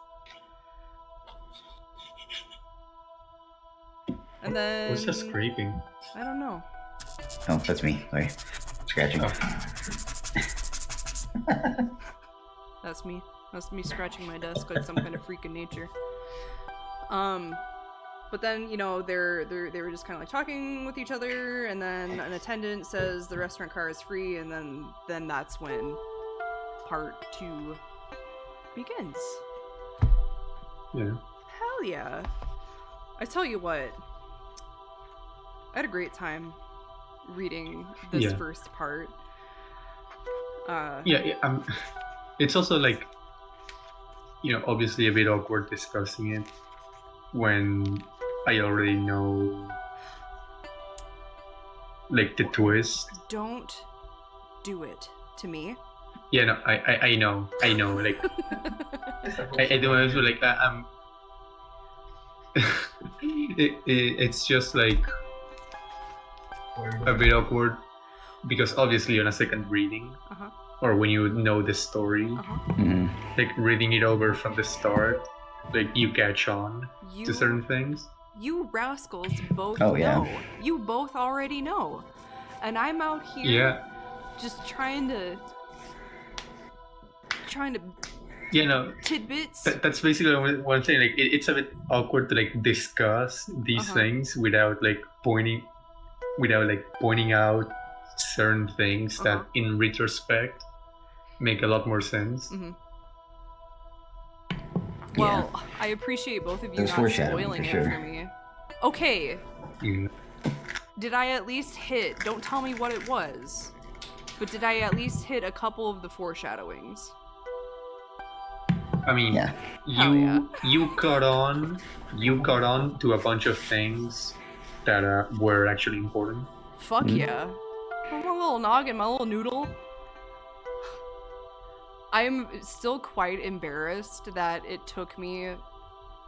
And then... What's that scraping? I don't know. Oh, that's me. Sorry. Scratching. Oh. That's me. That's me scratching my desk like some kind of freak in nature. But then, you know, they were just kind of like talking with each other, and then an attendant says the restaurant car is free, and then that's when part 2 begins. Yeah. Hell yeah. I tell you what, I had a great time reading this first part. It's also like, you know, obviously a bit awkward discussing it when I already know, like, the twist. Don't do it to me. Yeah, no, I know, like, I don't know, like, I'm... it's just, like, a bit awkward, because obviously on a second reading, or when you know the story, like, reading it over from the start, like, you catch on to certain things. You rascals both Oh, know. yeah. You both already know. And I'm out here just trying to you know, tidbits. That's basically one thing. Like, it's a bit awkward to like discuss these things without pointing out certain things that in retrospect make a lot more sense. Well, I appreciate both of you There's not foreshadowing, spoiling for it sure. for me. Okay, Yeah. did I at least hit, don't tell me what it was, but did I at least hit a couple of the foreshadowings? I mean, Yeah. you caught on to a bunch of things that were actually important. Fuck yeah. My little noggin, my little noodle. I'm still quite embarrassed that it took me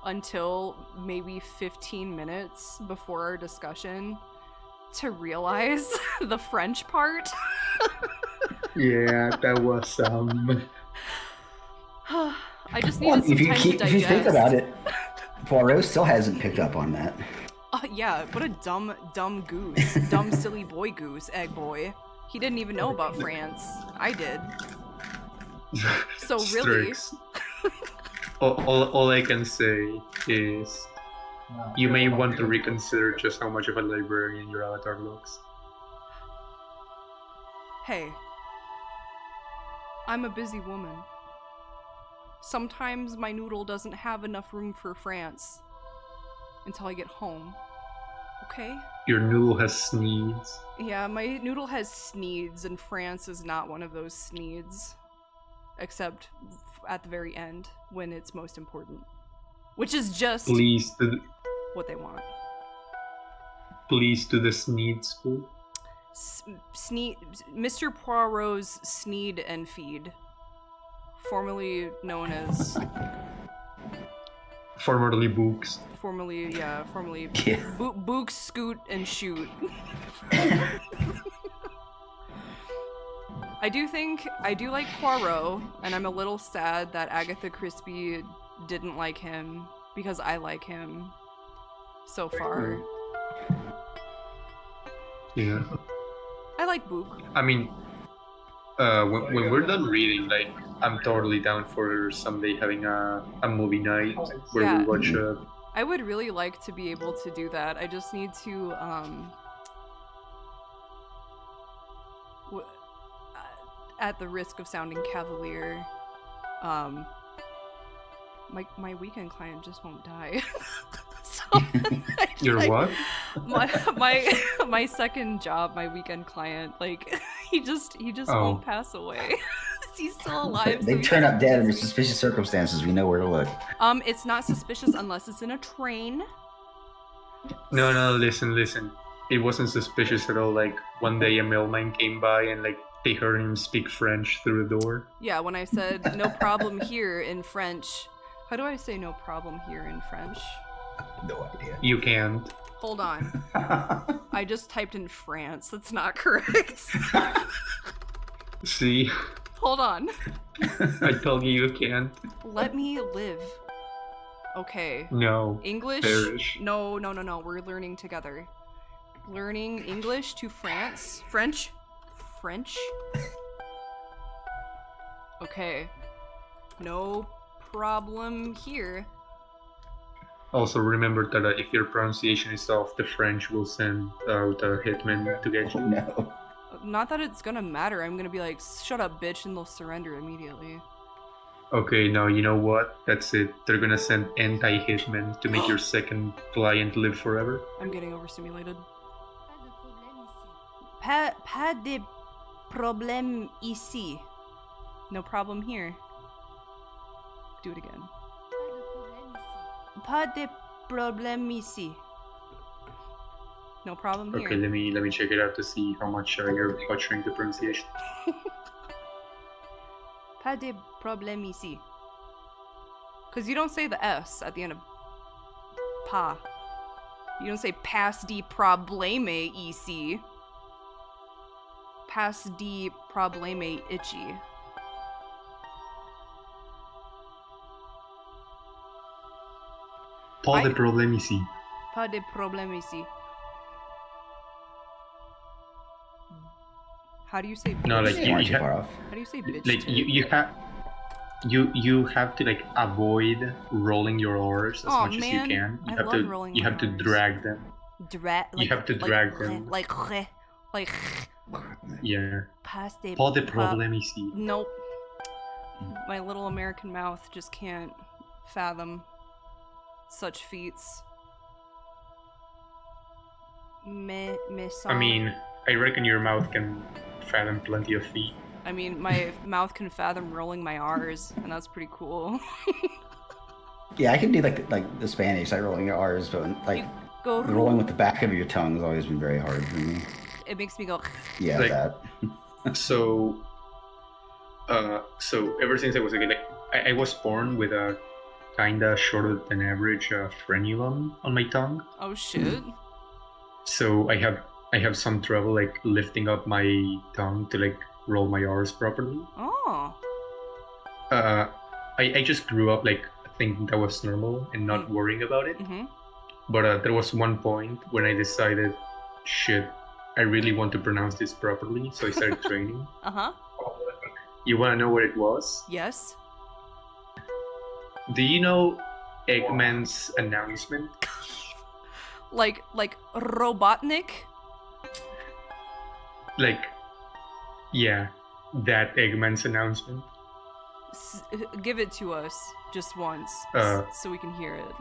until maybe 15 minutes before our discussion to realize the French part. Yeah, that was I just needed some time to digest. If you think about it, Poirot still hasn't picked up on that. Yeah, what a dumb goose. Dumb silly boy goose, egg boy. He didn't even know about France. I did. So really... Strix. all I can say is you may want to reconsider just how much of a librarian your avatar looks. Hey. I'm a busy woman. Sometimes my noodle doesn't have enough room for France until I get home. Okay? Your noodle has sneeds. Yeah, my noodle has sneeds, and France is not one of those sneeds. Except at the very end, when it's most important. Which is just what they want. Please to the Sneed School. Mr. Poirot's Sneed and Feed. Formerly known as... Formerly Books. Formerly Yeah. Book, Scoot, and Shoot. I do like Poirot, and I'm a little sad that Agatha Christie didn't like him, because I like him so far. Yeah. I like book. I mean, when we're done reading, like, I'm totally down for someday having a movie night where Yeah. we watch I would really like to be able to do that. I just need to at the risk of sounding cavalier, my weekend client just won't die. So your like, what? my second job, my weekend client, like he just Oh. won't pass away. He's still alive. They so he turn up can dead under just- suspicious circumstances. We know where to look. It's not suspicious unless it's in a train. No, listen. It wasn't suspicious at all. Like, one day a mailman came by and, like, they heard him speak French through the door. Yeah, when I said no problem here in French. How do I say no problem here in French? No idea. You can't. Hold on. I just typed in France. That's not correct. See? Hold on. I told you can't. Let me live. Okay. No. English? Perish. No. We're learning together. Learning English to France. French? Okay. No problem here. Also, remember that if your pronunciation is off, the French will send out a hitman to get you. No. Not that it's gonna matter. I'm gonna be like, shut up, bitch, and they'll surrender immediately. Okay, now you know what? That's it. They're gonna send anti-hitmen to make your second client live forever. I'm getting overstimulated. Pas de problème ici. No problem here. Do it again. Pas de problème ici. No problem here. Okay, let me check it out to see how much you're butchering the pronunciation. Pas de problème ici. Because you don't say the S at the end of pas. You don't say pas de problème ici. Pas de problème itchy. Pas de problème ici. Pas de problème ici. How do you say bitch? No, like You weren't too you far off. How do you say bitch? like to- you have to like avoid rolling your R's as Aw, much man, as you can. I You have love to rolling you my have to Rs. drag them. like, have to drag them. Like Yeah. pas de Pas de pro- problème ici. Nope. My little American mouth just can't fathom such feats. Me I sens- mean, I reckon your mouth can fathom plenty of feet. I mean, my mouth can fathom rolling my R's, and that's pretty cool. Yeah, I can do like the Spanish, like rolling your R's, but like You go. rolling with the back of your tongue has always been very hard for me. It makes me go. Yeah, Like- that. So ever since I was a kid, like, I was born with a kinda shorter than average frenulum on my tongue. Oh shit. So I have some trouble like lifting up my tongue to like roll my R's properly. Oh. I just grew up like thinking that was normal and not worrying about it. Mhm. But there was one point when I decided, shit, I really want to pronounce this properly. So I started training. Uh huh. You want to know what it was? Yes. Do you know Eggman's announcement? Like Robotnik. Like, yeah, that Eggman's announcement. Give it to us just once, so we can hear it.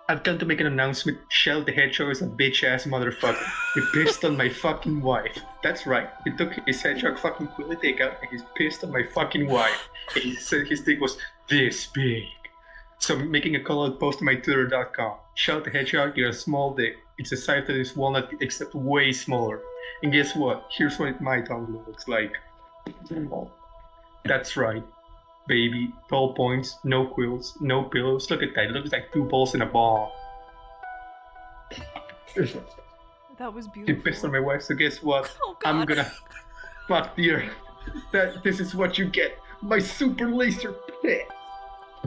I've come to make an announcement. Shell the Hedgehog is a bitch-ass motherfucker. He pissed on my fucking wife. That's right. He took his hedgehog fucking quilly dick out and he's pissed on my fucking wife. And he said his dick was this big. So I'm making a call-out post on my Twitter.com. Shell the Hedgehog, you're a small dick. It's the size of this walnut except way smaller. And guess what? Here's what my tongue looks like. That's right. Baby, 12 points, no quills, no pillows. Look at that. It looks like two balls in a ball. That was He beautiful. pissed on my wife, so guess what? Oh god. I'm gonna fuck the earth. This is what you get. My super laser piss.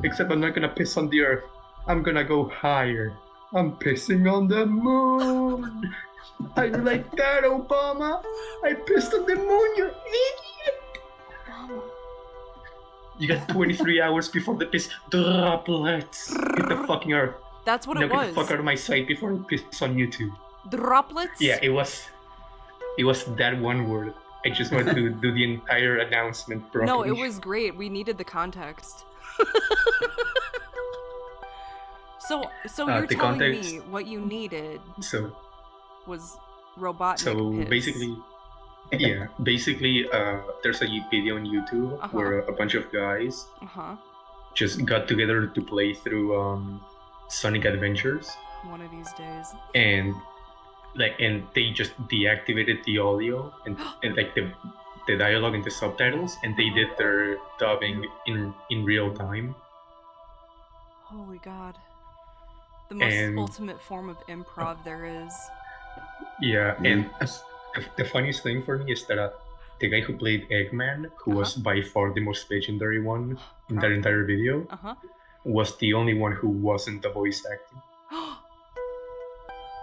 Except I'm not gonna piss on the earth. I'm gonna go higher. I'm pissing on the moon. How you like that, Obama? I pissed on the moon, you idiot. Obama. You got 23 hours before the piss droplets hit the fucking earth. That's what Now it get was. the fuck out of my sight before I piss on you too. Droplets? Yeah, it was that one word. I just wanted to do the entire announcement properly. No, it was great. We needed the context. So you're the telling context- me what you needed So was Robotnik piss. basically, there's a video on YouTube where a bunch of guys just got together to play through Sonic Adventures, One of these days. and they just deactivated the audio and like the dialogue and the subtitles, and they did their dubbing in real time. Holy God. The most And- ultimate form of improv there is. Yeah, and the funniest thing for me is that the guy who played Eggman, who was by far the most legendary one in that entire video, was the only one who wasn't the voice acting.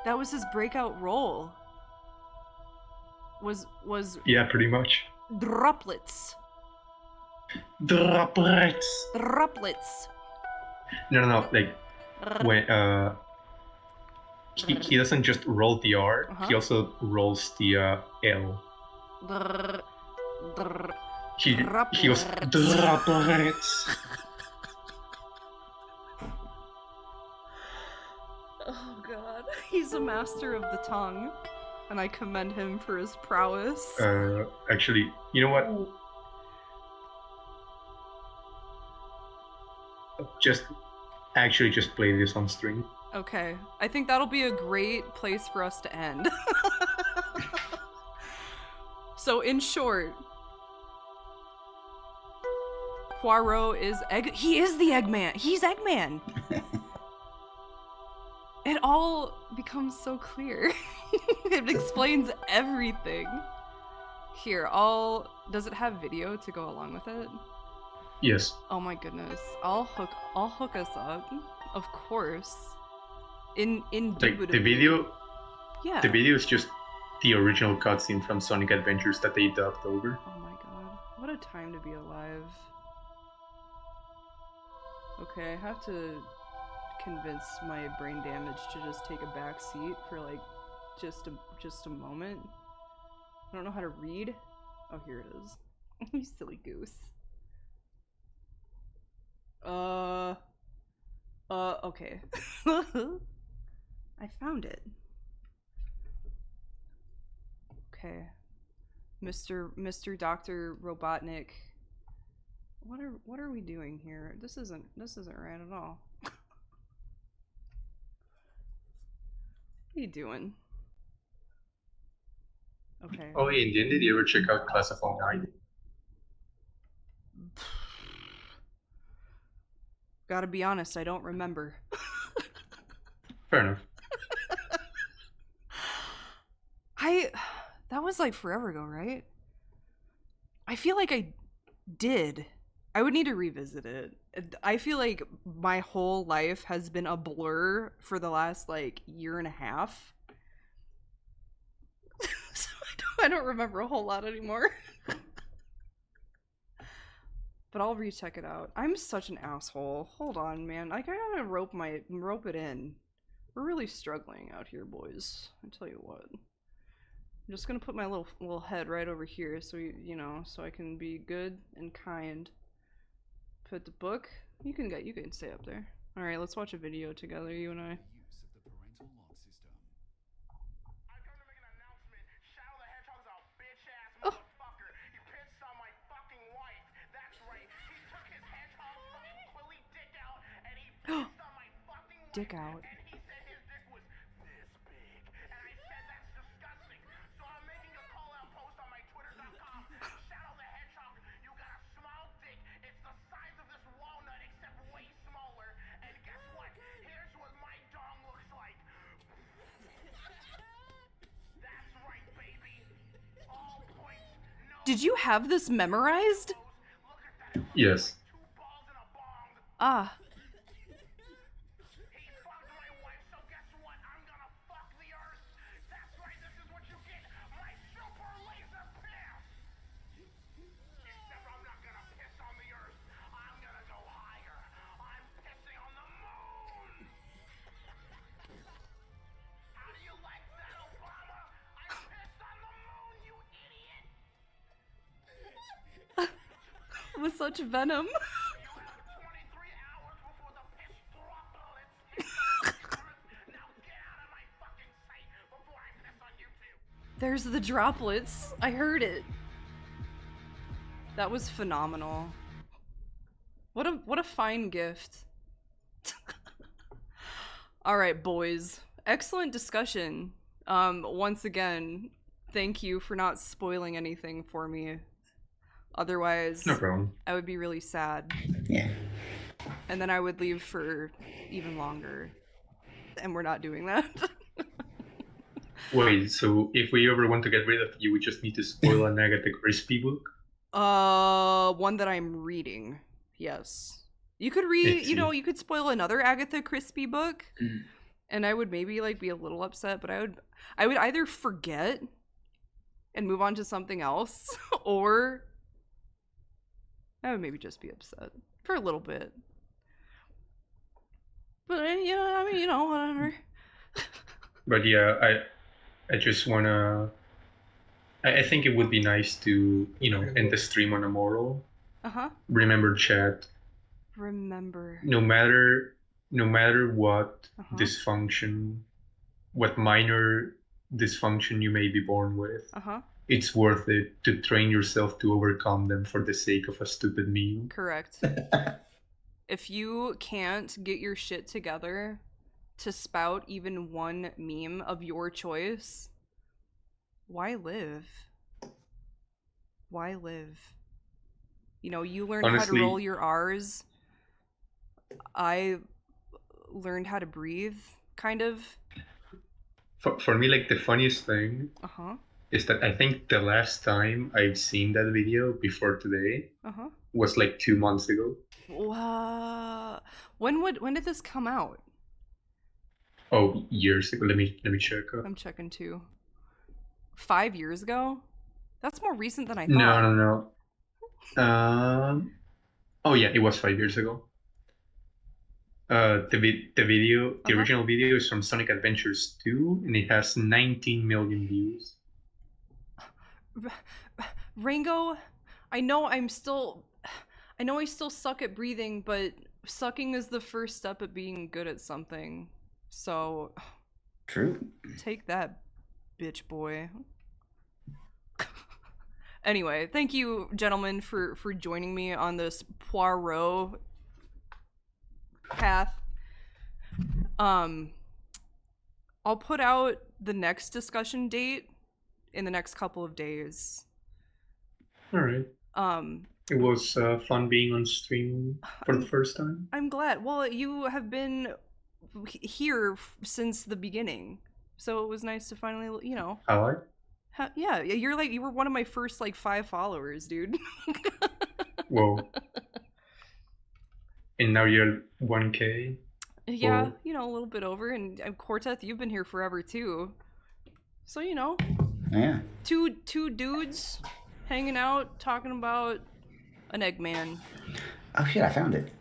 That was his breakout role. Was Yeah, pretty much. droplets. Droplets. Droplets. No, like when he doesn't just roll the R, he also rolls the L. He was droplets. Oh God, he's a master of the tongue, and I commend him for his prowess. Actually, you know what? Just play this on stream. Okay, I think that'll be a great place for us to end. So, in short, Poirot is he is the Eggman. He's Eggman. It all becomes so clear. It explains everything. Here, does it have video to go along with it? Yes. Oh my goodness. I'll hook us up. Of course. Like the video. Yeah. The video is just the original cutscene from Sonic Adventures that they dubbed over. Oh my God. What a time to be alive. Okay, I have to convince my brain damage to just take a back seat for like just a moment. I don't know how to read. Oh, here it is. You silly goose. Okay. I found it. Okay. Mr. Dr. Robotnik. What are we doing here? This isn't right at all. What are you doing? Okay. Oh, yeah, and did you ever check out Class of 09? Gotta be honest, I don't remember. Fair enough. That was like forever ago, right? I feel like I did. I would need to revisit it. I feel like my whole life has been a blur for the last like year and a half. So I don't remember a whole lot anymore. But I'll recheck it out. I'm such an asshole. Hold on, man. I gotta rope it in. We're really struggling out here, boys. I tell you what. I'm just gonna put my little head right over here, so you know, so I can be good and kind. Put the book. You can stay up there. All right, let's watch a video together, you and I. Dick out. Did you have this memorized? Yes. Ah. with such venom. There's the droplets. I heard it. That was phenomenal. What a fine gift. All right, boys. Excellent discussion. Once again, thank you for not spoiling anything for me. Otherwise, No problem. I would be really sad. Yeah. And then I would leave for even longer. And we're not doing that. Wait, so if we ever want to get rid of you, we just need to spoil an Agatha Christie book? One that I'm reading. Yes. You could read, you know, you could spoil another Agatha Christie book. And I would maybe like be a little upset, but I would either forget and move on to something else, or I would maybe just be upset for a little bit. But yeah, I mean, you know, whatever. But yeah, I just wanna. I think it would be nice to, you know, end the stream on a moral. Remember, chat. Remember. No matter what dysfunction, what minor dysfunction you may be born with, it's worth it to train yourself to overcome them for the sake of a stupid meme. Correct. If you can't get your shit together to spout even one meme of your choice, why live? Why live? You know, you learned how to roll your R's. I learned how to breathe, kind of. For me, like, the funniest thing is that I think the last time I've seen that video before today was like 2 months ago. When did this come out? Oh, years ago. Let me check. I'm checking too. 5 years ago? That's more recent than I thought. No. Oh yeah, it was 5 years ago. The original video is from Sonic Adventures 2, and it has 19 million views. Rango, I know I still suck at breathing, but sucking is the first step at being good at something. So, true. Take that, bitch boy. Anyway, thank you, gentlemen, for joining me on this Poirot path. I'll put out the next discussion date in the next couple of days. All right. It was fun being on stream for the first time. I'm glad. Well, you have been here since the beginning, so it was nice to finally, you know. Yeah, you were one of my first like 5 followers, dude. Whoa. And now you're 1K? Yeah, or... you know, a little bit over. And Quarteth, you've been here forever too. So, you know. Yeah. Two dudes hanging out, talking about an Eggman. Oh shit, I found it.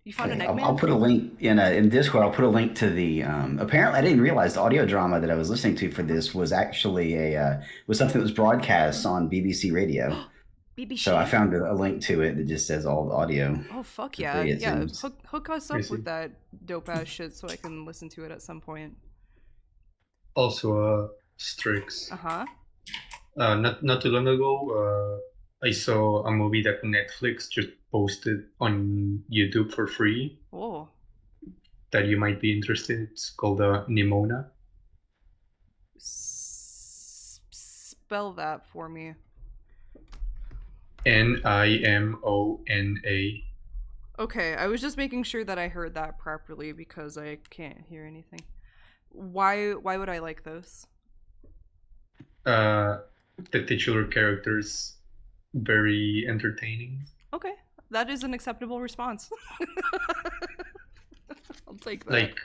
You found an Eggman? I'll put a link in Discord. I'll put a link to the. Apparently, I didn't realize the audio drama that I was listening to for this was actually was something that was broadcast on BBC Radio. BBC. So I found a link to it that just says all the audio. Oh fuck yeah, yeah! Hook us up with that dope ass shit so I can listen to it at some point. Also, Strix. Not too long ago, I saw a movie that Netflix just posted on YouTube for free. Oh. That you might be interested in. It's called Nimona. Spell that for me. Nimona. Okay, I was just making sure that I heard that properly because I can't hear anything. Why would I like this? The titular characters very entertaining. Okay, that is an acceptable response. I'll take that. Like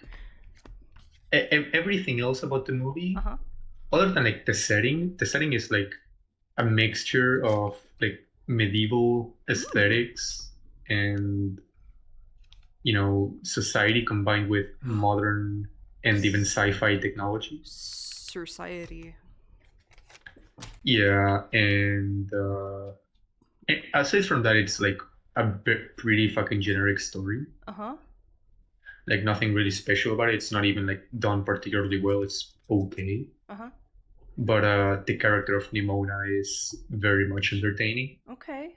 everything else about the movie, other than like the setting is like a mixture of like medieval aesthetics and, you know, society combined with modern and even sci-fi technology. Society. Yeah, and aside from that, it's like pretty fucking generic story. Uh-huh. Like nothing really special about it. It's not even like done particularly well. It's okay. Uh-huh. But the character of Nimona is very much entertaining. Okay.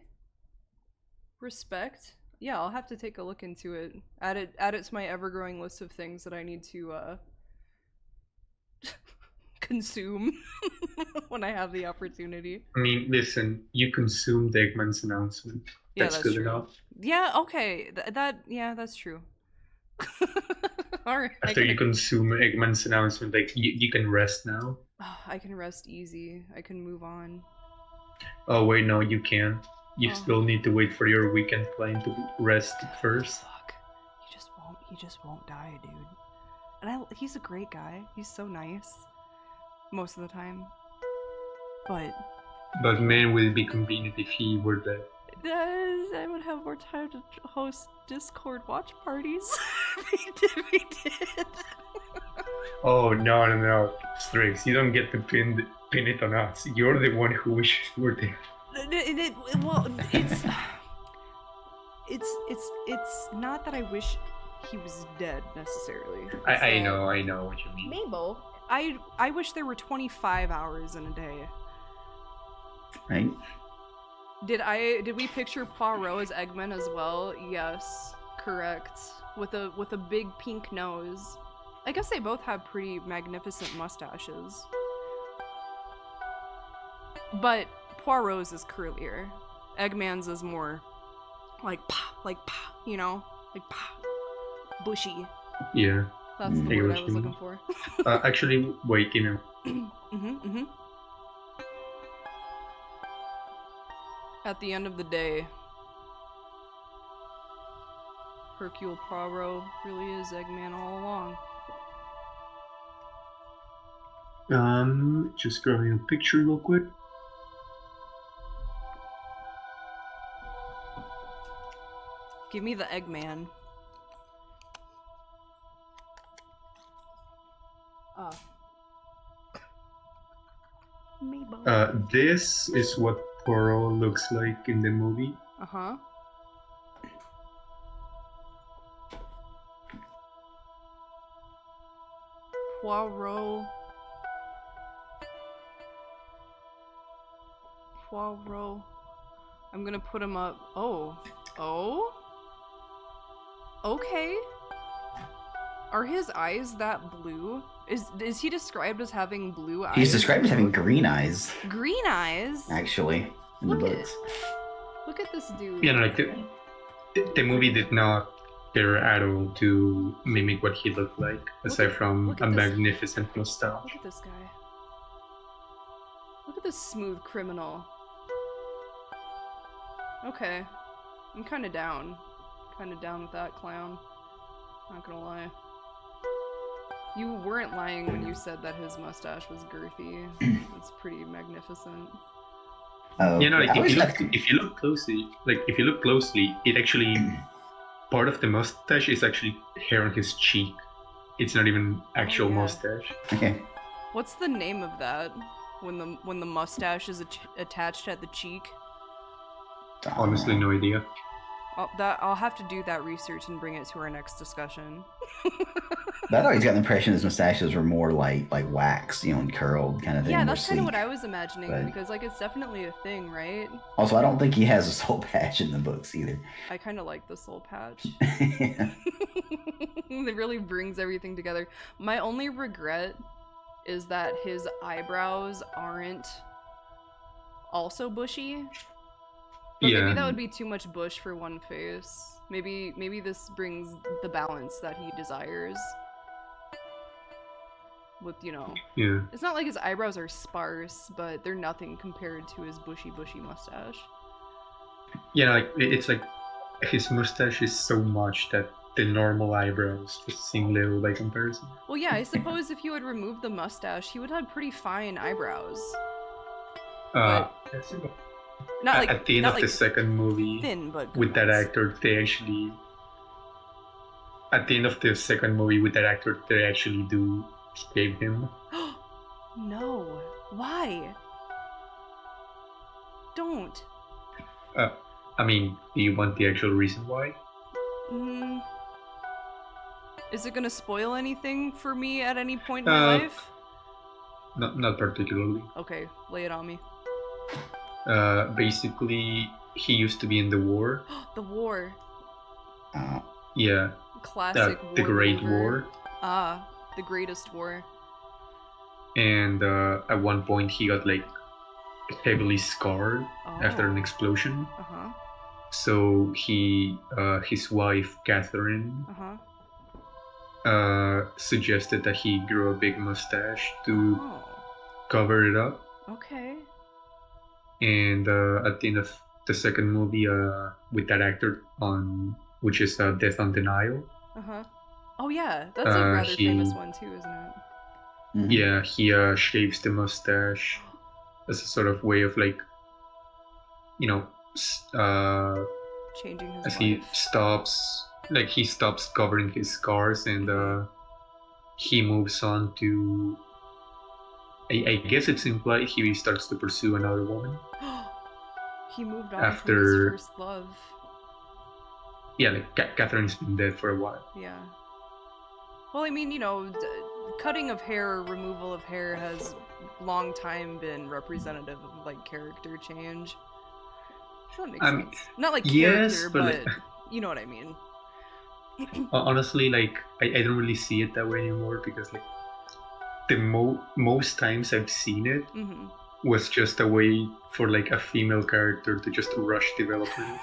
Respect. Yeah, I'll have to take a look into it. Add it to my ever-growing list of things that I need to consume when I have the opportunity. I mean, listen, you consumed Eggman's announcement. Yeah, That's that's good true. enough. Yeah, okay. Yeah, that's true. Alright. After you consume Eggman's announcement, like you can rest now. I can rest easy. I can move on. Oh wait, no, you can't. You Oh. still need to wait for your weekend plane to rest first. Fuck. He just won't die, dude. And he's a great guy. He's so nice. Most of the time. But man, would it be convenient if he were dead? I would have more time to host Discord watch parties if he did. Oh no, Strix, you don't get to pin it on us. You're the one who wishes you were dead. Well, it's not that I wish he was dead necessarily. I know what you mean. Mabel, I wish there were 25 hours in a day. Right? Did we picture Poirot as Eggman as well? Yes, correct. With a big pink nose. I guess they both have pretty magnificent mustaches. But Poirot's is curlier. Eggman's is more like pa, you know? Like pa. Bushy. Yeah. That's the I word what I you was mean. looking for. Actually, wait, you know. At the end of the day, Hercule Poirot really is Eggman all along. Just grabbing a picture real quick. Give me the Eggman. Mabel. This is what Poirot looks like in the movie. Uh-huh. Poirot. I'm gonna put him up. Oh. Okay. Are his eyes that blue? Is he described as having blue eyes? He's described as having green eyes, green eyes? actually, in the Look at- books. Look at this dude. Yeah, like the movie did not care at all to mimic what he looked like, aside from look a at this- magnificent mustache. Look at this guy. Look at this smooth criminal. Okay. I'm kinda down. Kinda down with that clown. Not gonna lie. You weren't lying when you said that his mustache was girthy. It's pretty magnificent. Oh, Yeah, no, like I always if you look closely, it actually part of the mustache is actually hair on his cheek. It's not even actual yeah. mustache. Okay. What's the name of that? When the mustache is attached at the cheek? Honestly, no idea. I'll have to do that research and bring it to our next discussion. But I always got the impression his mustaches were more like wax, and curled kind of thing. Yeah, more that's kind of what sleek. I was imagining, but- because like it's definitely a thing, right? Also, I don't think he has a soul patch in the books either. I kind of like the soul patch. Yeah. It really brings everything together. My only regret is that his eyebrows aren't also bushy. But Yeah. maybe that would be too much bush for one face. Maybe this brings the balance that he desires. With, Yeah. it's not like his eyebrows are sparse, but they're nothing compared to his bushy mustache. Yeah, like it's like his mustache is so much that the normal eyebrows just seem little by comparison. Well, yeah, I suppose if you had removed the mustache, he would have pretty fine eyebrows. Not like at the end not of like the second movie, thin, but with that ones. actor, they actually do shave him. No. Why? Don't. I mean, do you want the actual reason why? Mm. Is it gonna spoil anything for me at any point in my life? Not particularly. Okay, lay it on me. Basically, he used to be in the war. The war. Yeah, Classic war the Great maneuver. War. Ah, the greatest war. And at one point, he got like heavily scarred after an explosion. Uh-huh. So he, his wife Catherine, suggested that he grow a big mustache to cover it up. Okay. And at the end of the second movie, with that actor on, which is Death on the Nile. Oh yeah, that's a rather famous one too, isn't it? Mhm. Yeah, he shaves the mustache as a sort of way of like, you know, changing his as life. he stops covering his scars and he moves on to. I guess it's implied he starts to pursue another woman. He moved on after from his first love. Yeah, like Catherine's been dead for a while. Yeah. Well, I mean, you know, cutting of hair, removal of hair has long time been representative of like character change. So that makes sense. Not like character, but you know what I mean. Honestly, like I don't really see it that way anymore because like the most times I've seen it was just a way for like a female character to just rush development.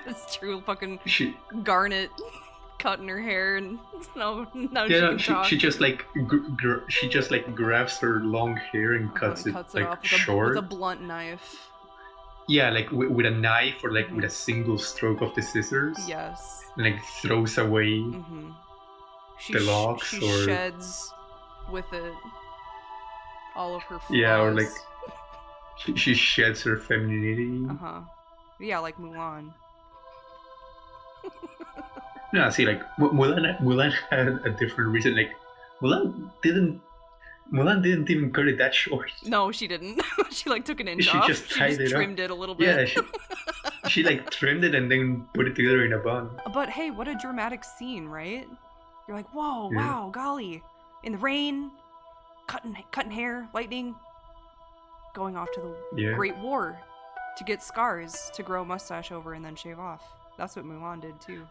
It's true. Fucking Garnet cutting her hair and now yeah, she can talk. She just like she just like grabs her long hair and cuts it like off short with a blunt knife. Yeah, like with a knife or like with a single stroke of the scissors. Yes. And like throws away the locks she or sheds with it all of her flaws. Yeah, or like she sheds her femininity. Yeah, like Mulan. No, see, like Mulan had a different reason. Like Mulan didn't even cut it that short. No, she didn't. She like took an inch she off. Just trimmed it a little bit. Yeah, she like trimmed it and then put it together in a bun. But hey, what a dramatic scene, right? You're like, whoa, wow, golly, in the rain, cutting hair, lightning, going off to the Great War to get scars to grow a mustache over and then shave off. That's what Mulan did too.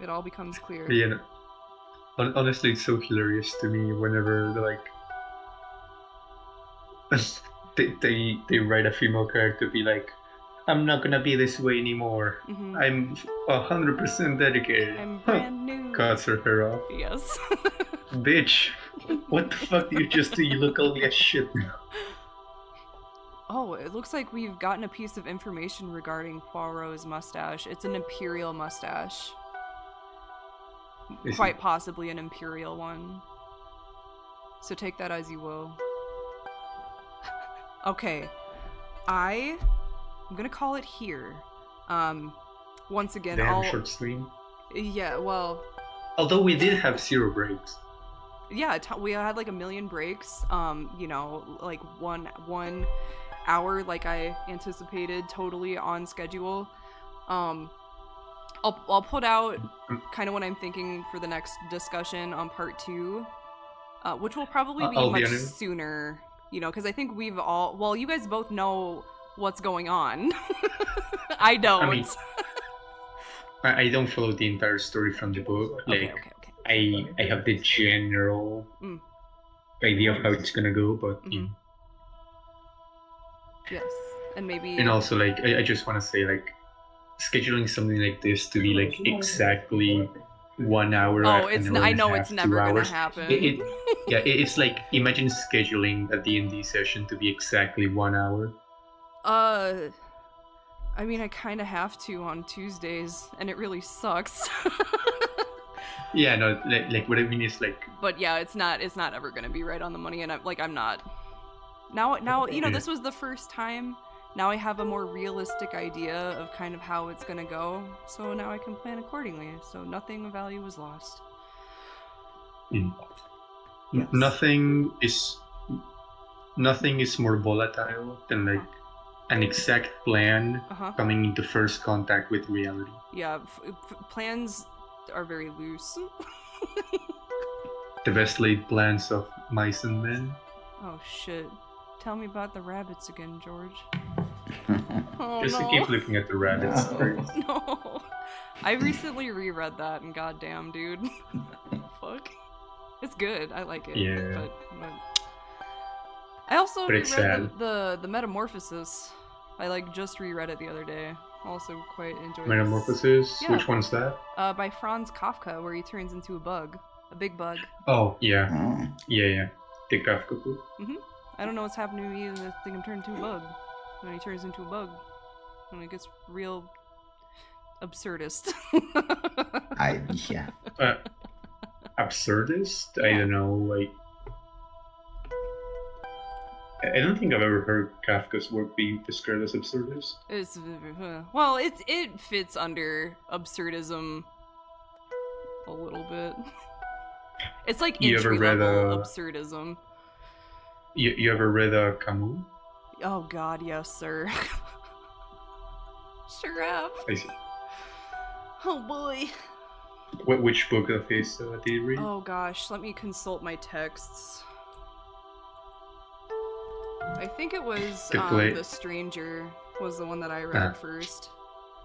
It all becomes clear. Yeah. No. Honestly, it's so hilarious to me whenever they write a female character be like, I'm not gonna be this way anymore. I'm 100% dedicated. I'm brand new. Cuts her hair off. Yes. Bitch, what the fuck do you just do? You look ugly as shit now. Oh, it looks like we've gotten a piece of information regarding Poirot's mustache. It's an imperial mustache. Quite possibly an imperial one. So take that as you will. Okay. I'm gonna call it here. Once again, Damn short stream. Yeah, well... Although we did have 0 breaks. Yeah, we had like 1 million breaks. You know, like one hour like I anticipated, totally on schedule. I'll put out kind of what I'm thinking for the next discussion on part 2, which will probably be much sooner, you know, because I think we've all, well, you guys both know what's going on. I don't. I mean, I don't follow the entire story from the book. Like, okay. I have the general idea of how it's gonna go, but yes, and maybe. And also, like, I just want to say, like, scheduling something like this to be like exactly 1 hour. Oh, I know it's never gonna happen. It's like, imagine scheduling a D&D session to be exactly 1 hour. I mean, I kind of have to on Tuesdays, and it really sucks. Yeah, no, like what I mean is like. But yeah, it's not ever gonna be right on the money, and I'm not. Now, you know, this was the first time. Now I have a more realistic idea of kind of how it's gonna go, so now I can plan accordingly. So nothing of value was lost. Yes. Nothing is more volatile than like an exact plan Uh-huh. coming into first contact with reality. Yeah, plans are very loose. The best laid plans of mice and men. Oh shit. Tell me about the rabbits again, George. Oh Just no. to keep looking at the rabbits. No. first. No. I recently reread that and goddamn, dude. Fuck. It's good. I like it. Yeah. But I also But it's reread sad. the Metamorphosis. I like just reread it the other day. Also quite enjoyed Metamorphosis? Yeah. Which one's that? By Franz Kafka, where he turns into a bug. A big bug. Oh, yeah. Oh. Yeah. The Kafka book. I don't know what's happening to me, and I think I'm turned into a bug. And he turns into a bug. And it gets real absurdist. Yeah. Absurdist? I Yeah. don't know, like... I don't think I've ever heard Kafka's work being described as absurdist. It's well, it fits under absurdism a little bit. It's like You ever entry read, level absurdism. You ever read Camus? Oh God, yes, sir. Sure have. I see. Oh boy. Which book of his did you read? Oh gosh, let me consult my texts. I think it was The play- The Stranger was the one that I read first.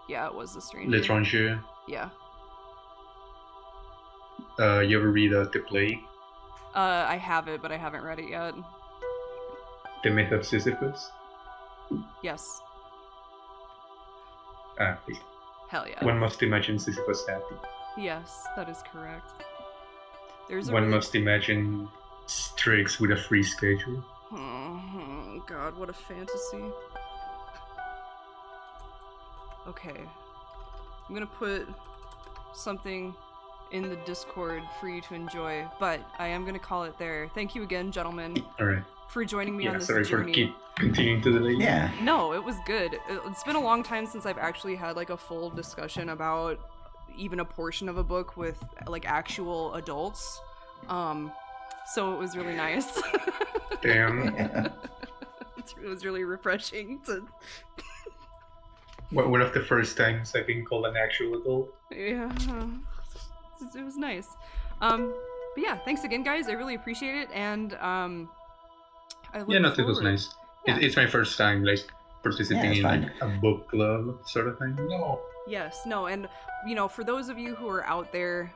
Yeah, it was The Stranger. L'étranger. Yeah. You ever read The Plague? I have it, but I haven't read it yet. The Myth of Sisyphus? Yes. Okay. Hell yeah. One must imagine Sisyphus happy. Yes, that is correct. There's a One really... must imagine Strix with a free schedule. Oh God, what a fantasy. Okay. I'm gonna put something in the Discord for you to enjoy, but I am gonna call it there. Thank you again, gentlemen, Alright. for joining me on Yeah, this sorry for journey. continuing to delay. Yeah. No, it was good. It's been a long time since I've actually had like a full discussion about even a portion of a book with like actual adults. So it was really nice. Damn. Yeah. It was really refreshing to One of the first times I've been called an actual adult. yeah. It was nice. But yeah, thanks again guys. I really appreciate it, and I look Yeah, no, it was forward- nice. Yeah. It's my first time like participating it's in fun. like, a book club sort of thing. No. Yes, no, and you know, for those of you who are out there,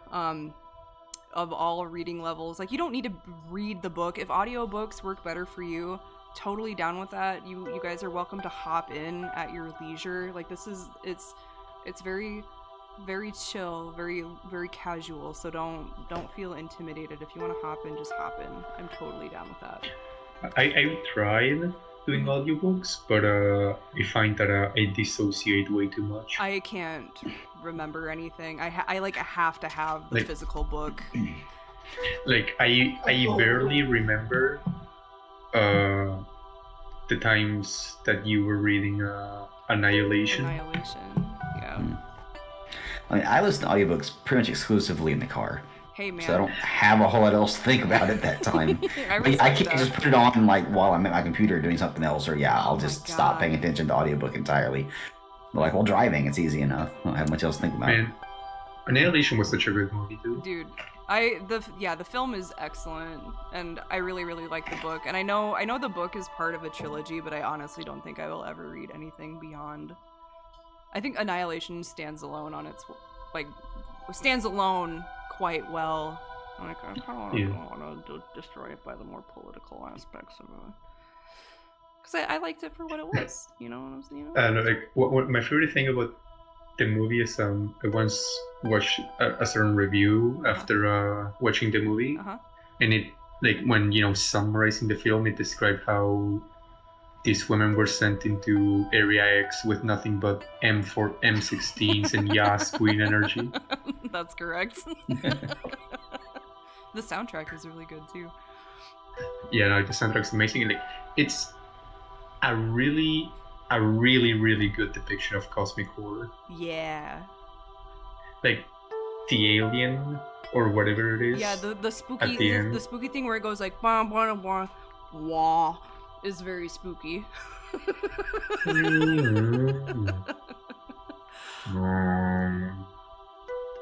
of all reading levels, like you don't need to read the book. If audiobooks work better for you, totally down with that. You guys are welcome to hop in at your leisure. Like this is it's very chill, very casual. So don't feel intimidated. If you want to hop in, just hop in. I'm totally down with that. I tried doing audiobooks, but I find that I dissociate way too much. I can't remember anything. I have to have the Like- physical book. Like I barely remember the times that you were reading Annihilation. Annihilation. Yeah. I mean, I listen to audiobooks pretty much exclusively in the car, Hey man. so I don't have a whole lot else to think about at that time. I I respect can't that. just put it on like while I'm at my computer doing something else, or I'll Oh my just stop paying God. attention to audiobook entirely. But like while driving, it's easy enough. I don't have much else to think about. Man, Annihilation was such a good movie too. Dude, the film is excellent, and I really like the book. And I know the book is part of a trilogy, but I honestly don't think I will ever read anything beyond. I think Annihilation stands alone quite well. Like, I kind of want to destroy it by the more political aspects of it. Because I liked it for what it was, you know what I'm saying? Like what my favorite thing about the movie is I once watched a certain review after watching the movie, Uh-huh. and it like when summarizing the film, it described how these women were sent into Area X with nothing but M16s and Yas Queen energy. That's correct. The soundtrack is really good too. Yeah, no, the soundtrack's amazing. Like, it's a really good depiction of cosmic horror. Yeah. Like the alien or whatever it is. Yeah, the At the spooky end. the spooky thing where it goes like wah wah wah wah is very spooky.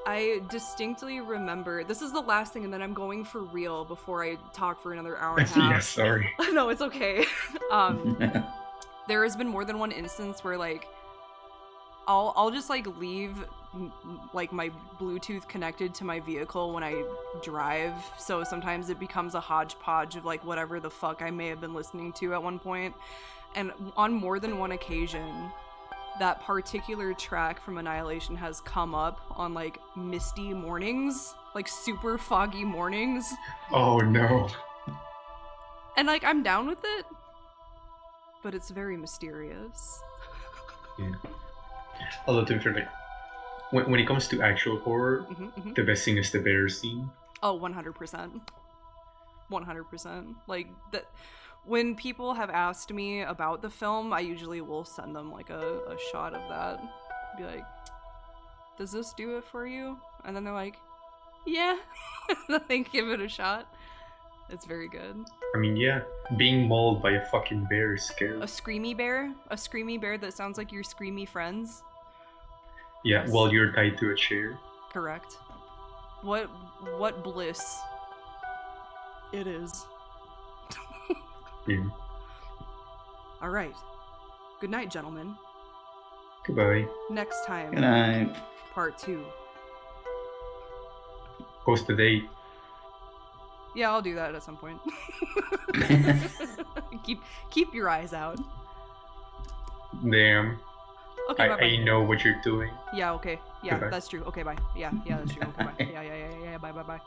I distinctly remember, this is the last thing and then I'm going for real before I talk for another hour and a half. Yeah, sorry. No, it's okay. There has been more than one instance where like I'll just like leave like my Bluetooth connected to my vehicle when I drive, so sometimes it becomes a hodgepodge of like whatever the fuck I may have been listening to at one point. And on more than one occasion, that particular track from Annihilation has come up on like misty mornings, like super foggy mornings. Oh no. And like I'm down with it, but it's very mysterious. Yeah. Although to be fair, like when it comes to actual horror, the best thing is the bear scene. Oh, 100%. 100%. Like that. When people have asked me about the film, I usually will send them like a shot of that. Be like, does this do it for you? And then they're like, yeah. And then they give it a shot. It's very good. I mean, yeah, being mauled by a fucking bear is scary. A screamy bear? A screamy bear that sounds like your screamy friends? Yeah, Yes. while you're tied to a chair. Correct. What bliss it is. Yeah. All right. Good night, gentlemen. Goodbye. Next time, Good night. part 2. Post the date. Yeah, I'll do that at some point. keep your eyes out. Damn. Okay, bye bye. I know what you're doing. Yeah, okay. Yeah, Goodbye. that's true. Okay, bye. Yeah, that's true. Okay, bye. Yeah, bye, bye, bye.